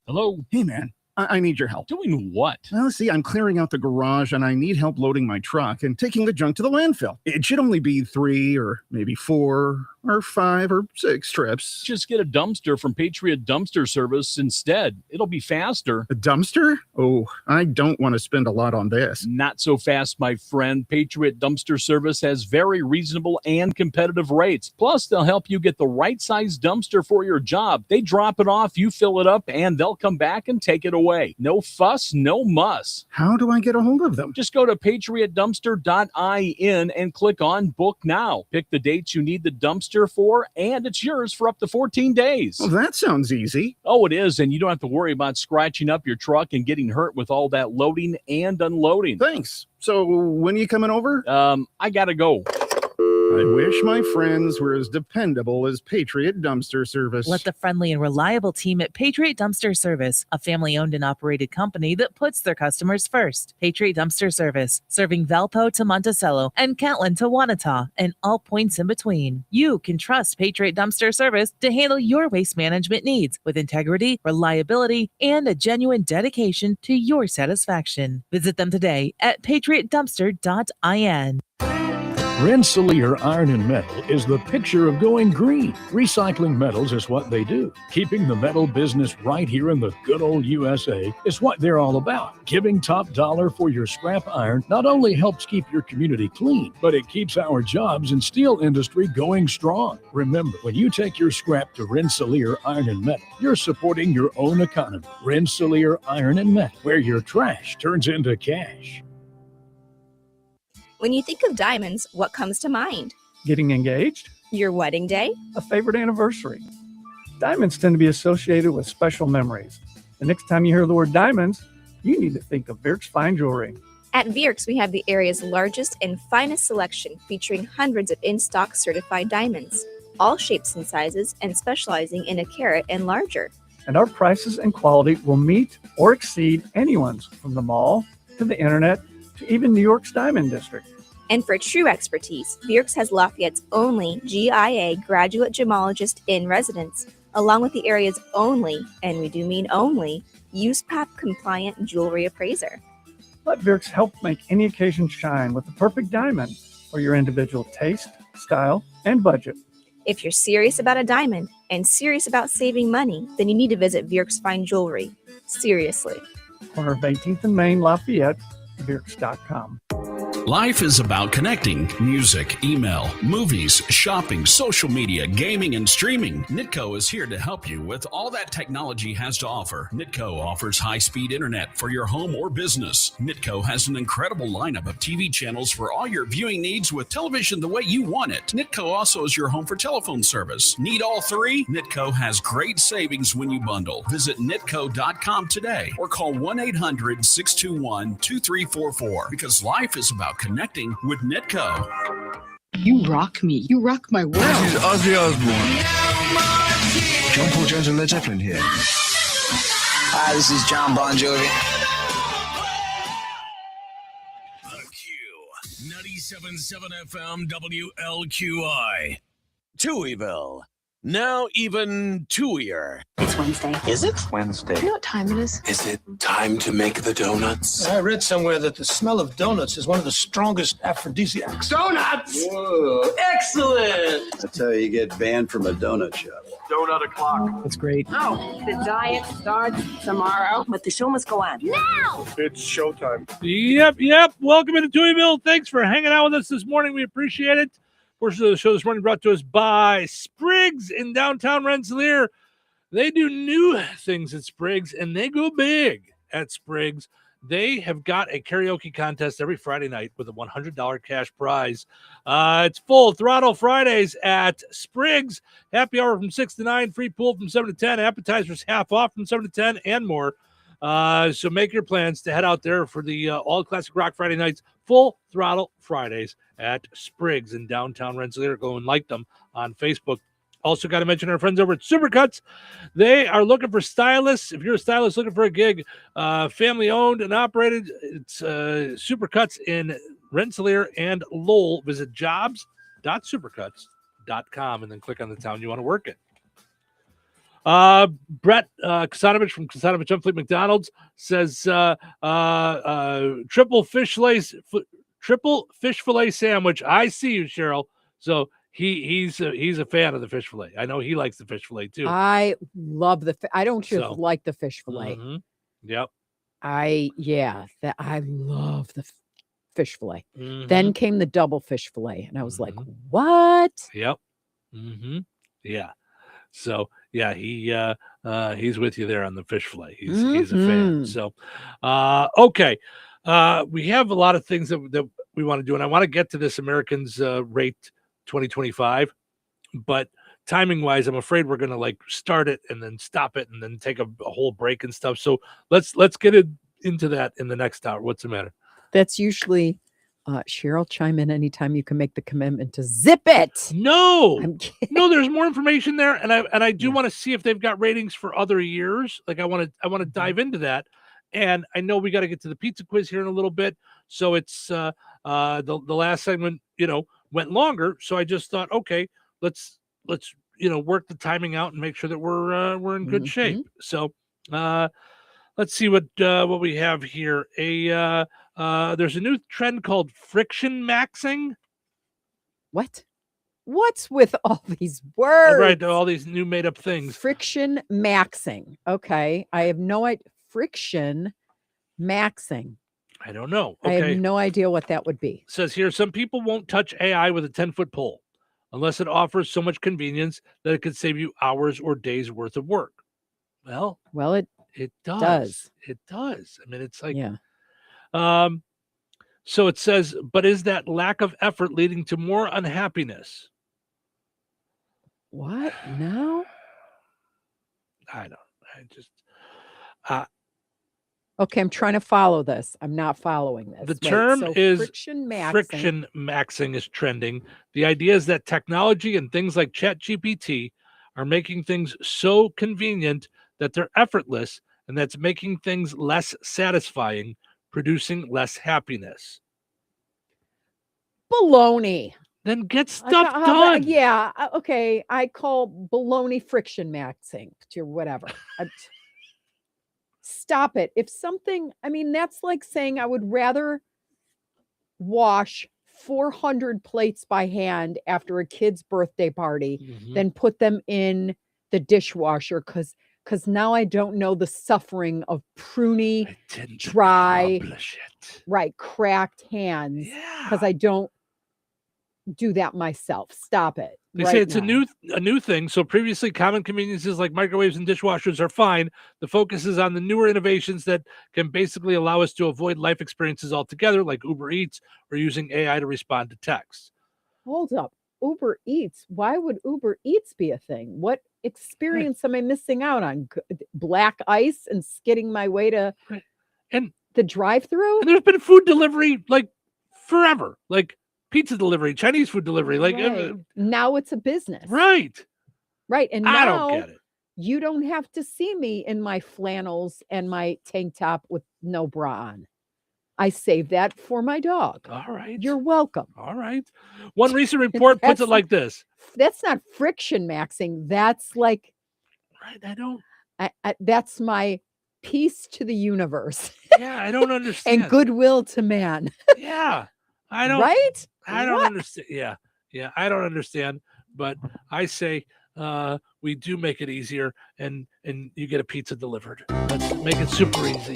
S13: Hello? Hey, man. I need your help.
S6: Doing what?
S13: Well, see, I'm clearing out the garage and I need help loading my truck and taking the junk to the landfill. It should only be 3 or maybe 4 or 5 or 6 trips.
S6: Just get a dumpster from Patriot Dumpster Service instead. It'll be faster.
S13: A dumpster? Oh, I don't want to spend a lot on this.
S6: Not so fast, my friend. Patriot Dumpster Service has very reasonable and competitive rates. Plus, they'll help you get the right size dumpster for your job. They drop it off, you fill it up, and they'll come back and take it away. No fuss, no muss.
S13: How do I get a hold of them?
S6: Just go to patriotdumpster.in and click on Book Now. Pick the dates you need the dumpster dumpster for, and it's yours for up to 14 days.
S13: Well, that sounds easy.
S6: Oh, it is, and you don't have to worry about scratching up your truck and getting hurt with all that loading and unloading.
S13: Thanks. So when are you coming over?
S6: I gotta go.
S13: I wish my friends were as dependable as Patriot Dumpster Service.
S17: Let the friendly and reliable team at Patriot Dumpster Service, a family-owned and operated company that puts their customers first. Patriot Dumpster Service, serving Valpo to Monticello and Catlin to Wanata and all points in between. You can trust Patriot Dumpster Service to handle your waste management needs with integrity, reliability, and a genuine dedication to your satisfaction. Visit them today at patriotdumpster.in.
S4: Rensselaer Iron and Metal is the picture of going green. Recycling metals is what they do. Keeping the metal business right here in the good old USA is what they're all about. Giving top dollar for your scrap iron not only helps keep your community clean, but it keeps our jobs and steel industry going strong. Remember, when you take your scrap to Rensselaer Iron and Metal, you're supporting your own economy. Rensselaer Iron and Metal, where your trash turns into cash.
S19: When you think of diamonds, what comes to mind?
S20: Getting engaged?
S19: Your wedding day?
S20: A favorite anniversary. Diamonds tend to be associated with special memories. The next time you hear the word diamonds, you need to think of Virks Fine Jewelry.
S19: At Virks, we have the area's largest and finest selection, featuring hundreds of in-stock certified diamonds, all shapes and sizes, and specializing in a carat and larger.
S20: And our prices and quality will meet or exceed anyone's, from the mall to the internet to even New York's Diamond District.
S19: And for true expertise, Virks has Lafayette's only GIA graduate gemologist in residence, along with the area's only, and we do mean only, USPAP compliant jewelry appraiser.
S20: Let Virks help make any occasion shine with the perfect diamond for your individual taste, style, and budget.
S19: If you're serious about a diamond and serious about saving money, then you need to visit Virks Fine Jewelry. Seriously.
S20: Corner of 18th and Main, Lafayette, Virks.com.
S18: Life is about connecting. Music, email, movies, shopping, social media, gaming, and streaming. Nitco is here to help you with all that technology has to offer. Nitco offers high-speed internet for your home or business. Nitco has an incredible lineup of TV channels for all your viewing needs with television the way you want it. Nitco also is your home for telephone service. Need all three? Nitco has great savings when you bundle. Visit nitco.com today or call 1-800-621-2344 because life is about connecting with Nitco.
S24: You rock me. You rock my world.
S25: This is Ozzy Osbourne. John Paul Jones and Led Zeppelin here.
S12: Hi, this is John Bon Jovi.
S5: The Q, 97.7 FM WLQI. Touhyville. Now even two-ear.
S12: It's Wednesday. Is it?
S25: Wednesday.
S12: You know what time it is?
S25: Is it time to make the donuts?
S26: I read somewhere that the smell of donuts is one of the strongest aphrodisiacs.
S25: Donuts!
S26: Whoa, excellent!
S27: That's how you get banned from a donut shop.
S26: Donut o'clock.
S20: That's great.
S8: Oh, the diet starts tomorrow, but the show must go on.
S12: Now!
S26: It's showtime.
S10: Yep. Welcome into Touhyville. Thanks for hanging out with us this morning. We appreciate it. Portion of the show this morning brought to us by Spriggs in downtown Rensselaer. They do new things at Spriggs, and they go big at Spriggs. They have got a karaoke contest every Friday night with a $100 cash prize. It's Full Throttle Fridays at Spriggs. Happy hour from 6 to 9, free pool from 7 to 10, appetizers half off from 7 to 10, and more. So make your plans to head out there for the All Classic Rock Friday nights, Full Throttle Fridays at Spriggs in downtown Rensselaer. Go and like them on Facebook. Also got to mention our friends over at Supercuts. They are looking for stylists. If you're a stylist looking for a gig, family owned and operated, it's Supercuts in Rensselaer and Lowell. Visit jobs.supercuts.com and then click on the town you want to work in. Brett Kasanovich from Kasanovich Unfleet McDonald's says triple fish fillet sandwich. I see you, Cheryl. So he's a fan of the fish fillet. I know he likes the fish fillet too.
S11: I love I don't just like the fish fillet.
S10: Mm-hmm. Yep.
S11: I love the fish fillet.
S10: Mm-hmm.
S11: Then came the double fish fillet, and I was like, what?
S10: Yep. Mm-hmm. Yeah. So yeah, he's with you there on the fish fillet. He's a fan. So okay. We have a lot of things that we want to do, and I want to get to this Americans rate 2025. but timing wise, I'm afraid we're going to like start it and then stop it and then take a whole break and stuff. So let's get into that in the next hour. What's the matter?
S15: That's usually Cheryl, chime in anytime you can make the commitment to zip it.
S10: No, there's more information there, and I do want to see if they've got ratings for other years. Like I want to dive into that, and I know we got to get to the pizza quiz here in a little bit. So it's the last segment, went longer. So I just thought, okay, let's work the timing out and make sure that we're in good shape. So let's see what we have here. There's a new trend called friction maxing.
S15: What? What's with all these words?
S10: All right, all these new made up things.
S15: Friction maxing. Okay, I have no idea. Friction maxing.
S10: I don't know.
S15: Okay.
S10: I
S15: have no idea what that would be.
S10: It says here, some people won't touch AI with a 10-foot pole unless it offers so much convenience that it could save you hours or days worth of work. Well, it does. It does. I mean, it's like, so it says, but is that lack of effort leading to more unhappiness?
S15: What? No. Okay, I'm trying to follow this. I'm not following this.
S10: The term is
S15: friction maxing.
S10: Friction maxing is trending. The idea is that technology and things like ChatGPT are making things so convenient that they're effortless, and that's making things less satisfying, producing less happiness.
S15: Baloney.
S10: Then get stuff done.
S15: Yeah. Okay. I call baloney friction maxing to whatever. Stop it. If something, that's like saying I would rather wash 400 plates by hand after a kid's birthday party than put them in the dishwasher because now I don't know the suffering of pruny, dry, cracked hands because I don't do that myself. Stop it.
S10: They say it's a new thing. So previously, common conveniences like microwaves and dishwashers are fine. The focus is on the newer innovations that can basically allow us to avoid life experiences altogether, like Uber Eats or using AI to respond to texts.
S15: Hold up. Uber Eats. Why would Uber Eats be a thing? What experience am I missing out on? Black ice and skidding my way to the drive-thru?
S10: And there's been food delivery like forever. Like pizza delivery, Chinese food delivery. Like
S15: now it's a business.
S10: Right.
S15: And now
S10: I don't get it.
S15: You don't have to see me in my flannels and my tank top with no bra on. I save that for my dog.
S10: All right.
S15: You're welcome.
S10: All right. One recent report puts it like this.
S15: That's not friction maxing. That's like, that's my peace to the universe.
S10: Yeah, I don't understand.
S15: And goodwill to man.
S10: Yeah. I don't.
S15: Right?
S10: I don't understand. Yeah. I don't understand. But I say we do make it easier, and you get a pizza delivered. Let's make it super easy.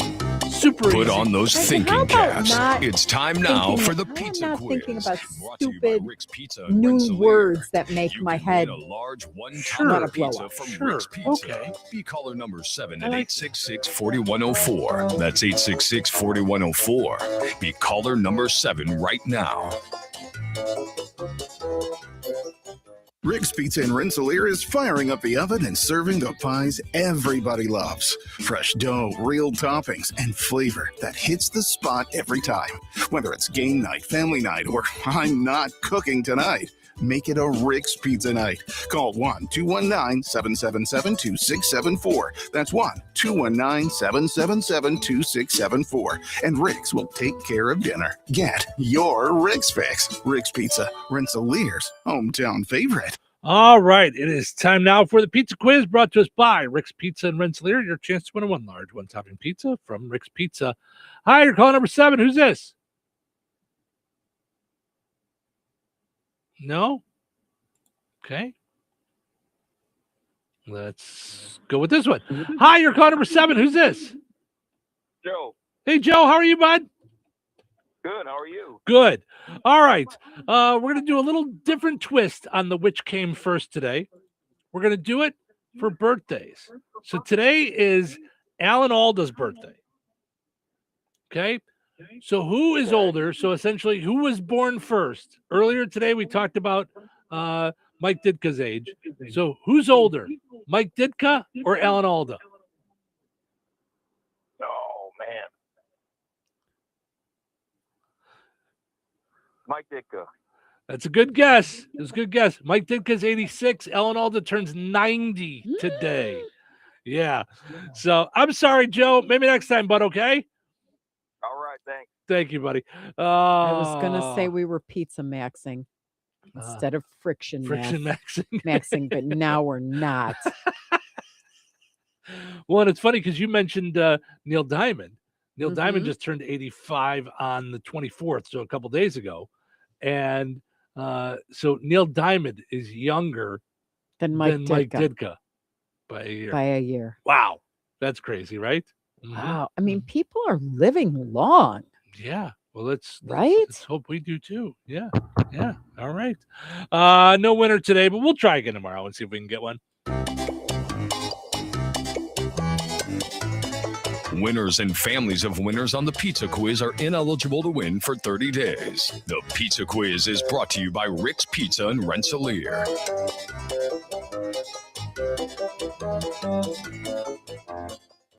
S18: Put on those thinking caps. It's time now for the pizza
S15: I'm not
S18: quiz.
S15: thinking about stupid new words that make my head
S18: large
S15: want to blow up.
S18: Rick's Pizza. Okay. Be caller number 7 at 866-4104. That's 866-4104. Be caller number 7 right now.
S13: Rick's Pizza in Rensselaer is firing up the oven and serving the pies everybody loves. Fresh dough, real toppings, and flavor that hits the spot every time. Whether it's game night, family night, or I'm not cooking tonight, make it a Rick's Pizza night. Call 1-219-777-2674. That's 1-219-777-2674. And Rick's will take care of dinner. Get your Rick's fix. Rick's Pizza, Rensselaer's hometown favorite.
S10: All right. It is time now for the pizza quiz brought to us by Rick's Pizza in Rensselaer. Your chance to win a one large, one topping pizza from Rick's Pizza. Hi, you're calling number 7. Who's this? No? Okay. Let's go with this one. Hi, you're calling number 7. Who's this?
S1: Joe.
S10: Hey, Joe. How are you, bud?
S1: Good. How are you?
S10: Good. All right. We're going to do a little different twist on the which came first today. We're going to do it for birthdays. So today is Alan Alda's birthday. Okay. So who is older? So essentially, who was born first? Earlier today, we talked about Mike Ditka's age. So who's older, Mike Ditka or Alan Alda?
S1: Oh, man. Mike Ditka.
S10: That's a good guess. It's a good guess. Mike Ditka's 86. Alan Alda turns 90 today. Yeah. So I'm sorry, Joe. Maybe next time, bud, okay?
S1: All right, thanks.
S10: Thank you, buddy.
S11: I was going to say we were pizza maxing instead of friction
S10: maxing.
S11: maxing, but now we're not.
S10: Well, and it's funny because you mentioned Neil Diamond. Neil Diamond just turned 85 on the 24th, so a couple days ago. And so Neil Diamond is younger
S11: than Mike
S10: Ditka by a year.
S11: By a year.
S10: Wow. That's crazy, right?
S11: Wow. I mean, people are living long.
S10: Yeah. Well, let's hope we do too. Yeah. Yeah. All right. No winner today, but we'll try again tomorrow and see if we can get one.
S18: Winners and families of winners on the Pizza Quiz are ineligible to win for 30 days. The Pizza Quiz is brought to you by Rick's Pizza and Rensselaer.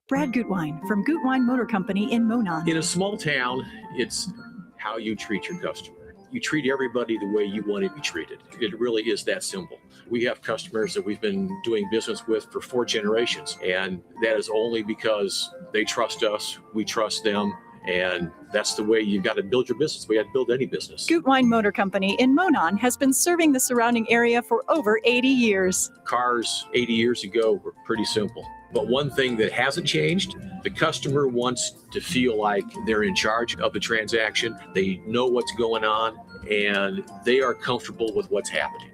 S2: Brad Gutwein from Gutwein Motor Company in Monon.
S3: In a small town, it's how you treat your customer. You treat everybody the way you want to be treated. It really is that simple. We have customers that we've been doing business with for 4 generations, and that is only because they trust us, we trust them, and that's the way you've got to build your business. We have to build any business.
S2: Gutwein Motor Company in Monon has been serving the surrounding area for over 80 years.
S3: Cars 80 years ago were pretty simple. But one thing that hasn't changed, the customer wants to feel like they're in charge of the transaction. They know what's going on, and they are comfortable with what's happening.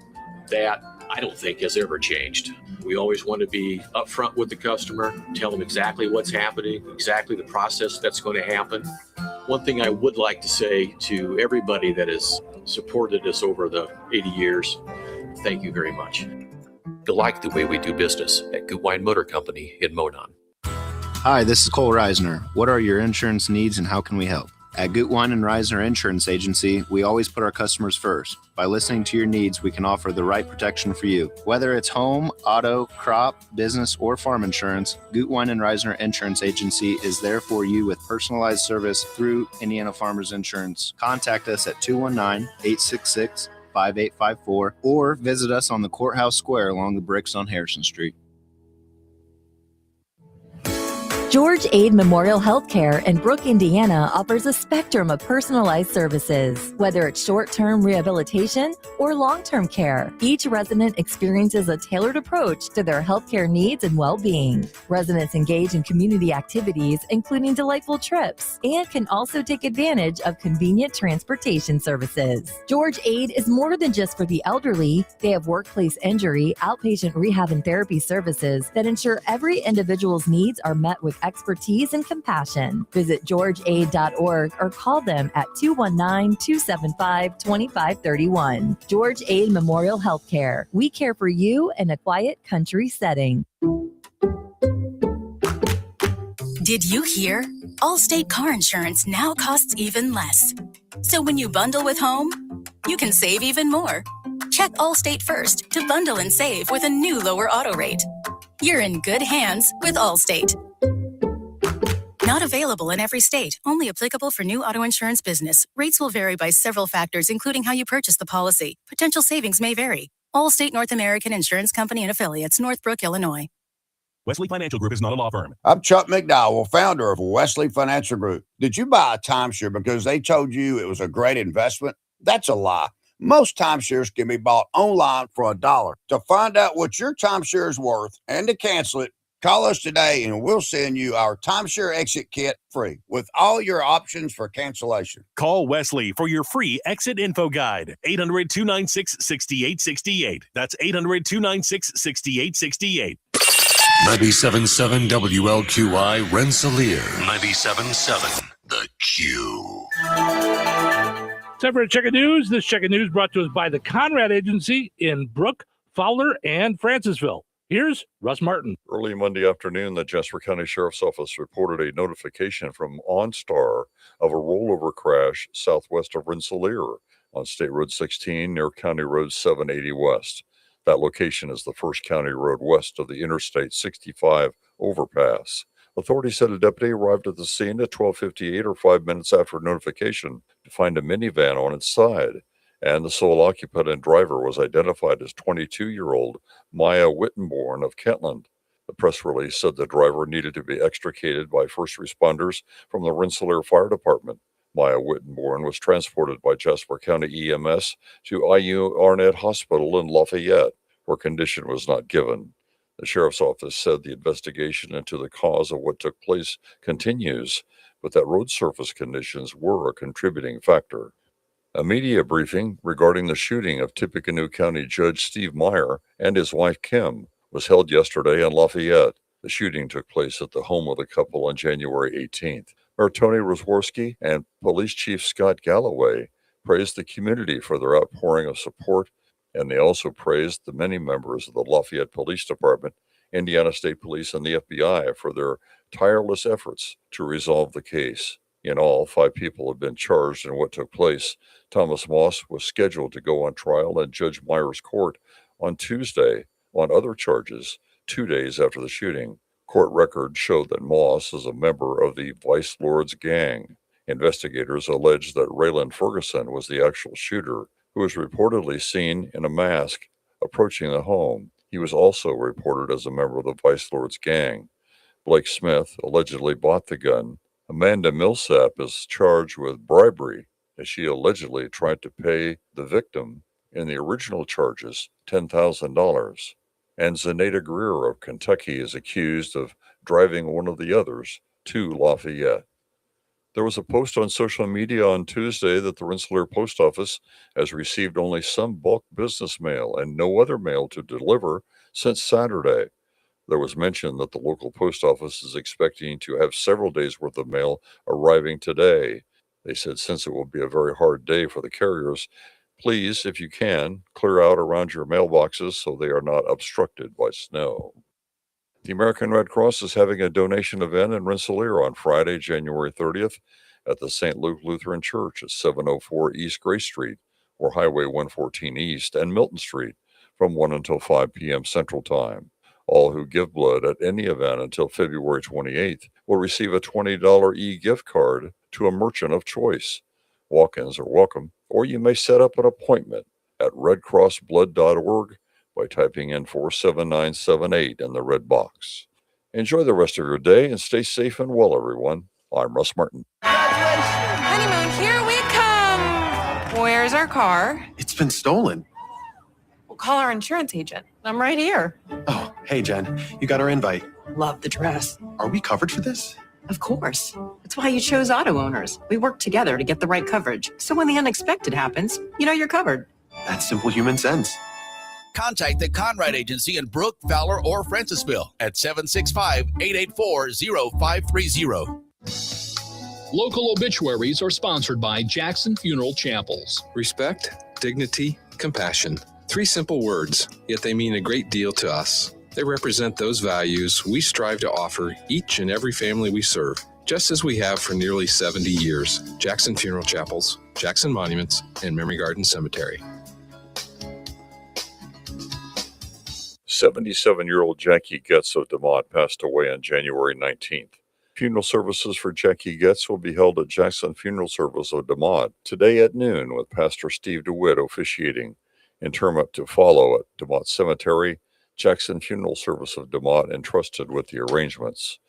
S3: That, I don't think, has ever changed. We always want to be upfront with the customer, tell them exactly what's happening, exactly the process that's going to happen. One thing I would like to say to everybody that has supported us over the 80 years, thank you very much. You'll like the way we do business at Gutwein Motor Company in Monon.
S14: Hi, this is Cole Reisner. What are your insurance needs and how can we help? At Gutwein and Reisner Insurance Agency, we always put our customers first. By listening to your needs, we can offer the right protection for you. Whether it's home, auto, crop, business, or farm insurance, Gutwein and Reisner Insurance Agency is there for you with personalized service through Indiana Farmers Insurance. Contact us at 219-866-5854 or visit us on the Courthouse Square along the bricks on Harrison Street.
S16: George Aid Memorial Healthcare in Brook, Indiana offers a spectrum of personalized services. Whether it's short-term rehabilitation or long-term care, each resident experiences a tailored approach to their healthcare needs and well-being. Residents engage in community activities, including delightful trips, and can also take advantage of convenient transportation services. George Aid is more than just for the elderly. They have workplace injury, outpatient rehab, and therapy services that ensure every individual's needs are met with expertise and compassion. Visit georgeaid.org or call them at 219-275-2531. George Aid Memorial Healthcare. We care for you in a quiet country setting.
S21: Did you hear? Allstate car insurance now costs even less. So when you bundle with home, you can save even more. Check Allstate first to bundle and save with a new lower auto rate. You're in good hands with Allstate. Not available in every state. Only applicable for new auto insurance business. Rates will vary by several factors, including how you purchase the policy. Potential savings may vary. Allstate North American Insurance Company and Affiliates, Northbrook, Illinois.
S22: Wesley Financial Group is not a law firm.
S23: I'm Chuck McDowell, founder of Wesley Financial Group. Did you buy a timeshare because they told you it was a great investment? That's a lie. Most timeshares can be bought online for $1. To find out what your timeshare is worth and to cancel it, call us today and we'll send you our timeshare exit kit free with all your options for cancellation.
S22: Call Wesley for your free exit info guide. 800-296-6868. That's 800-296-6868.
S5: 97.7 WLQI Rensselaer. 97.7 The Q.
S10: Time for a check of news. This check of news brought to us by the Conrad Agency in Brook, Fowler, and Francisville. Here's Russ Martin.
S28: Early Monday afternoon, the Jasper County Sheriff's Office reported a notification from OnStar of a rollover crash southwest of Rensselaer on State Road 16 near County Road 780 West. That location is the first county road west of the Interstate 65 overpass. Authorities said a deputy arrived at the scene at 12:58 or 5 minutes after notification to find a minivan on its side, and the sole occupant and driver was identified as 22-year-old Maya Wittenborn of Kentland. The press release said the driver needed to be extricated by first responders from the Rensselaer Fire Department. Maya Wittenborn was transported by Jasper County EMS to IU Arnett Hospital in Lafayette, where condition was not given. The sheriff's office said the investigation into the cause of what took place continues, but that road surface conditions were a contributing factor. A media briefing regarding the shooting of Tippecanoe County Judge Steve Meyer and his wife Kim was held yesterday in Lafayette. The shooting took place at the home of the couple on January 18th. Mayor Tony Rosworski and Police Chief Scott Galloway praised the community for their outpouring of support, and they also praised the many members of the Lafayette Police Department, Indiana State Police, and the FBI for their tireless efforts to resolve the case. In all, 5 people have been charged in what took place. Thomas Moss was scheduled to go on trial in Judge Meyer's court on Tuesday on other charges 2 days after the shooting. Court records showed that Moss is a member of the Vice Lords gang. Investigators allege that Raylan Ferguson was the actual shooter, who was reportedly seen in a mask approaching the home. He was also reported as a member of the Vice Lords gang. Blake Smith allegedly bought the gun. Amanda Millsap is charged with bribery, as she allegedly tried to pay the victim in the original charges $10,000. And Zenaida Greer of Kentucky is accused of driving one of the others to Lafayette. There was a post on social media on Tuesday that the Rensselaer Post Office has received only some bulk business mail and no other mail to deliver since Saturday. There was mention that the local post office is expecting to have several days' worth of mail arriving today. They said since it will be a very hard day for the carriers, please, if you can, clear out around your mailboxes so they are not obstructed by snow. The American Red Cross is having a donation event in Rensselaer on Friday, January 30th at the St. Luke Lutheran Church at 704 East Grace Street or Highway 114 East and Milton Street from 1 until 5 p.m. Central Time. All who give blood at any event until February 28th will receive a $20 e-gift card to a merchant of choice. Walk-ins are welcome, or you may set up an appointment at redcrossblood.org by typing in 47978 in the red box. Enjoy the rest of your day and stay safe and well, everyone. I'm Russ Martin.
S4: Honeymoon, here we come. Where's our car?
S6: It's been stolen.
S4: We'll call our insurance agent. I'm right here.
S6: Oh, hey, Jen. You got our invite.
S4: Love the dress.
S6: Are we covered for this?
S4: Of course. That's why you chose auto owners. We work together to get the right coverage. So when the unexpected happens, you know you're covered.
S6: That's simple human sense.
S7: Contact the Conrad Agency in Brook, Fowler, or Francisville at 765-884-0530.
S9: Local obituaries are sponsored by Jackson Funeral Chapels.
S17: Respect, dignity, compassion. 3 simple words, yet they mean a great deal to us. They represent those values we strive to offer each and every family we serve, just as we have for nearly 70 years. Jackson Funeral Chapels, Jackson Monuments, and Memory Garden Cemetery.
S28: 77-year-old Jackie Getz of DeMott passed away on January 19th. Funeral services for Jackie Getz will be held at Jackson Funeral Service of DeMott today at noon, with Pastor Steve DeWitt officiating. Interment to follow at DeMott Cemetery. Jackson Funeral Service of DeMott entrusted with the arrangements.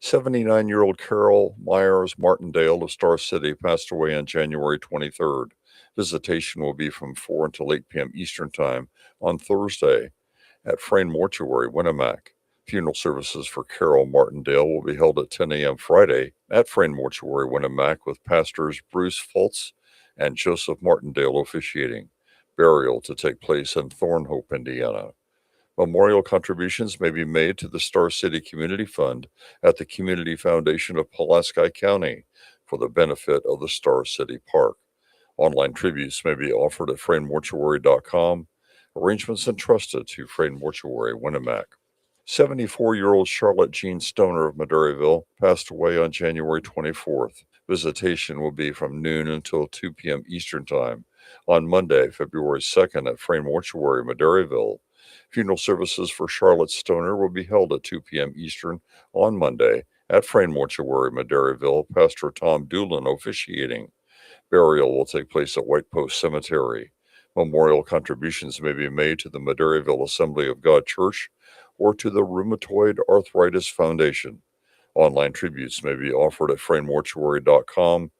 S28: 79-year-old Carol Myers Martindale of Star City passed away on January 23rd. Visitation will be from 4 until 8 p.m. Eastern Time on Thursday at Frayne Mortuary, Winnemac. Funeral services for Carol Martindale will be held at 10 a.m. Friday at Frayne Mortuary, Winnemac, with pastors Bruce Fultz and Joseph Martindale officiating. Burial to take place in Thornhope, Indiana. Memorial contributions may be made to the Star City Community Fund at the Community Foundation of Pulaski County for the benefit of the Star City Park. Online tributes may be offered at FrayneMortuary.com. Arrangements entrusted to Frayne Mortuary, Winnemac. 74-year-old Charlotte Jean Stoner of Madairyville passed away on January 24th. Visitation will be from noon until 2 p.m. Eastern Time on Monday, February 2nd at Frayne Mortuary, Madairyville. Funeral services for Charlotte Stoner will be held at 2 p.m. Eastern on Monday at Frayne Mortuary, Madairyville, Pastor Tom Doolin officiating. Burial will take place at White Post Cemetery. Memorial contributions may be made to the Madairyville Assembly of God Church or to the Rheumatoid Arthritis Foundation. Online tributes may be offered at FrayneMortuary.com.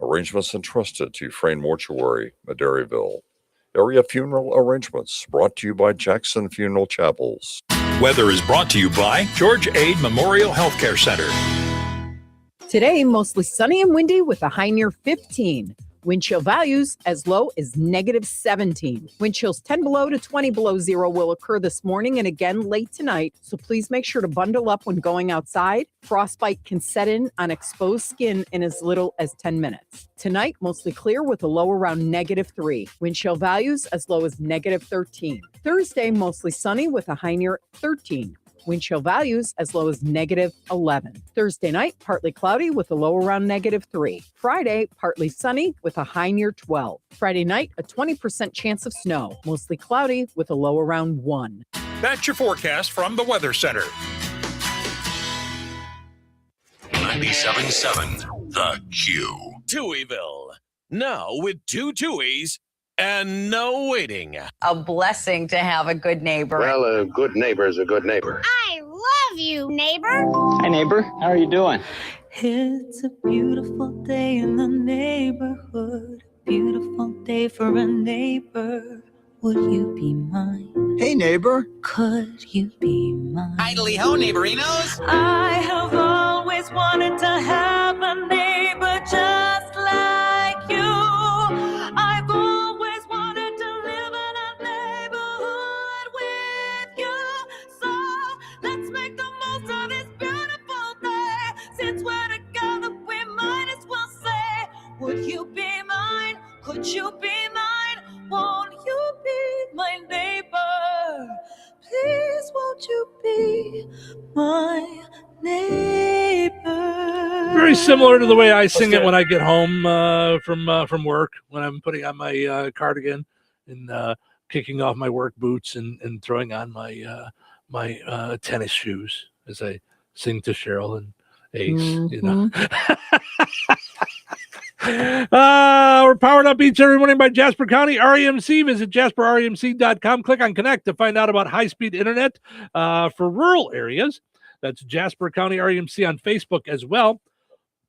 S28: Arrangements entrusted to Frayne Mortuary, Madairyville. Area funeral arrangements brought to you by Jackson Funeral Chapels.
S22: Weather is brought to you by George Ade Memorial Healthcare Center.
S15: Today, mostly sunny and windy with a high near 15. Wind chill values as low as negative 17. Wind chills 10 below to 20 below zero will occur this morning and again late tonight, so please make sure to bundle up when going outside. Frostbite can set in on exposed skin in as little as 10 minutes. Tonight, mostly clear with a low around negative 3. Wind chill values as low as negative 13. Thursday, mostly sunny with a high near 13. Wind chill values as low as negative 11. Thursday night, partly cloudy with a low around negative 3. Friday, partly sunny with a high near 12. Friday night, a 20% chance of snow. Mostly cloudy with a low around 1.
S22: That's your forecast from the Weather Center.
S5: 97.7 The Q. Touhyville. Now with 2 Touhies and no waiting.
S8: A blessing to have a good neighbor.
S12: Well, a good neighbor is a good neighbor.
S19: I love you, neighbor.
S20: Hi, neighbor. How are you doing?
S24: It's a beautiful day in the neighborhood. Beautiful day for a neighbor. Would you be mine?
S25: Hey, neighbor.
S24: Could you be mine?
S20: Idly ho, neighborinos.
S24: I have always wanted to have a neighbor just like you. I've always wanted to live in a neighborhood with you. So let's make the most of this beautiful day. Since we're together, we might as well say, would you be mine? Could you be mine? Won't you be my neighbor? Please won't you be my neighbor?
S10: Very similar to the way I sing it when I get home from work, when I'm putting on my cardigan and kicking off my work boots and throwing on my tennis shoes as I sing to Cheryl and Ace. You know. We're powered up each every morning by Jasper County REMC. Visit jasperremc.com. Click on Connect to find out about high-speed internet for rural areas. That's Jasper County REMC on Facebook as well.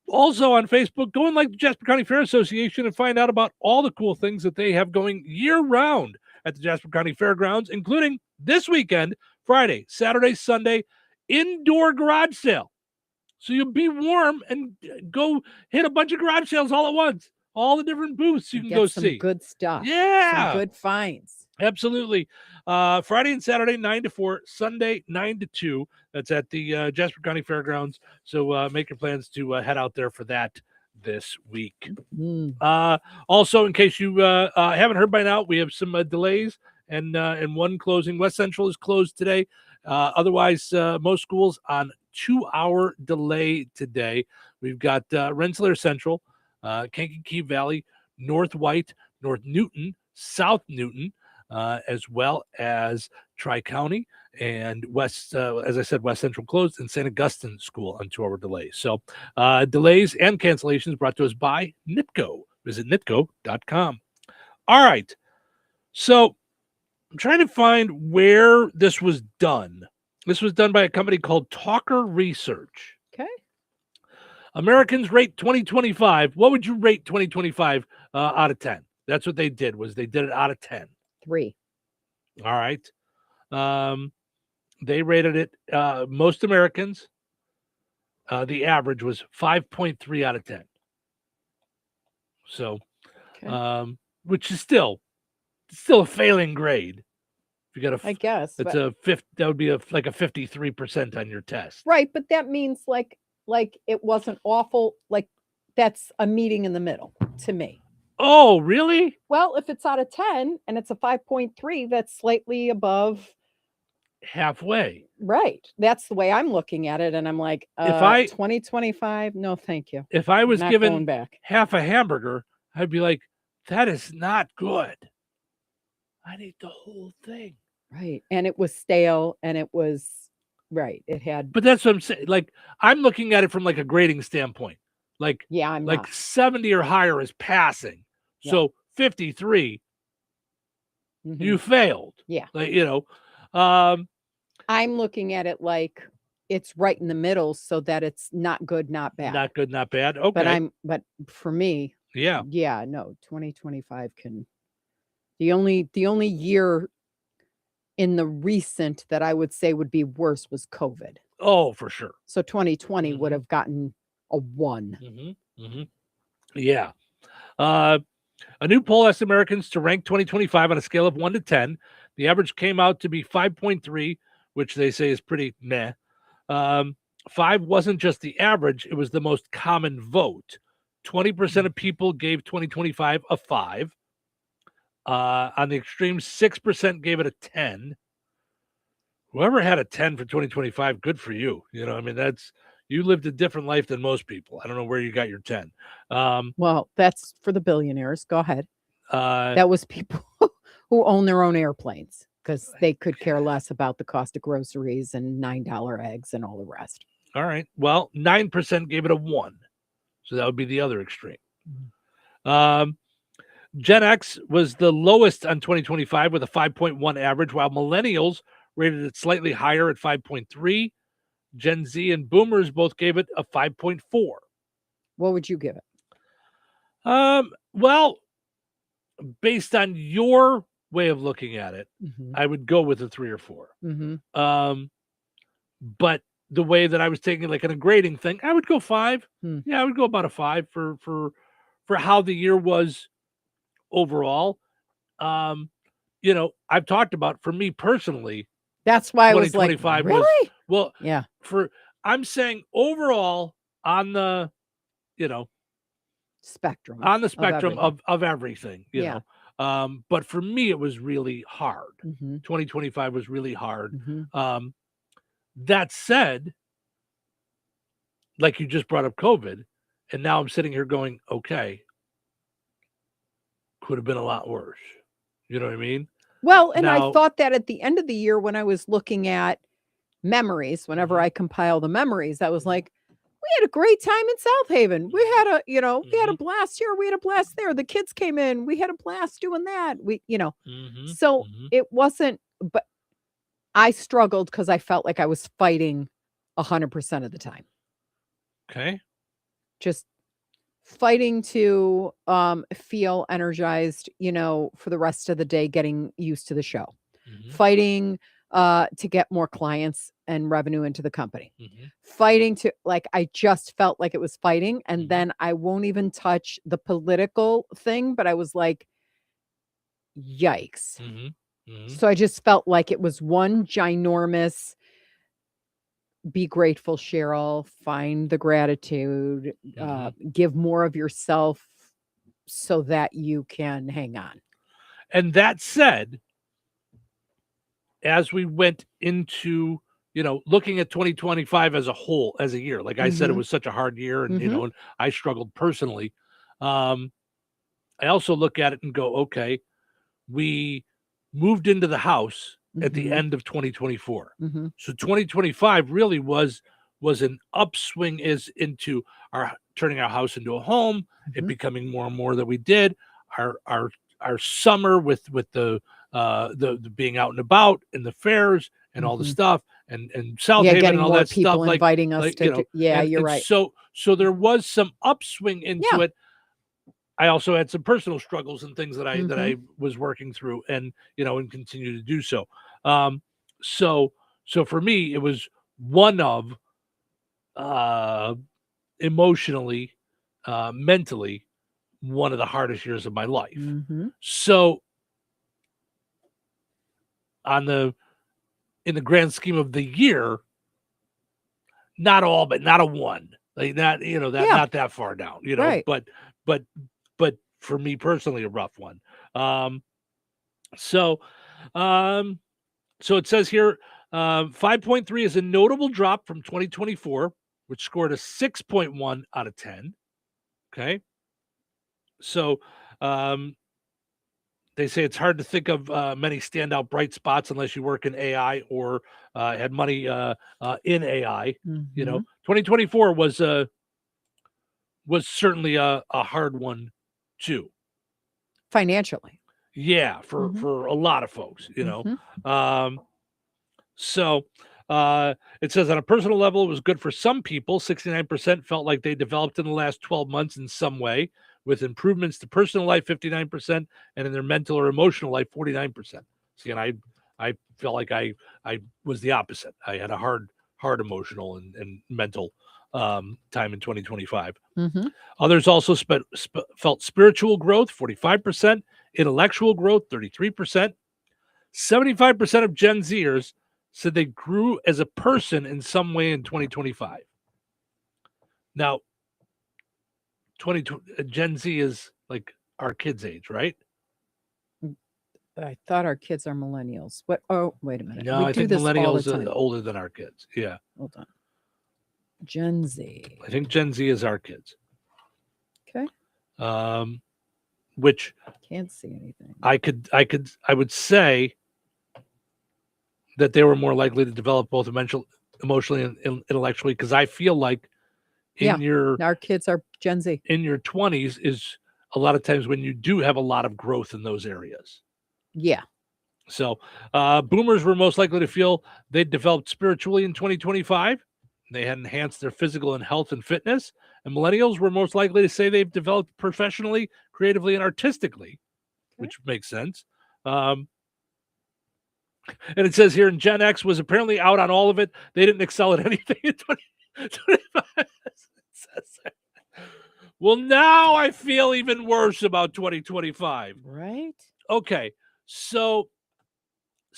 S10: Also on Facebook, go and like the Jasper County Fair Association and find out about all the cool things that they have going year-round at the Jasper County Fairgrounds, including this weekend, Friday, Saturday, Sunday, indoor garage sale. So you'll be warm and go hit a bunch of garage sales all at once. All the different booths you can go
S15: some
S10: see.
S15: Good stuff.
S10: Yeah.
S15: Some good finds.
S10: Absolutely. Friday and Saturday, 9 to 4. Sunday, 9 to 2. That's at the Jasper County Fairgrounds. So make your plans to head out there for that this week. Also, in case you haven't heard by now, we have some delays and one closing. West Central is closed today. Otherwise, most schools on 2-hour delay today. We've got Rensselaer Central, Kankakee Valley, North White, North Newton, South Newton, as well as Tri-County and West, as I said, West Central closed, and St. Augustine School on 2-hour delay. So delays and cancellations brought to us by NITCO. Visit nitco.com. All right. So I'm trying to find where this was done. This was done by a company called Talker Research.
S15: Okay.
S10: Americans rate 2025. What would you rate 2025 out of 10? That's what they did, was they did it out of 10.
S15: 3.
S10: All right. They rated it, most Americans, the average was 5.3 out of 10. So, which is still a failing grade. You got
S15: I guess
S10: it's a fifth. That would be like a 53% on your test.
S15: Right, but that means like it wasn't awful. Like that's a meeting in the middle to me.
S10: Oh, really?
S15: Well, if it's out of 10 and it's a 5.3, that's slightly above
S10: halfway.
S15: Right. That's the way I'm looking at it, and I'm like,
S10: if I
S15: 2025, no, thank you.
S10: If I was
S15: not
S10: given
S15: going back
S10: half a hamburger, I'd be like, that is not good. I need the whole thing.
S15: Right. And it was stale and it was right. It had
S10: But that's what I'm saying. Like, I'm looking at it from like a grading standpoint. Like,
S15: yeah, I'm
S10: like
S15: not.
S10: 70 or higher is passing.
S15: Yeah.
S10: So 53,
S15: Mhm.
S10: you failed.
S15: Yeah.
S10: Like, you know, um,
S15: I'm looking at it like it's right in the middle so that it's not good, not bad.
S10: not good, not bad. Okay.
S15: But for me,
S10: Yeah.
S15: yeah, no, 2025 can the only year in the recent that I would say would be worse was COVID.
S10: Oh, for sure.
S15: So 2020 would have gotten a 1.
S10: Yeah. A new poll asked Americans to rank 2025 on a scale of 1 to 10. The average came out to be 5.3, which they say is pretty meh. 5 wasn't just the average, it was the most common vote. 20% of people gave 2025 a 5. On the extreme, 6% gave it a 10. Whoever had a 10 for 2025, good for you. You know, I mean, you lived a different life than most people. I don't know where you got your 10.
S15: Well, that's for the billionaires. Go ahead.
S10: That
S15: That was people who own their own airplanes because they could care less about the cost of groceries and $9 eggs and all the rest.
S10: All right. Well, 9% gave it a 1. So that would be the other extreme. Gen X was the lowest on 2025 with a 5.1 average, while millennials rated it slightly higher at 5.3. Gen Z and boomers both gave it a 5.4.
S15: What would you give it?
S10: Well, based on your way of looking at it,
S15: Mhm.
S10: I would go with a 3 or 4.
S15: Mhm.
S10: But the way that I was taking like in a grading thing, I would go 5.
S15: Hmm.
S10: Yeah, I would go about a 5 for how the year was overall. You know, I've talked about for me personally,
S15: That's why I was like,
S10: 2025
S15: really?
S10: well,
S15: Yeah.
S10: I'm saying overall on the, you know,
S15: Spectrum.
S10: on the spectrum
S15: everything.
S10: of everything, you
S15: Yeah.
S10: know. But for me, it was really hard.
S15: Mhm.
S10: 2025 was really hard.
S15: Mhm.
S10: That said, like you just brought up COVID, and now I'm sitting here going, okay, could have been a lot worse. You know what I mean?
S15: Well, and I
S10: Now-
S15: thought that at the end of the year when I was looking at memories, whenever
S10: Mm-hmm.
S15: I compile the memories, I was like, we had a great time in South Haven. We had a, we had
S10: Mm-hmm.
S15: a blast here. We had a blast there. The kids came in. We had a blast doing that.
S10: Mm-hmm.
S15: So it wasn't, but I struggled because I felt like I was fighting 100% of the time.
S10: Okay.
S15: Just fighting to feel energized, for the rest of the day, getting used to the show.
S10: Mm-hmm.
S15: Fighting to get more clients and revenue into the company.
S10: Mm-hmm.
S15: Fighting to I just felt like it was fighting. And then I won't even touch the political thing, but I was like, yikes.
S10: Mm-hmm. Mm-hmm.
S15: So I just felt like it was one ginormous be grateful, Cheryl, find the gratitude, give more of yourself so that you can hang on.
S10: And that said, as we went into, looking at 2025 as a whole, as a year, like I said, it
S15: Mhm.
S10: was such a hard year and,
S15: Mhm.
S10: and I struggled personally. I also look at it and go, okay, we moved into the house at the
S15: Mhm.
S10: end of 2024.
S15: Mhm.
S10: So 2025 really was an upswing is into our turning our house into a home, it
S15: Mhm.
S10: becoming more and more that we did. Our summer with the being out and about and the fairs and all the
S15: Mhm.
S10: stuff and South
S15: Yeah,
S10: Haven
S15: getting
S10: and all
S15: more
S10: that
S15: people
S10: stuff, like
S15: inviting us
S10: like,
S15: to do yeah,
S10: and,
S15: you're
S10: and
S15: right.
S10: so there was some upswing into
S15: Yeah.
S10: it. I also had some personal struggles and things that I
S15: Mhm.
S10: was working through and and continue to do so. So for me it was one of emotionally, mentally, one of the hardest years of my life.
S15: Mhm.
S10: So in the grand scheme of the year, not all, but not a 1. Like not, that
S15: Yeah.
S10: not that far down,
S15: Right.
S10: but for me personally, a rough one. So it says here, 5.3 is a notable drop from 2024, which scored a 6.1 out of 10. Okay. So They say it's hard to think of many standout bright spots unless you work in AI or had money in AI. You know, 2024 was certainly a hard one too.
S15: Financially.
S10: Yeah, for a lot of folks, you know. So it says on a personal level, it was good for some people. 69% felt like they developed in the last 12 months in some way, with improvements to personal life, 59%, and in their mental or emotional life, 49%. See, and I felt like I was the opposite. I had a hard emotional and mental time in 2025. Others also felt spiritual growth, 45%, intellectual growth, 33%. 75% of Gen Zers said they grew as a person in some way in 2025. Now, Gen Z is like our kids' age, right?
S15: I thought our kids are millennials. What? Oh, wait a minute.
S10: No, I think millennials are older than our kids. Yeah.
S15: Hold on. Gen Z.
S10: I think Gen Z is our kids.
S15: Okay.
S10: Which
S15: can't see anything.
S10: I would say that they were more likely to develop both emotionally and intellectually, because I feel like
S15: our kids are Gen Z.
S10: In your 20s is a lot of times when you do have a lot of growth in those areas.
S15: Yeah.
S10: So boomers were most likely to feel they developed spiritually in 2025. They had enhanced their physical and health and fitness. And millennials were most likely to say they've developed professionally, creatively, and artistically, which makes sense. And it says here, in Gen X was apparently out on all of it. They didn't excel at anything in 2025. Well, now I feel even worse about 2025.
S15: Right?
S10: Okay. So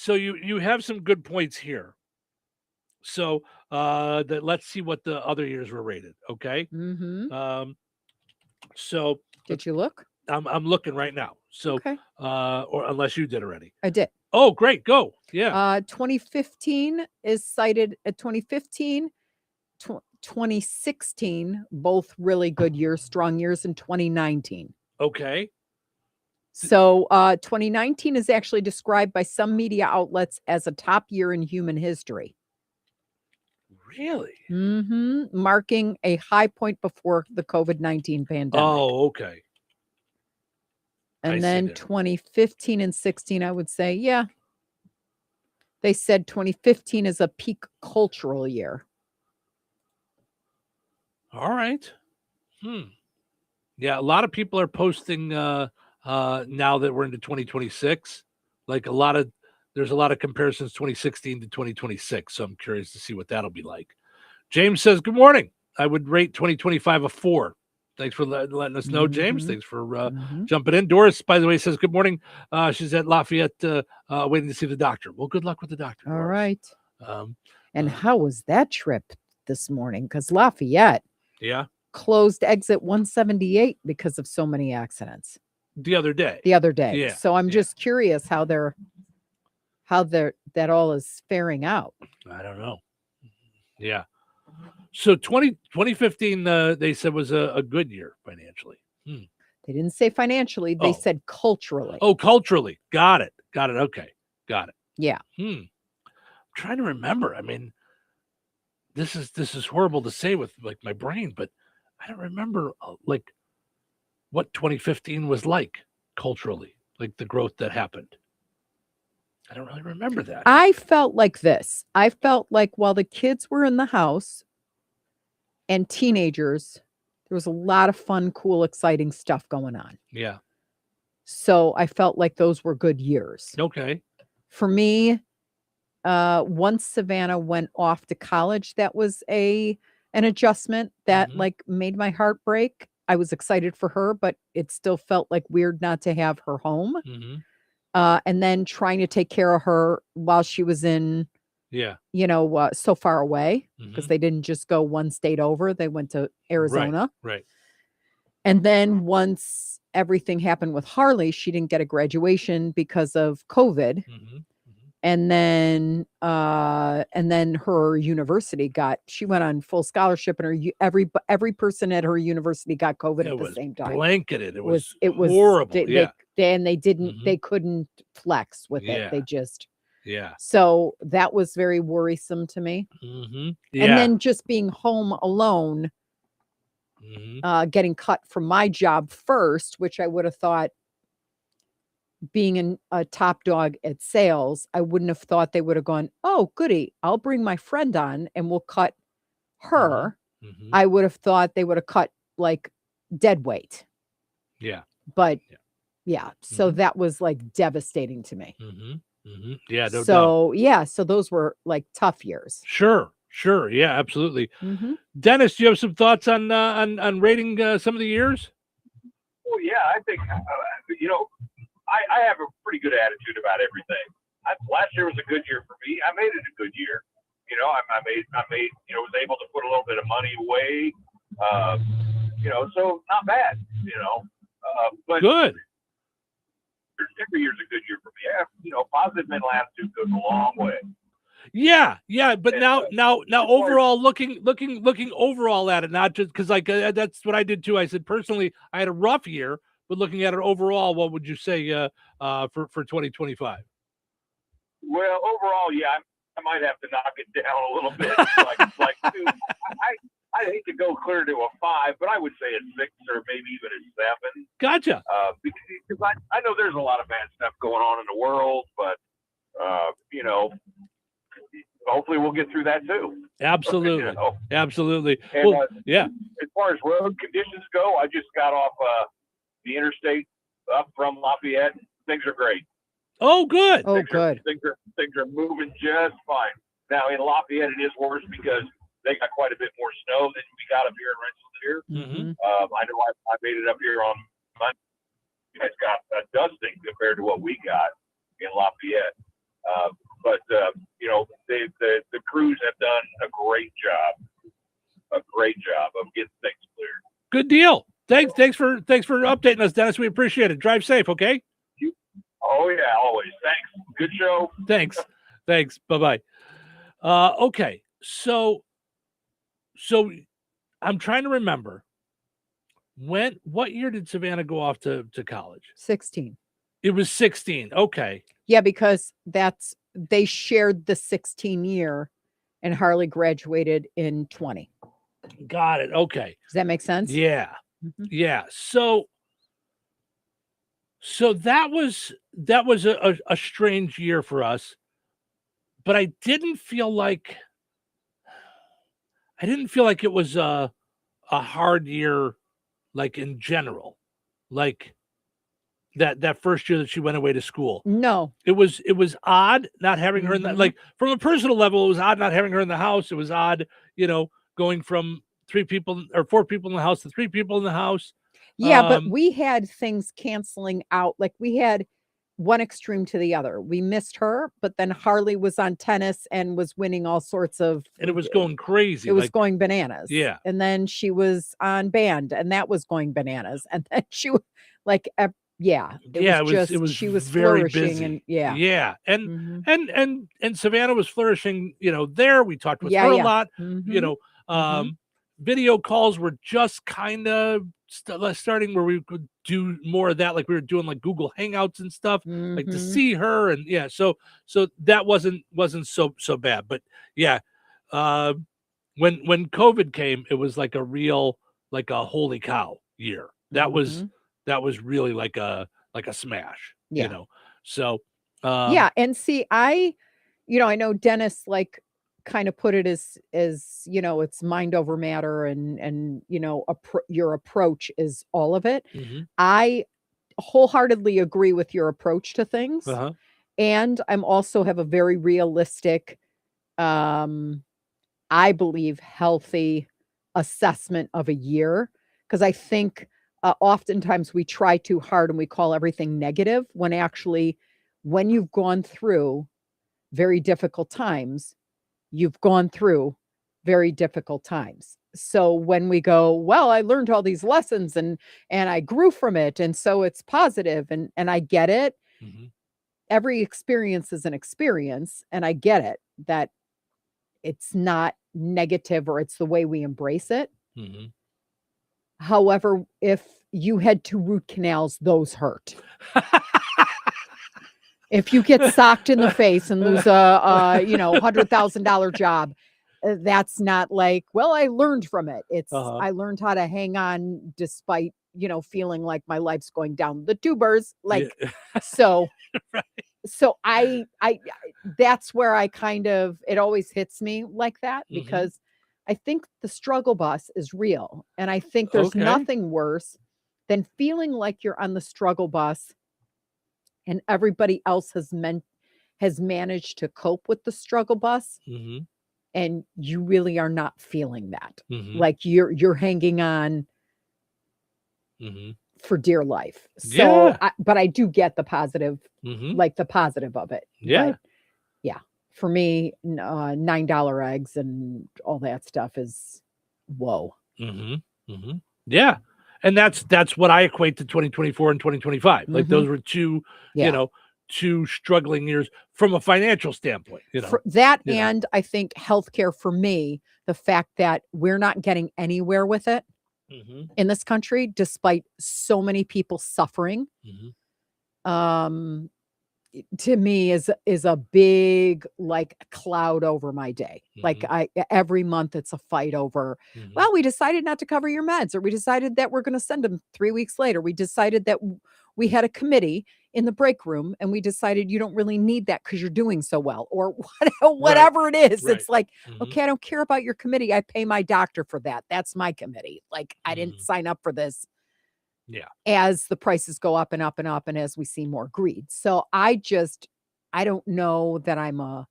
S10: you have some good points here. So let's see what the other years were rated. Okay. So
S15: did you look?
S10: I'm looking right now. So
S15: okay.
S10: Or unless you did already.
S15: I did.
S10: Oh, great. Go. Yeah.
S15: 2015 is cited at 2015, 2016, both really good years, strong years, in 2019.
S10: Okay.
S15: So 2019 is actually described by some media outlets as a top year in human history.
S10: Really?
S15: Marking a high point before the COVID-19 pandemic.
S10: Oh, okay.
S15: And then 2015 and 16, I would say, yeah. They said 2015 is a peak cultural year.
S10: All right. Yeah, a lot of people are posting now that we're into 2026. Like there's a lot of comparisons 2016 to 2026. So I'm curious to see what that'll be like. James says, good morning. I would rate 2025 a 4. Thanks for letting us know, James. Thanks for jumping in. Doris, by the way, says good morning. She's at Lafayette waiting to see the doctor. Well, good luck with the doctor.
S15: All right. And how was that trip this morning? Because Lafayette closed exit 178 because of so many accidents.
S10: The other day.
S15: Yeah. So I'm just curious how that all is faring out.
S10: I don't know. Yeah. So 2015, they said was a good year financially.
S15: They didn't say financially. They said culturally.
S10: Oh, culturally. Got it. Okay. Got it.
S15: Yeah.
S10: I'm trying to remember. I mean, this is horrible to say with like my brain, but I don't remember like what 2015 was like culturally, like the growth that happened. I don't really remember that.
S15: I felt like this. I felt like while the kids were in the house and teenagers, there was a lot of fun, cool, exciting stuff going on.
S10: Yeah.
S15: So I felt like those were good years.
S10: Okay.
S15: For me, once Savannah went off to college, that was an adjustment that like made my heart break. I was excited for her, but it still felt like weird not to have her home. And then trying to take care of her while she was in, so far away, because they didn't just go one state over. They went to Arizona.
S10: Right.
S15: And then once everything happened with Harley, she didn't get a graduation because of COVID. And then her university she went on full scholarship, and every person at her university got COVID at the same time.
S10: Blanketed. It was
S15: horrible.
S10: Yeah.
S15: They couldn't flex with
S10: Yeah.
S15: it. They just,
S10: Yeah.
S15: so that was very worrisome to me.
S10: Yeah.
S15: And then just being home alone, getting cut from my job first, which I would have thought, being a top dog at sales, I wouldn't have thought they would have gone, oh, goody, I'll bring my friend on and we'll cut her. I would have thought they would have cut like dead weight.
S10: Yeah.
S15: But yeah, so that was like devastating to me.
S10: Yeah. No
S15: So yeah, so those were like tough years.
S10: Sure. Yeah, absolutely. Dennis, do you have some thoughts on rating some of the years?
S1: Well, yeah, I think, I have a pretty good attitude about everything. Last year was a good year for me. I made it a good year. I made, was able to put a little bit of money away. So not bad, but
S10: good.
S1: Every year's a good year for me. Positive mental attitude goes a long way.
S10: Yeah. But and, now overall, looking overall at it, not just because that's what I did too. I said personally, I had a rough year, but looking at it overall, what would you say for 2025?
S1: Well, overall, yeah, I might have to knock it down a little bit. like two. I hate to go clear to a 5, but I would say a 6 or maybe even a 7.
S10: Gotcha.
S1: Because I know there's a lot of bad stuff going on in the world, but hopefully we'll get through that too.
S10: Absolutely. Absolutely.
S1: And,
S10: well, yeah.
S1: As far as road conditions go, I just got off the interstate up from Lafayette. Things are great.
S10: Oh, good.
S15: Oh, good.
S1: Things are moving just fine. Now in Lafayette, it is worse because they got quite a bit more snow than we got up here in Rensselaer. I know I made it up here on Monday. It's got a dusting compared to what we got in Lafayette. But the crews have done a great job of getting things cleared.
S10: Good deal. Thanks for updating us, Dennis. We appreciate it. Drive safe, okay?
S1: Oh yeah, always. Thanks. Good show.
S10: Thanks. Bye-bye. Okay. So I'm trying to remember what year did Savannah go off to college?
S15: 16.
S10: It was 16. Okay.
S15: Yeah, because they shared the 16 year, and Harley graduated in 20.
S10: Got it. Okay.
S15: Does that make sense?
S10: Yeah. Yeah. So that was a strange year for us, but I didn't feel like it was a hard year, like in general, like that first year that she went away to school.
S15: No,
S10: it was odd not having her in that, like from a personal level, it was odd not having her in the house. It was odd, going from 3 people or 4 people in the house to 3 people in the house.
S15: Yeah, but we had things canceling out. Like we had one extreme to the other. We missed her, but then Harley was on tennis and was winning all sorts of,
S10: and it was going crazy.
S15: It was going bananas.
S10: Yeah.
S15: And then she was on band and that was going bananas. And then she was like, it was she was
S10: very
S15: flourishing
S10: busy.
S15: And
S10: yeah. And Savannah was flourishing, there. We talked with her a lot, video calls were just kind of starting where we could do more of that. Like we were doing like Google Hangouts and stuff, like to see her. And so that wasn't so bad, but when COVID came, it was like a real, like a holy cow year. That was really like a smash, so
S15: and see, I know Dennis kind of put it as it's mind over matter and your approach is all of it. I wholeheartedly agree with your approach to things. And I'm also have a very realistic, I believe healthy assessment of a year. Cause I think oftentimes we try too hard and we call everything negative when actually, when you've gone through very difficult times, you've gone through very difficult times. So when we go, well, I learned all these lessons and I grew from it. And so it's positive and I get it. every experience is an experience, and I get it that it's not negative or it's the way we embrace it.
S10: Mm-hmm.
S15: However, if you had 2 root canals, those hurt. If you get socked in the face and lose a $100,000 job, that's not like, well, I learned from it. It's I learned how to hang on despite, feeling like my life's going down the tubers. Like, so,
S10: Right.
S15: so I that's where I kind of, it always hits me like that because I think the struggle bus is real. And I think there's
S10: Okay.
S15: nothing worse than feeling like you're on the struggle bus and everybody else has managed to cope with the struggle bus.
S10: Mm-hmm.
S15: And you really are not feeling that.
S10: Mhm.
S15: Like you're hanging on
S10: Mm-hmm.
S15: for dear life. So,
S10: Yeah.
S15: but I do get the positive,
S10: Mm-hmm.
S15: like the positive of it.
S10: Yeah.
S15: But yeah, for me, $9 eggs and all that stuff is whoa.
S10: Mm-hmm. Mm-hmm. Yeah. And that's what I equate to 2024 and 2025. Like those were two,
S15: Yeah.
S10: two struggling years from a financial standpoint.
S15: For that
S10: you know.
S15: and I think healthcare for me, the fact that we're not getting anywhere with it
S10: Mhm.
S15: in this country, despite so many people suffering,
S10: Mhm.
S15: to me is a big like cloud over my day. Like every month it's a fight over, well, we decided not to cover your meds, or we decided that we're going to send them 3 weeks later. We decided that we had a committee in the break room and we decided you don't really need that because you're doing so well, or whatever it is.
S10: Right.
S15: It's like,
S10: Mhm.
S15: okay, I don't care about your committee. I pay my doctor for that. That's my committee. Like I didn't sign up for this.
S10: Yeah.
S15: As the prices go up and up and up, and as we see more greed. So I don't know that I'm a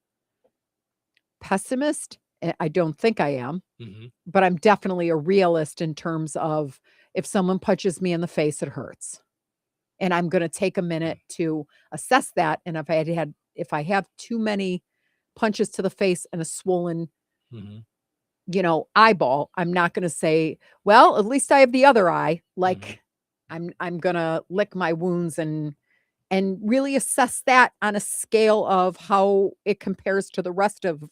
S15: pessimist. I don't think I am,
S10: Mhm.
S15: but I'm definitely a realist in terms of if someone punches me in the face, it hurts. And I'm going to take a minute to assess that. And if I have too many punches to the face and a swollen,
S10: Mhm.
S15: eyeball, I'm not going to say, well, at least I have the other eye. Like I'm going to lick my wounds and really assess that on a scale of how it compares to the rest of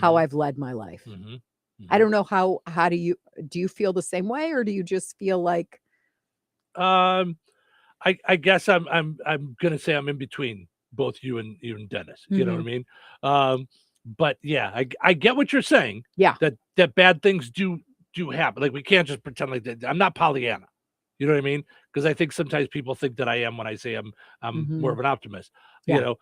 S15: how I've led my life.
S10: Mhm.
S15: I don't know how do you feel the same way, or do you just feel like
S10: I guess I'm gonna say I'm in between both you and Dennis. You know what I mean? But yeah, I get what you're saying.
S15: Yeah.
S10: That bad things do happen. Like we can't just pretend like that. I'm not Pollyanna. You know what I mean? Because I think sometimes people think that I am when I say I'm more of an optimist.
S15: Yeah.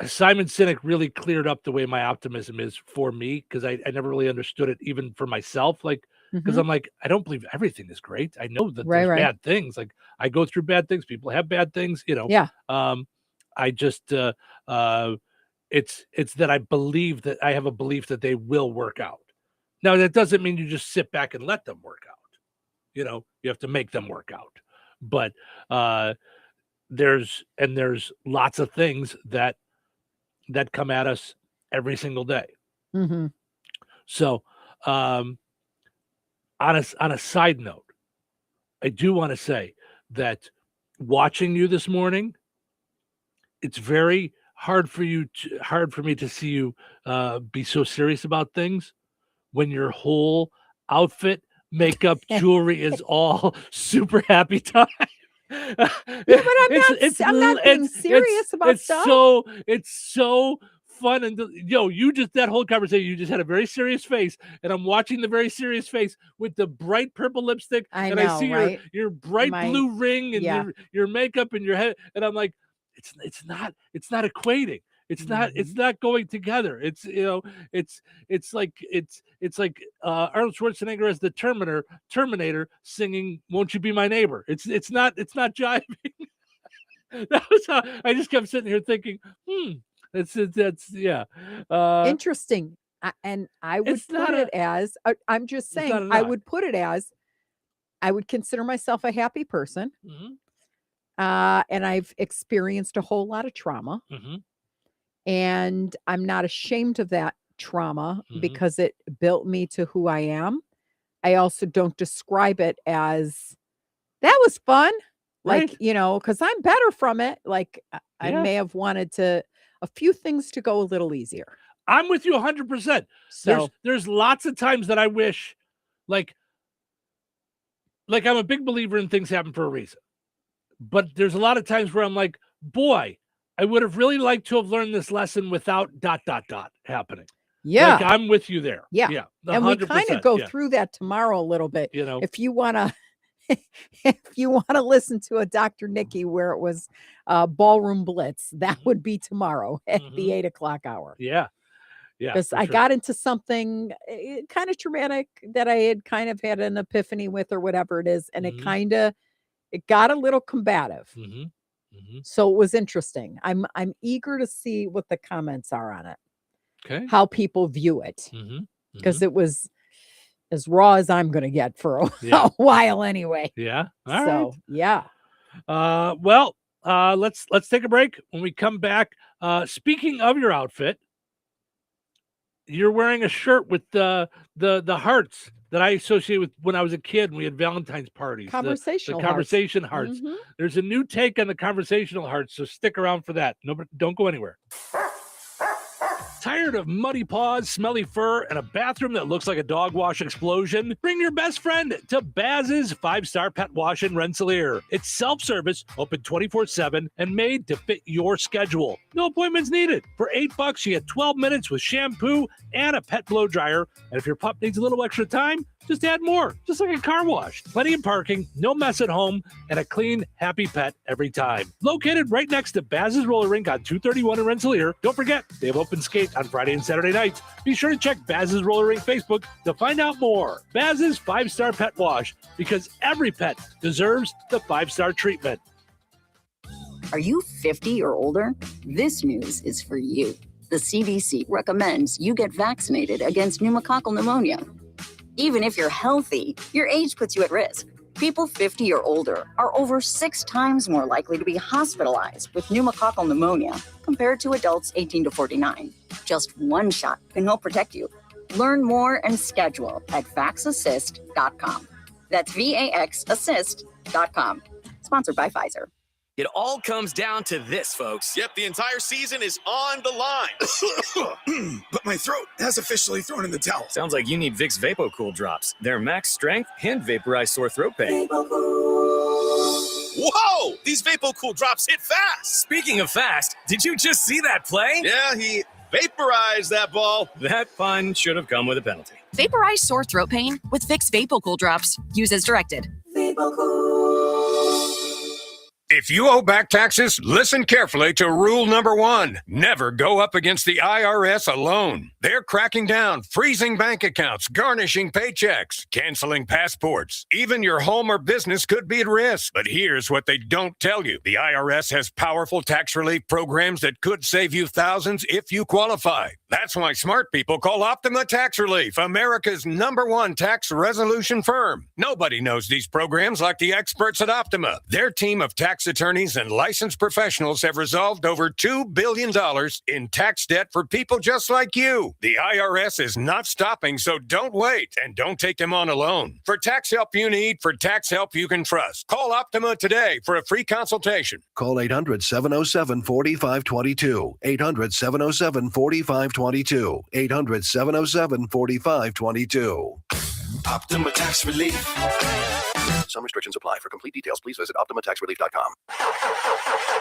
S10: Simon Sinek really cleared up the way my optimism is for me, because I never really understood it even for myself. Like, because I'm like, I don't believe everything is great. I know that there's bad things. Like I go through bad things. People have bad things,
S15: Yeah.
S10: I just it's that I believe that I have a belief that they will work out. Now that doesn't mean you just sit back and let them work out. You have to make them work out. But there's lots of things that come at us every single day.
S15: Mm-hmm.
S10: So on a side note, I do want to say that watching you this morning, it's very hard for me to see you be so serious about things when your whole outfit, makeup, jewelry is all super happy time.
S15: Yeah, but I'm not being serious about stuff.
S10: It's so fun, and you just, that whole conversation, you just had a very serious face, and I'm watching the very serious face with the bright purple lipstick,
S15: I
S10: and I see
S15: know, right?
S10: your bright blue ring and your makeup and your head, and I'm like, it's not equating. It's not going together. It's like Arnold Schwarzenegger as the Terminator singing "Won't You Be My Neighbor." It's not jiving. That was how I just kept sitting here thinking, that's yeah.
S15: Interesting. And I would put it as I'm just saying, I would put it as I would consider myself a happy person. And I've experienced a whole lot of trauma. And I'm not ashamed of that trauma because it built me to who I am. I also don't describe it as that was fun. Like, because I'm better from it. Like, I may have wanted a few things to go a little easier.
S10: I'm with you 100%.
S15: So
S10: there's lots of times that I wish, like I'm a big believer in things happen for a reason. But there's a lot of times where I'm like, boy, I would have really liked to have learned this lesson without ... happening.
S15: Yeah.
S10: Like, I'm with you there.
S15: Yeah.
S10: Yeah.
S15: And we kind of go through that tomorrow a little bit. If you want to listen to a Dr. Nikki where it was Ballroom Blitz, that would be tomorrow at the 8:00 hour.
S10: Yeah. Yeah.
S15: Because I got into something kind of traumatic that I had kind of had an epiphany with or whatever it is. And it got a little combative. So it was interesting. I'm eager to see what the comments are on it.
S10: Okay.
S15: How people view it. Because it was as raw as I'm going to get for a while anyway.
S10: Yeah.
S15: All right. Yeah.
S10: Let's take a break. When we come back, speaking of your outfit, you're wearing a shirt with the hearts that I associate with when I was a kid and we had Valentine's parties.
S15: Conversational
S10: the conversation hearts. There's a new take on the conversational hearts, so stick around for that. No, don't go anywhere. Tired of muddy paws, smelly fur, and a bathroom that looks like a dog wash explosion? Bring your best friend to Baz's 5-Star Pet Wash in Rensselaer. It's self-service, open 24/7, and made to fit your schedule. No appointments needed. For $8, you get 12 minutes with shampoo and a pet blow dryer. And if your pup needs a little extra time, just add more, just like a car wash. Plenty of parking, no mess at home, and a clean, happy pet every time. Located right next to Baz's Roller Rink on 231 in Rensselaer. Don't forget, they have open skate on Friday and Saturday nights. Be sure to check Baz's Roller Rink Facebook to find out more. Baz's 5-Star Pet Wash, because every pet deserves the 5-star treatment.
S2: Are you 50 or older? This news is for you. The CDC recommends you get vaccinated against pneumococcal pneumonia. Even if you're healthy, your age puts you at risk. People 50 or older are over 6 times more likely to be hospitalized with pneumococcal pneumonia compared to adults 18 to 49. Just one shot can help protect you. Learn more and schedule at vaxassist.com. That's VAXassist.com. Sponsored by Pfizer.
S3: It all comes down to this, folks.
S11: Yep, the entire season is on the line. But my throat has officially thrown in the towel.
S3: Sounds like you need Vicks VapoCool drops. They're max strength and vaporize sore throat pain.
S11: Whoa! These VapoCool drops hit fast.
S3: Speaking of fast, did you just see that play?
S11: Yeah, he vaporized that ball.
S3: That fun should have come with a penalty.
S13: Vaporize sore throat pain with Vicks VapoCool drops. Use as directed.
S5: If you owe back taxes, listen carefully to rule number 1. Never go up against the IRS alone. They're cracking down, freezing bank accounts, garnishing paychecks, canceling passports. Even your home or business could be at risk. But here's what they don't tell you. The IRS has powerful tax relief programs that could save you thousands if you qualify. That's why smart people call Optima Tax Relief, America's #1 tax resolution firm. Nobody knows these programs like the experts at Optima. Their team of tax attorneys and licensed professionals have resolved over $2 billion in tax debt for people just like you. The IRS is not stopping, so don't wait and don't take them on alone. For tax help you need, for tax help you can trust, call Optima today for a free consultation.
S18: Call 800-707-4522. 800-707-4522. 800-707-4522.
S6: Optima Tax Relief. Some restrictions apply. For complete details, please visit OptimaTaxRelief.com.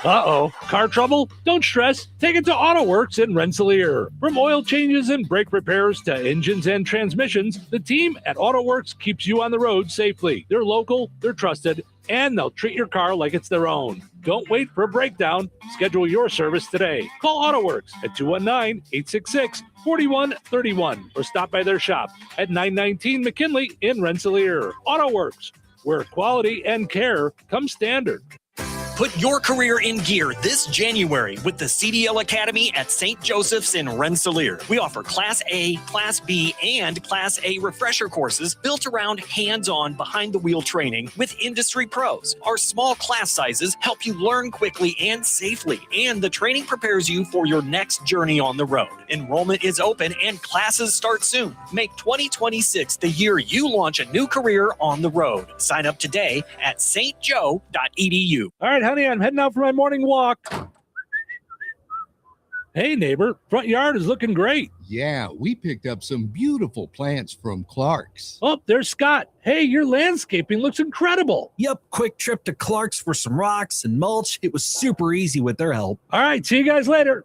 S10: Uh-oh. Car trouble? Don't stress. Take it to AutoWorks in Rensselaer. From oil changes and brake repairs to engines and transmissions, the team at AutoWorks keeps you on the road safely. They're local, they're trusted, and they'll treat your car like it's their own. Don't wait for a breakdown. Schedule your service today. Call AutoWorks at 219-866-4131 or stop by their shop at 919 McKinley in Rensselaer. AutoWorks, where quality and care come standard.
S14: Put your career in gear this January with the CDL Academy at St. Joseph's in Rensselaer. We offer Class A, Class B, and Class A refresher courses built around hands-on, behind-the-wheel training with industry pros. Our small class sizes help you learn quickly and safely, and the training prepares you for your next journey on the road. Enrollment is open and classes start soon. Make 2026 the year you launch a new career on the road. Sign up today at stjoe.edu.
S10: All right, honey, I'm heading out for my morning walk. Hey, neighbor, front yard is looking great.
S16: Yeah, we picked up some beautiful plants from Clark's.
S10: Oh, there's Scott. Hey, your landscaping looks incredible.
S18: Yep, quick trip to Clark's for some rocks and mulch. It was super easy with their help.
S10: All right, see you guys later.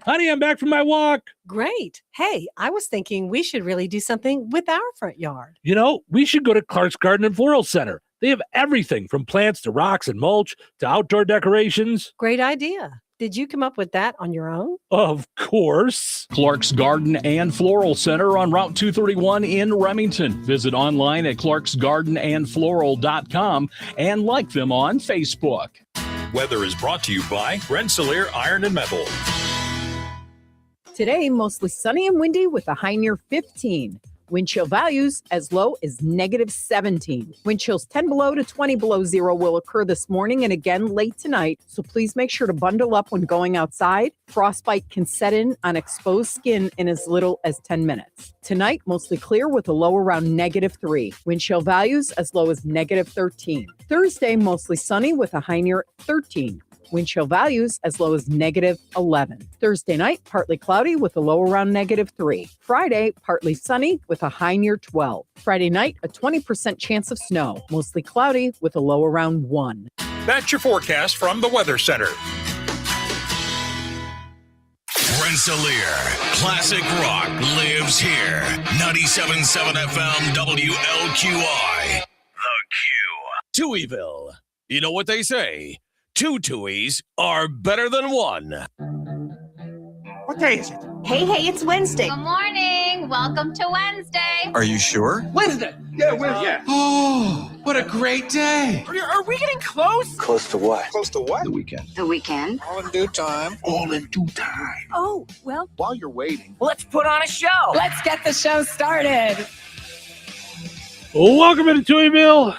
S10: Honey, I'm back from my walk.
S21: Great. Hey, I was thinking we should really do something with our front yard.
S10: You know, we should go to Clark's Garden and Floral Center. They have everything from plants to rocks and mulch to outdoor decorations.
S21: Great idea. Did you come up with that on your own?
S10: Of course.
S22: Clark's Garden and Floral Center on Route 231 in Remington. Visit online at clarksgardenandfloral.com and like them on Facebook. Weather is brought to you by Rensselaer Iron and Metal.
S15: Today, mostly sunny and windy with a high near 15. Wind chill values as low as -17. Wind chills 10 below to 20 below zero will occur this morning and again late tonight. So please make sure to bundle up when going outside. Frostbite can set in on exposed skin in as little as 10 minutes. Tonight, mostly clear with a low around -3. Wind chill values as low as -13. Thursday, mostly sunny with a high near 13. Wind chill values as low as -11. Thursday night, partly cloudy with a low around -3. Friday, partly sunny with a high near 12. Friday night, a 20% chance of snow. Mostly cloudy with a low around 1.
S22: That's your forecast from the Weather Center.
S7: Rensselaer, classic rock lives here. 97.7 FM WLQI. The Q. Touhyville. You know what they say? 2 Touhies are better than 1.
S23: What day is it?
S19: Hey, it's Wednesday. Good morning. Welcome to Wednesday.
S7: Are you sure?
S23: Wednesday. Yeah, Wednesday. Yeah.
S7: Oh, what a great day.
S23: Are we getting close?
S7: Close to what?
S23: Close to what?
S7: The weekend.
S19: The weekend?
S7: All in due time.
S23: All in due time.
S19: Oh, well.
S7: While you're waiting,
S21: Let's put on a show. Let's get the show started.
S10: Welcome into Touhyville.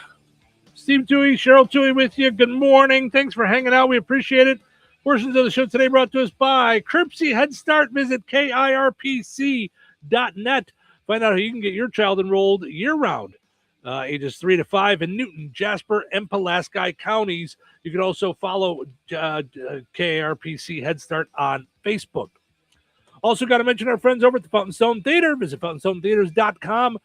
S10: Steve Touhy, Cheryl Touhy with you. Good morning. Thanks for hanging out. We appreciate it. Portions of the show today brought to us by Kirpsey Head Start. Visit KIRPC.net. Find out how you can get your child enrolled year-round, ages 3 to 5 in Newton, Jasper, and Pulaski counties. You can also follow KIRPC Head Start on Facebook. Also got to mention our friends over at the Fountain Stone Theater. Visit fountainstonetheaters.com.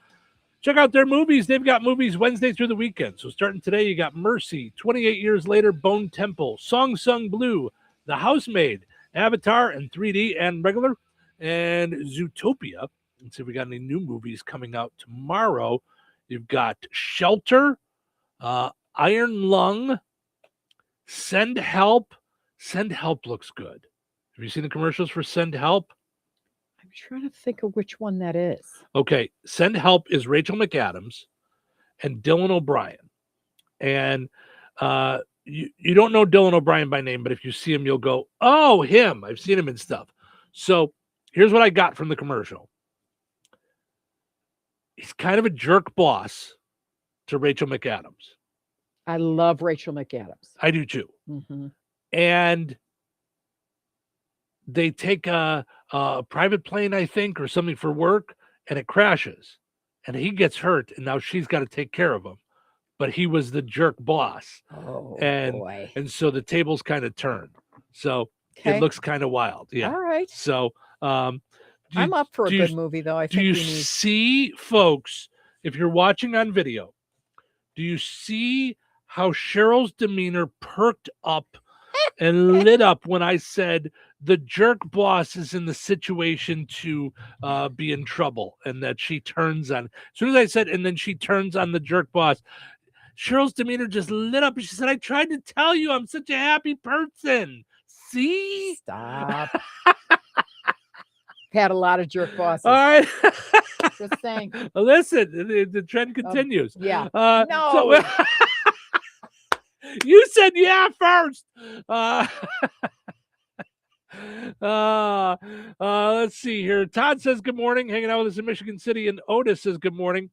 S10: Check out their movies. They've got movies Wednesday through the weekend. So starting today, you got Mercy, 28 Years Later, Bone Temple, Song Sung Blue, The Housemaid, Avatar in 3D and regular, and Zootopia. Let's see if we got any new movies coming out tomorrow. You've got Shelter, Iron Lung, Send Help. Send Help looks good. Have you seen the commercials for Send Help?
S15: I'm trying to think of which one that is.
S10: Okay, Send Help is Rachel McAdams and Dylan O'Brien. And you don't know Dylan O'Brien by name, but if you see him, you'll go, oh, him. I've seen him in stuff. So here's what I got from the commercial. He's kind of a jerk boss to Rachel McAdams.
S15: I love Rachel McAdams.
S10: I do too.
S15: Mm-hmm.
S10: And they take a private plane, I think, or something for work, and it crashes. And he gets hurt, and now she's got to take care of him. But he was the jerk boss.
S15: Oh,
S10: boy. And so the tables kind of turn. So it looks kind of wild. Yeah.
S15: All right.
S10: So
S15: I'm up for a good movie, though. I think
S10: do you
S15: we need...
S10: see, folks, if you're watching on video, do you see how Cheryl's demeanor perked up and lit up when I said the jerk boss is in the situation to be in trouble, and that she turns on, as soon as I said, and then she turns on the jerk boss, Cheryl's demeanor just lit up. And she said, I tried to tell you I'm such a happy person. See?
S15: Stop. Had a lot of jerk bosses.
S10: All right.
S15: Just saying.
S10: Listen, the trend continues.
S15: Yeah.
S10: No. So, You said yeah first. Let's see here. Todd says good morning, hanging out with us in Michigan City, and Otis says good morning.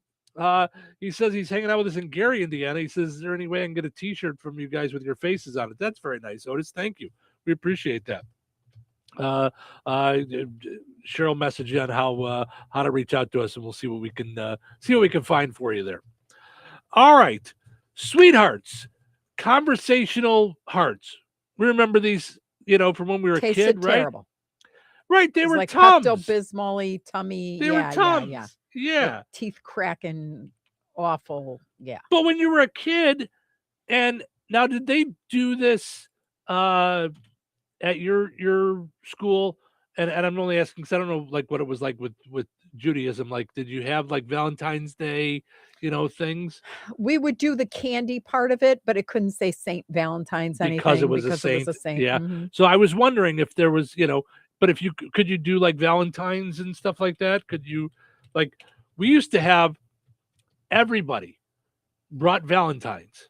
S10: He says he's hanging out with us in Gary, Indiana. He says, is there any way I can get a t-shirt from you guys with your faces on it? That's very nice, Otis. Thank you. We appreciate that. Cheryl messaged you on how to reach out to us, and we'll see what we can find for you there. All right, sweethearts, conversational hearts. We remember these, from when we were a kid, right?
S15: Terrible.
S10: Right, they were
S15: like
S10: Tums.
S15: Pepto-Bismol-y tummy.
S10: They were Tums. Yeah.
S15: Like teeth cracking, awful. Yeah.
S10: But when you were a kid, and now did they do this at your school? And I'm only asking because I don't know like what it was like with Judaism. Like, did you have like Valentine's Day, things?
S15: We would do the candy part of it, but it couldn't say Saint Valentine's anything
S10: because it was a saint. Yeah. Mm-hmm. So I was wondering if there was, but if you could you do like Valentine's and stuff like that? Could you, like, we used to have everybody brought Valentines,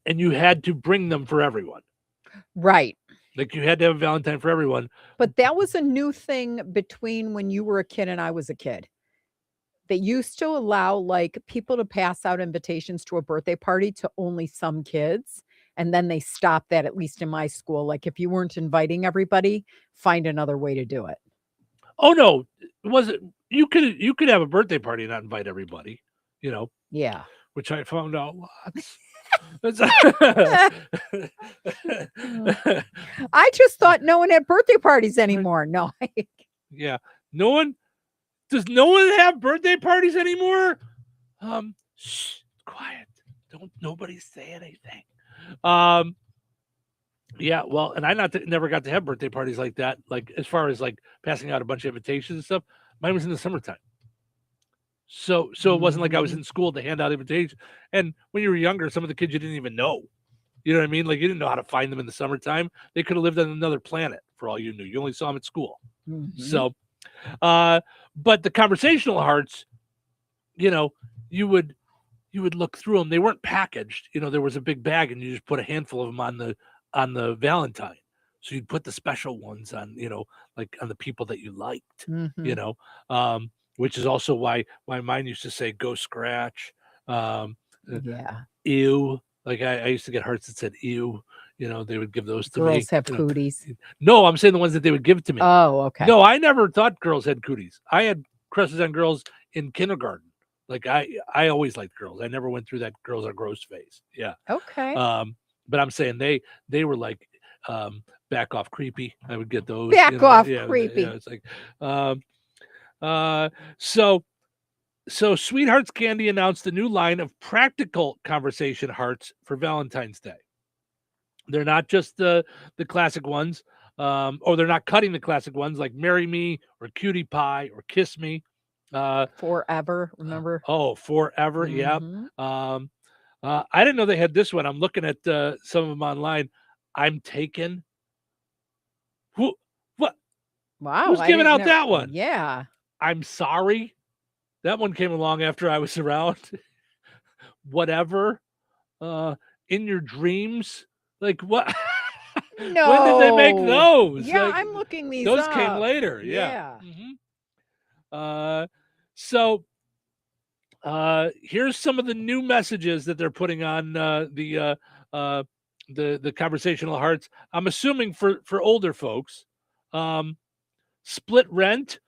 S10: and you had to bring them for everyone.
S15: Right.
S10: Like you had to have a Valentine for everyone.
S15: But that was a new thing between when you were a kid and I was a kid. They used to allow like people to pass out invitations to a birthday party to only some kids. And then they stopped that, at least in my school. Like if you weren't inviting everybody, find another way to do it.
S10: Oh no. You could have a birthday party and not invite everybody,
S15: Yeah.
S10: Which I found out lots.
S15: I just thought no one had birthday parties anymore. No.
S10: Yeah. Does no one have birthday parties anymore? Shh, quiet. Don't nobody say anything. Yeah, well, and I never got to have birthday parties like that. Like as far as like passing out a bunch of invitations and stuff, mine was in the summertime. So it wasn't like I was in school to hand out invitations. And when you were younger, some of the kids you didn't even know. You know what I mean? Like you didn't know how to find them in the summertime. They could have lived on another planet for all you knew. You only saw them at school. Mm-hmm. So, but the conversational hearts, you would look through them. They weren't packaged. There was a big bag, and you just put a handful of them on the Valentine. So you'd put the special ones on, like on the people that you liked. Mm-hmm. Which is also why mine used to say "go scratch."
S15: Yeah.
S10: Ew. Like I used to get hearts that said "ew." They would give those to me.
S15: Girls have cooties.
S10: No, I'm saying the ones that they would give to me.
S15: Oh, okay.
S10: No, I never thought girls had cooties. I had crushes on girls in kindergarten. Like I always liked girls. I never went through that girls are gross phase. Yeah.
S15: Okay.
S10: But I'm saying they were like back off creepy. I would get those.
S15: Back off creepy.
S10: Yeah, it's like so Sweethearts Candy announced a new line of practical conversation hearts for Valentine's Day. They're not just the classic ones, or they're not cutting the classic ones like Marry Me or Cutie Pie or Kiss Me.
S15: Forever, remember?
S10: Forever, mm-hmm. Yeah. I didn't know they had this one. I'm looking at some of them online. I'm Taken. What?
S15: Wow.
S10: Who's giving out that one?
S15: Yeah.
S10: I'm Sorry. That one came along after I was around. Whatever. In Your Dreams. Like what?
S15: No.
S10: When did they make those?
S15: Yeah,
S10: like,
S15: I'm looking these
S10: those
S15: up.
S10: Came later. Yeah. Mm-hmm. So here's some of the new messages that they're putting on the conversational hearts. I'm assuming for older folks. Split rent.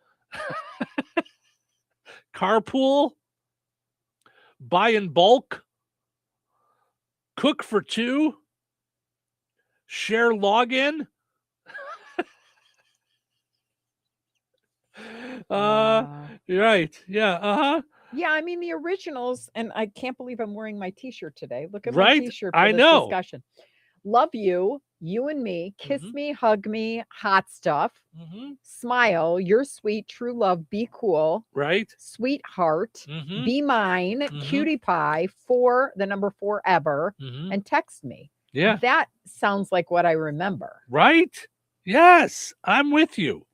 S10: Carpool, buy in bulk, cook for two, share login. Right. Yeah. Uh-huh.
S15: Yeah, I mean the originals, and I can't believe I'm wearing my t-shirt today. Look at
S10: right?
S15: my t-shirt for
S10: I
S15: this
S10: know.
S15: Discussion. Love you, you and me, kiss
S10: Mm-hmm.
S15: me, hug me, hot stuff,
S10: Mm-hmm.
S15: smile, you're sweet, true love, be cool,
S10: right?
S15: Sweetheart,
S10: Mm-hmm.
S15: be mine,
S10: Mm-hmm.
S15: cutie pie, for the number forever,
S10: Mm-hmm.
S15: and text me.
S10: Yeah.
S15: That sounds like what I remember.
S10: Right? Yes, I'm with you.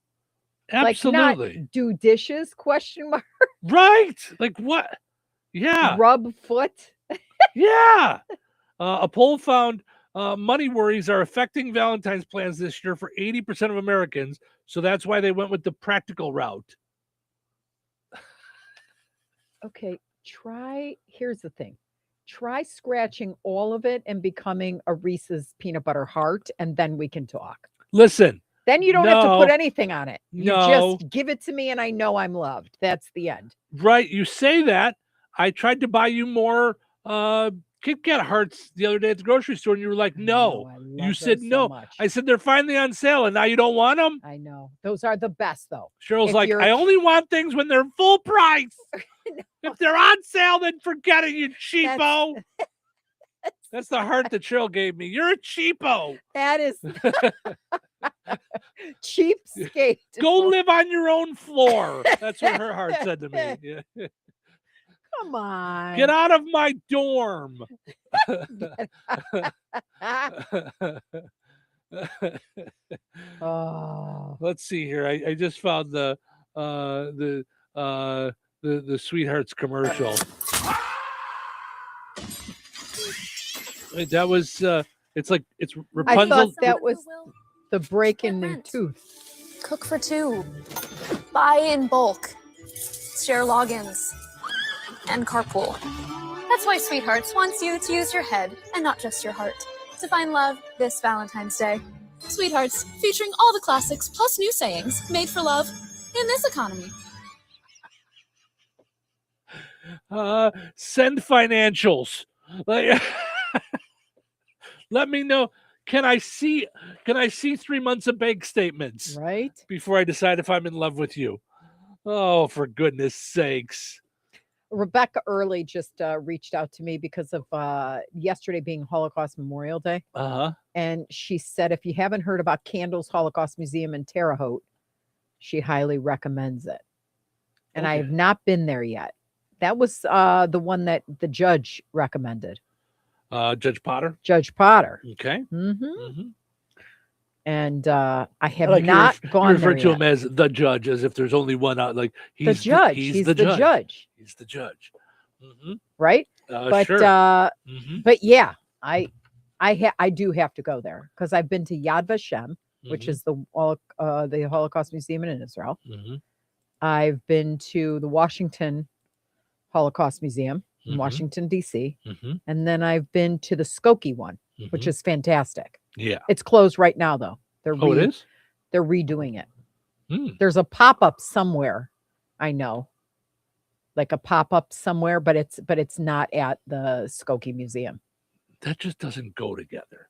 S10: Absolutely.
S15: Like not do dishes, question mark.
S10: Right. Like what? Yeah.
S15: Rub foot.
S10: Yeah. A poll found money worries are affecting Valentine's plans this year for 80% of Americans. So that's why they went with the practical route.
S15: Okay, here's the thing. Try scratching all of it and becoming a Reese's peanut butter heart, and then we can talk.
S10: Listen.
S15: Then you don't have to put anything on it. You
S10: No.
S15: just give it to me and I know I'm loved. That's the end.
S10: Right. You say that. I tried to buy you more Kit Kat hearts the other day at the grocery store, and you were like, no. You said no.
S15: much.
S10: I said, they're finally on sale, and now you don't want them?
S15: I know. Those are the best, though.
S10: Cheryl's like, I only want things when they're full price. If they're on sale, then forget it, you cheapo. That's the heart that Cheryl gave me. You're a cheapo.
S15: That is cheapskate.
S10: Go live on your own floor. That's what her heart said to me. Yeah.
S15: Come on.
S10: Get out of my dorm.
S15: Oh.
S10: Let's see here. I just found the Sweethearts commercial. That was it's Rapunzel.
S15: I thought that was the break in the tooth.
S4: Cook for two. Buy in bulk. Share logins. And carpool. That's why Sweethearts wants you to use your head and not just your heart to find love this Valentine's Day. Sweethearts, featuring all the classics plus new sayings made for love in this economy.
S10: Send financials. Let me know. Can I see 3 months of bank statements?
S15: Right.
S10: Before I decide if I'm in love with you. Oh, for goodness sakes.
S15: Rebecca Early just reached out to me because of yesterday being Holocaust Memorial Day.
S10: Uh-huh.
S15: And she said, if you haven't heard about Candles Holocaust Museum in Terre Haute, she highly recommends it. And I have not been there yet. That was the one that the judge recommended.
S10: Judge Potter?
S15: Judge Potter.
S10: Okay.
S15: Mm-hmm. And I have not gone
S10: you refer
S15: there
S10: to
S15: yet.
S10: him as the judge, as if there's only one out. Like he's
S15: the judge. He's the judge.
S10: He's the judge. Mm-hmm.
S15: Right?
S10: But
S15: but yeah, I do have to go there because I've been to Yad Vashem, which is the Holocaust Museum in Israel.
S10: Mm-hmm.
S15: I've been to the Washington Holocaust Museum in Washington, D.C. And then I've been to the Skokie one, which is fantastic.
S10: Yeah.
S15: It's closed right now, though.
S10: It is?
S15: They're redoing it.
S10: Hmm.
S15: There's a pop-up somewhere, I know. Like a pop-up somewhere, but it's not at the Skokie Museum.
S10: That just doesn't go together.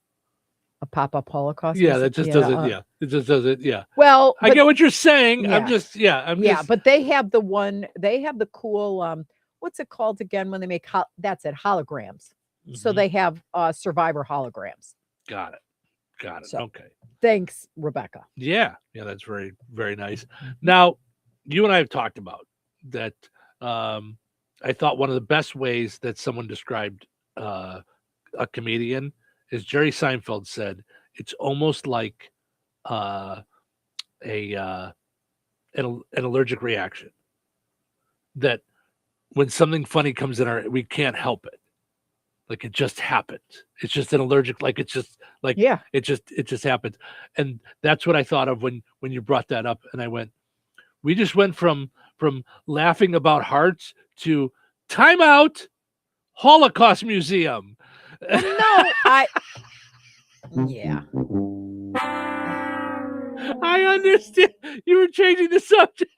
S15: A pop-up Holocaust
S10: Yeah,
S15: museum?
S10: that just doesn't. Yeah, it just doesn't. Yeah.
S15: Well,
S10: I get what you're saying.
S15: Yeah.
S10: I'm just.
S15: But they have the one. They have the cool. What's it called again when they make? That's it. Holograms. So they have Survivor holograms.
S10: Got it.
S15: So,
S10: okay.
S15: Thanks, Rebecca.
S10: Yeah. That's very, very nice. Now, you and I have talked about that. I thought one of the best ways that someone described a comedian is Jerry Seinfeld said it's almost like an allergic reaction. That when something funny comes in we can't help it. Like it just happened. It's just an allergic, like it's just like,
S15: yeah,
S10: it just happened. And that's what I thought of when you brought that up. And I went, we just went from laughing about hearts to time out Holocaust Museum.
S15: Yeah.
S10: I understand. You were changing the subject.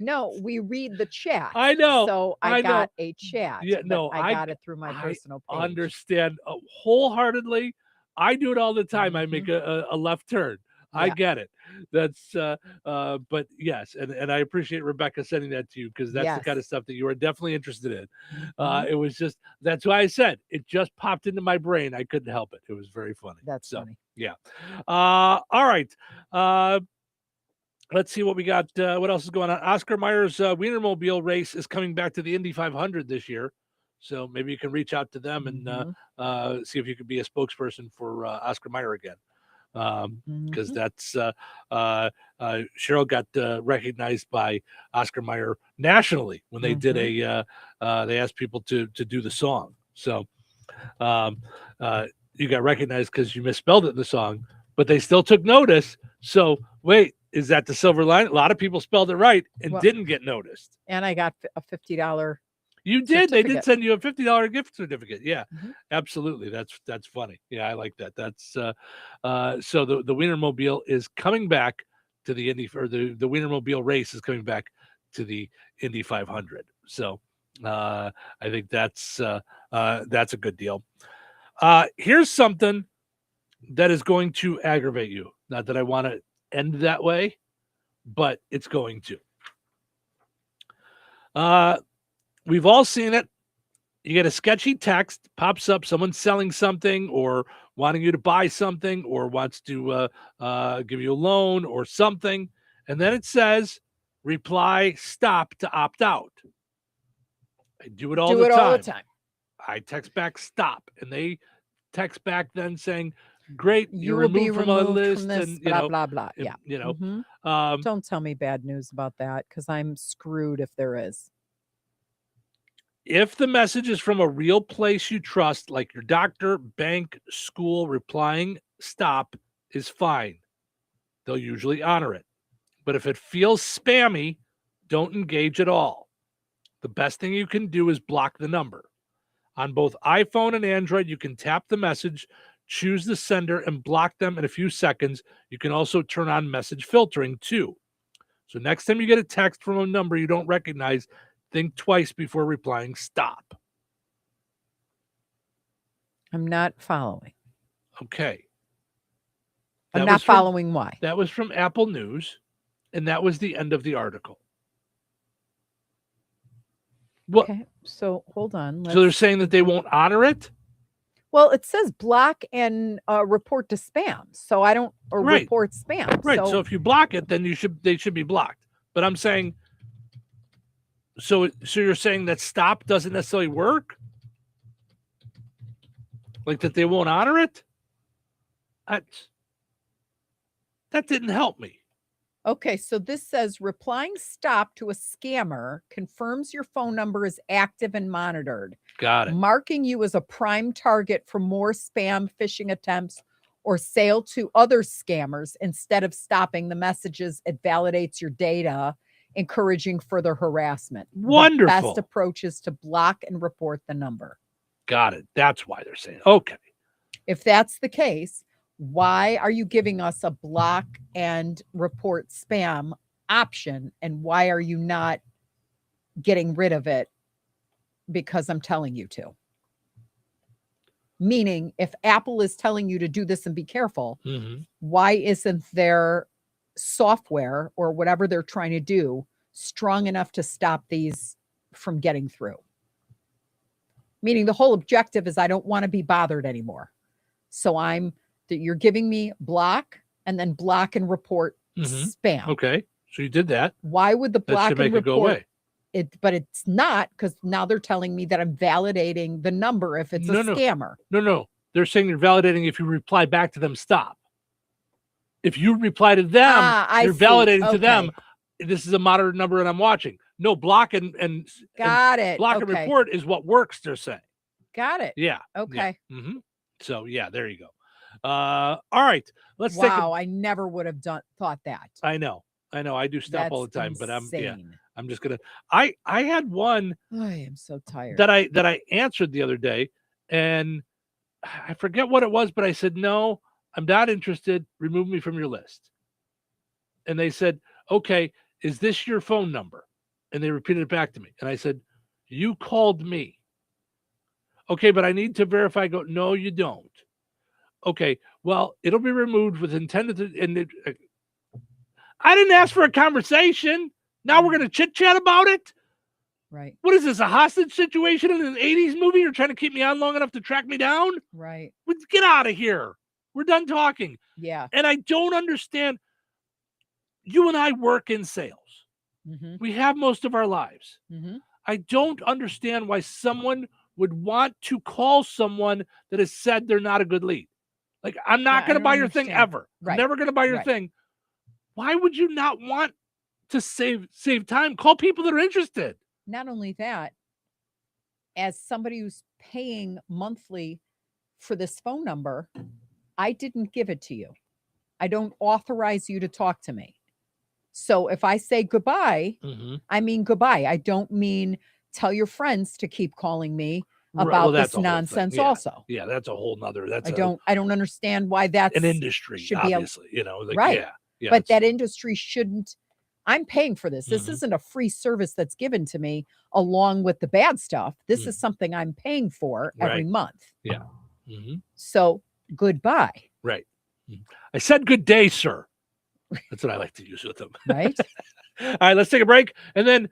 S15: No, we read the chat.
S10: I know.
S15: So I got a chat.
S10: Yeah, no,
S15: I got it through my personal page.
S10: Understand wholeheartedly. I do it all the time. I make a left turn. I get it. That's but yes, and I appreciate Rebecca sending that to you because that's the kind of stuff that you are definitely interested in. It was just that's why I said it just popped into my brain. I couldn't help it. It was very funny.
S15: That's funny.
S10: Yeah. All right. Let's see what we got. What else is going on? Oscar Mayer's Wienermobile race is coming back to the Indy 500 this year. So maybe you can reach out to them and see if you could be a spokesperson for Oscar Mayer again. Because that's Cheryl got recognized by Oscar Mayer nationally when they did they asked people to do the song. So You got recognized because you misspelled it in the song, but they still took notice. So wait, is that the silver line? A lot of people spelled it right and didn't get noticed.
S15: And I got a $50.
S10: You did. They did send you a $50 gift certificate. Yeah, absolutely. That's funny. Yeah, I like that. That's so the Wienermobile is coming back to the Indy, or the Wienermobile race is coming back to the Indy 500. So I think that's a good deal. Here's something that is going to aggravate you. Not that I want to end that way, but it's going to. We've all seen it. You get a sketchy text, pops up, someone selling something or wanting you to buy something or wants to give you a loan or something. And then it says, reply stop to opt out. I do it all the time. I text back stop, and they text back then saying, great, you're removed from a list,
S15: this,
S10: and
S15: blah, blah, blah. Yeah.
S10: Don't
S15: tell me bad news about that, because I'm screwed if there is.
S10: If the message is from a real place you trust, like your doctor, bank, school, replying stop is fine. They'll usually honor it. But if it feels spammy, don't engage at all. The best thing you can do is block the number. On both iPhone and Android, you can tap the message, choose the sender, and block them in a few seconds. You can also turn on message filtering too. So next time you get a text from a number you don't recognize, think twice before replying stop.
S15: I'm not following.
S10: Okay.
S15: I'm not following why.
S10: That was from Apple News, and that was the end of the article. Well,
S15: okay, so hold on.
S10: So they're saying that they won't honor it?
S15: Well, it says block and report to spam. So I don't, or report spam.
S10: Right. So if you block it, then they should be blocked. But I'm saying, so you're saying that stop doesn't necessarily work? Like that they won't honor it? That didn't help me.
S15: Okay, so this says replying stop to a scammer confirms your phone number is active and monitored.
S10: Got it.
S15: Marking you as a prime target for more spam phishing attempts or sale to other scammers. Instead of stopping the messages, it validates your data, encouraging further harassment.
S10: Wonderful.
S15: The best approach is to block and report the number.
S10: Got it. That's why they're saying, okay.
S15: If that's the case, why are you giving us a block and report spam option? And why are you not getting rid of it because I'm telling you to? Meaning, if Apple is telling you to do this and be careful, why isn't their software or whatever they're trying to do strong enough to stop these from getting through? Meaning the whole objective is I don't want to be bothered anymore. So you're giving me block and then block and report spam.
S10: Okay. So you did that.
S15: Why would the block and report
S10: go away?
S15: But it's not, because now they're telling me that I'm validating the number if it's a scammer.
S10: No. They're saying you're validating if you reply back to them, stop. If you reply to them, you're validating to them, this is a monitored number and I'm watching. No, block and
S15: got it.
S10: Block and report is what works, they're saying.
S15: Got it.
S10: Yeah.
S15: Okay.
S10: Yeah. So yeah, there you go. All right. Let's
S15: I never would have thought that.
S10: I know. I do stop
S15: That's
S10: all the time,
S15: insane.
S10: but I'm just gonna. I had one.
S15: I am so tired
S10: that I answered the other day, and I forget what it was, but I said no, I'm not interested. Remove me from your list. And they said, okay, is this your phone number? And they repeated it back to me, and I said, you called me. Okay, but I need to verify. Go, no, you don't. Okay, well, it'll be removed with intended. I didn't ask for a conversation. Now we're going to chit-chat about it?
S15: Right.
S10: What is this, a hostage situation in an 80s movie? You're trying to keep me on long enough to track me down?
S15: Right.
S10: Get out of here. We're done talking.
S15: Yeah.
S10: And I don't understand. You and I work in sales. We have most of our lives. I don't understand why someone would want to call someone that has said they're not a good lead. Like, I'm not going to buy your thing ever.
S15: Right.
S10: I'm never going to buy your thing. Why would you not want to save time? Call people that are interested.
S15: Not only that, as somebody who's paying monthly for this phone number, I didn't give it to you. I don't authorize you to talk to me. So if I say goodbye, I mean goodbye. I don't mean tell your friends to keep calling me about this nonsense also.
S10: Yeah, that's a whole nother.
S15: I don't understand why that's
S10: an industry,
S15: should
S10: obviously,
S15: be
S10: like,
S15: right.
S10: Yeah,
S15: but that industry shouldn't. I'm paying for this. This isn't a free service that's given to me along with the bad stuff. This is something I'm paying for every month.
S10: Yeah.
S15: So goodbye.
S10: Right. I said good day, sir. That's what I like to use with them.
S15: Right.
S10: All right, let's take a break. And then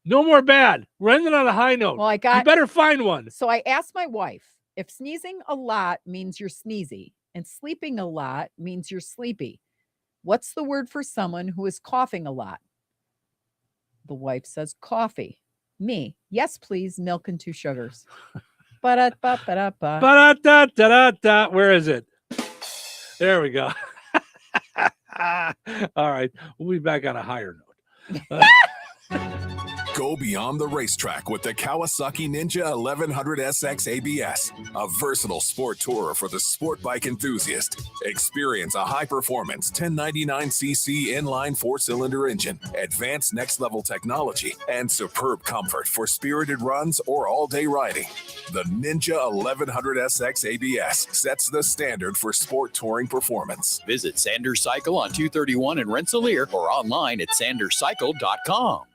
S10: no more bad. We're ending on a high note.
S15: Well,
S10: you better find one.
S15: So I asked my wife if sneezing a lot means you're sneezy and sleeping a lot means you're sleepy. What's the word for someone who is coughing a lot? The wife says coffee. Me. Yes, please. Milk and 2 sugars. Ba-da-ba-ba-da-ba.
S10: Ba-da-da-da-da-da. Where is it? There we go. All right. We'll be back on a higher note.
S8: Go beyond the racetrack with the Kawasaki Ninja 1100 SX ABS, a versatile sport tourer for the sport bike enthusiast. Experience a high-performance 1099cc inline 4-cylinder engine, advanced next-level technology, and superb comfort for spirited runs or all-day riding. The Ninja 1100 SX ABS sets the standard for sport touring performance.
S22: Visit Sanders Cycle on 231 in Rensselaer or online at sanderscycle.com.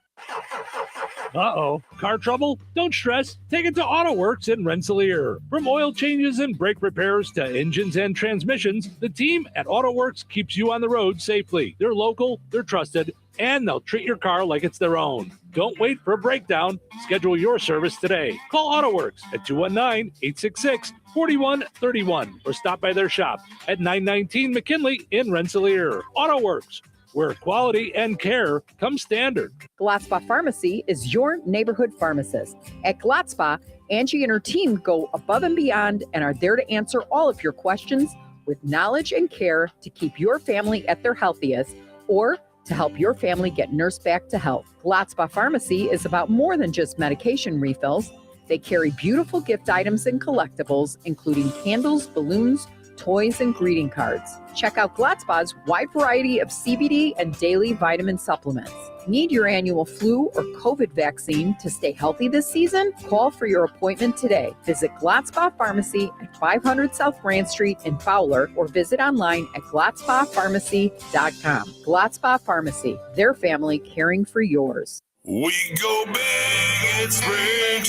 S10: Uh-oh. Car trouble? Don't stress. Take it to AutoWorks in Rensselaer. From oil changes and brake repairs to engines and transmissions, the team at AutoWorks keeps you on the road safely. They're local, they're trusted, and they'll treat your car like it's their own. Don't wait for a breakdown. Schedule your service today. Call AutoWorks at 219-866-4131 or stop by their shop at 919 McKinley in Rensselaer. AutoWorks, where quality and care come standard.
S15: Glotzba Pharmacy is your neighborhood pharmacist. At Glotzba, Angie and her team go above and beyond and are there to answer all of your questions with knowledge and care to keep your family at their healthiest or to help your family get nursed back to health. Glotzba Pharmacy is about more than just medication refills. They carry beautiful gift items and collectibles, including candles, balloons, toys, and greeting cards. Check out Glotzba's wide variety of CBD and daily vitamin supplements. Need your annual flu or COVID vaccine to stay healthy this season? Call for your appointment today. Visit Glotzba Pharmacy at 500 South Grand Street in Fowler or visit online at glotzbapharmacy.com. Glotzba Pharmacy, their family caring for yours.
S8: We go big in spring.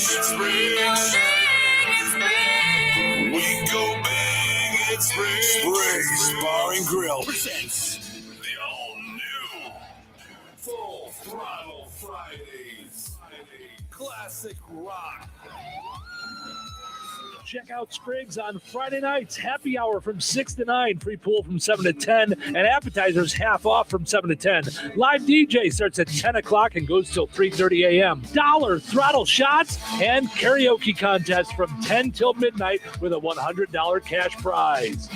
S8: We go big. Springs Bar and Grill presents the all-new Full Throttle Fridays. Classic rock.
S10: Check out Spriggs on Friday nights. Happy hour from 6 to 9. Free pool from 7 to 10. And appetizers half off from 7 to 10. Live DJ starts at 10 o'clock and goes till 3:30 a.m. $1 throttle shots and karaoke contest from 10 till midnight with a $100 cash prize.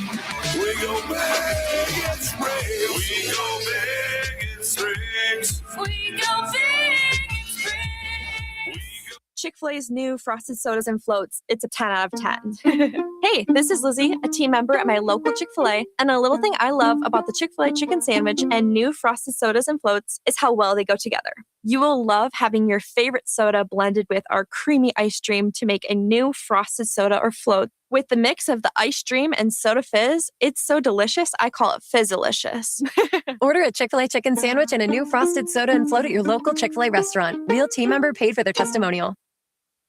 S8: We go big in Springs. We go big in Springs.
S4: We go big in Springs. Chick-fil-A's new frosted sodas and floats. It's a 10 out of 10. Hey, this is Lizzie, a team member at my local Chick-fil-A, and a little thing I love about the Chick-fil-A chicken sandwich and new frosted sodas and floats is how well they go together. You will love having your favorite soda blended with our creamy ice dream to make a new frosted soda or float. With the mix of the ice dream and soda fizz, it's so delicious, I call it Fizzalicious.
S9: Order a Chick-fil-A chicken sandwich and a new frosted soda and float at your local Chick-fil-A restaurant. Real team member paid for their testimonial.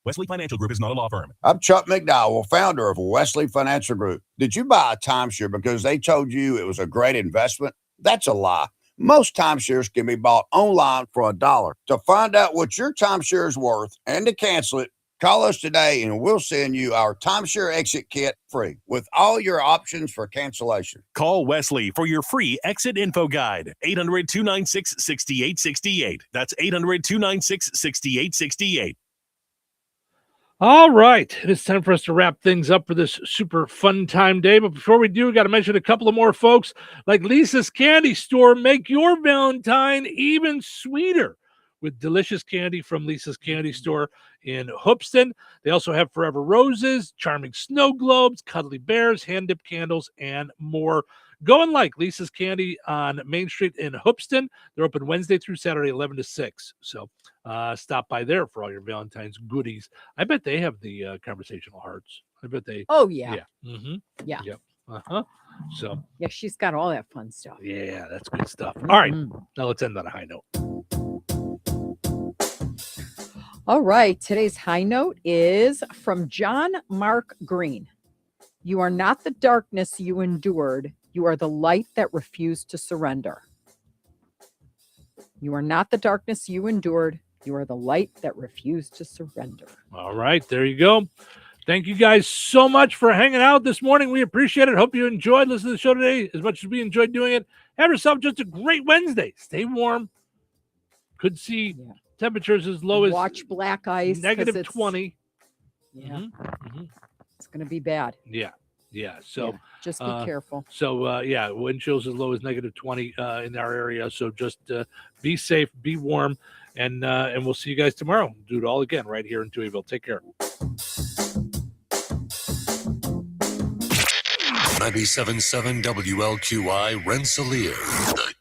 S12: Wesley Financial Group is not a law firm.
S17: I'm Chuck McDowell, founder of Wesley Financial Group. Did you buy a timeshare because they told you it was a great investment? That's a lie. Most timeshares can be bought online for $1. To find out what your timeshare is worth and to cancel it, call us today and we'll send you our timeshare exit kit free with all your options for cancellation.
S12: Call Wesley for your free exit info guide. 800-296-6868. That's 800-296-6868.
S10: All right. It's time for us to wrap things up for this super fun time day. But before we do, we got to mention a couple of more folks like Lisa's Candy Store. Make your Valentine even sweeter with delicious candy from Lisa's Candy Store in Hoopeston. They also have Forever Roses, charming snow globes, cuddly bears, hand-dipped candles, and more. Go and like Lisa's Candy on Main Street in Hoopeston. They're open Wednesday through Saturday, 11 to 6. So stop by there for all your Valentine's goodies. I bet they have the conversational hearts. I bet they.
S15: Oh, yeah.
S10: Yeah. Mm-hmm.
S15: Yeah.
S10: Yep. Uh-huh. So.
S15: Yeah, she's got all that fun stuff.
S10: Yeah, that's good stuff. All right. Now let's end on a high note.
S15: All right. Today's high note is from John Mark Green. You are not the darkness you endured. You are the light that refused to surrender. You are not the darkness you endured. You are the light that refused to surrender.
S10: All right. There you go. Thank you guys so much for hanging out this morning. We appreciate it. Hope you enjoyed listening to the show today as much as we enjoyed doing it. Have yourself just a great Wednesday. Stay warm. Could see temperatures as low as
S15: watch black ice.
S10: Negative 20.
S15: Yeah.
S10: Mm-hmm.
S15: It's going to be bad.
S10: Yeah. Yeah. So
S15: just be careful.
S10: So wind chills as low as negative 20 in our area. So just be safe, be warm, and we'll see you guys tomorrow. Do it all again right here in Touhyville. Take care.
S7: 97.7 WLQI Rensselaer, the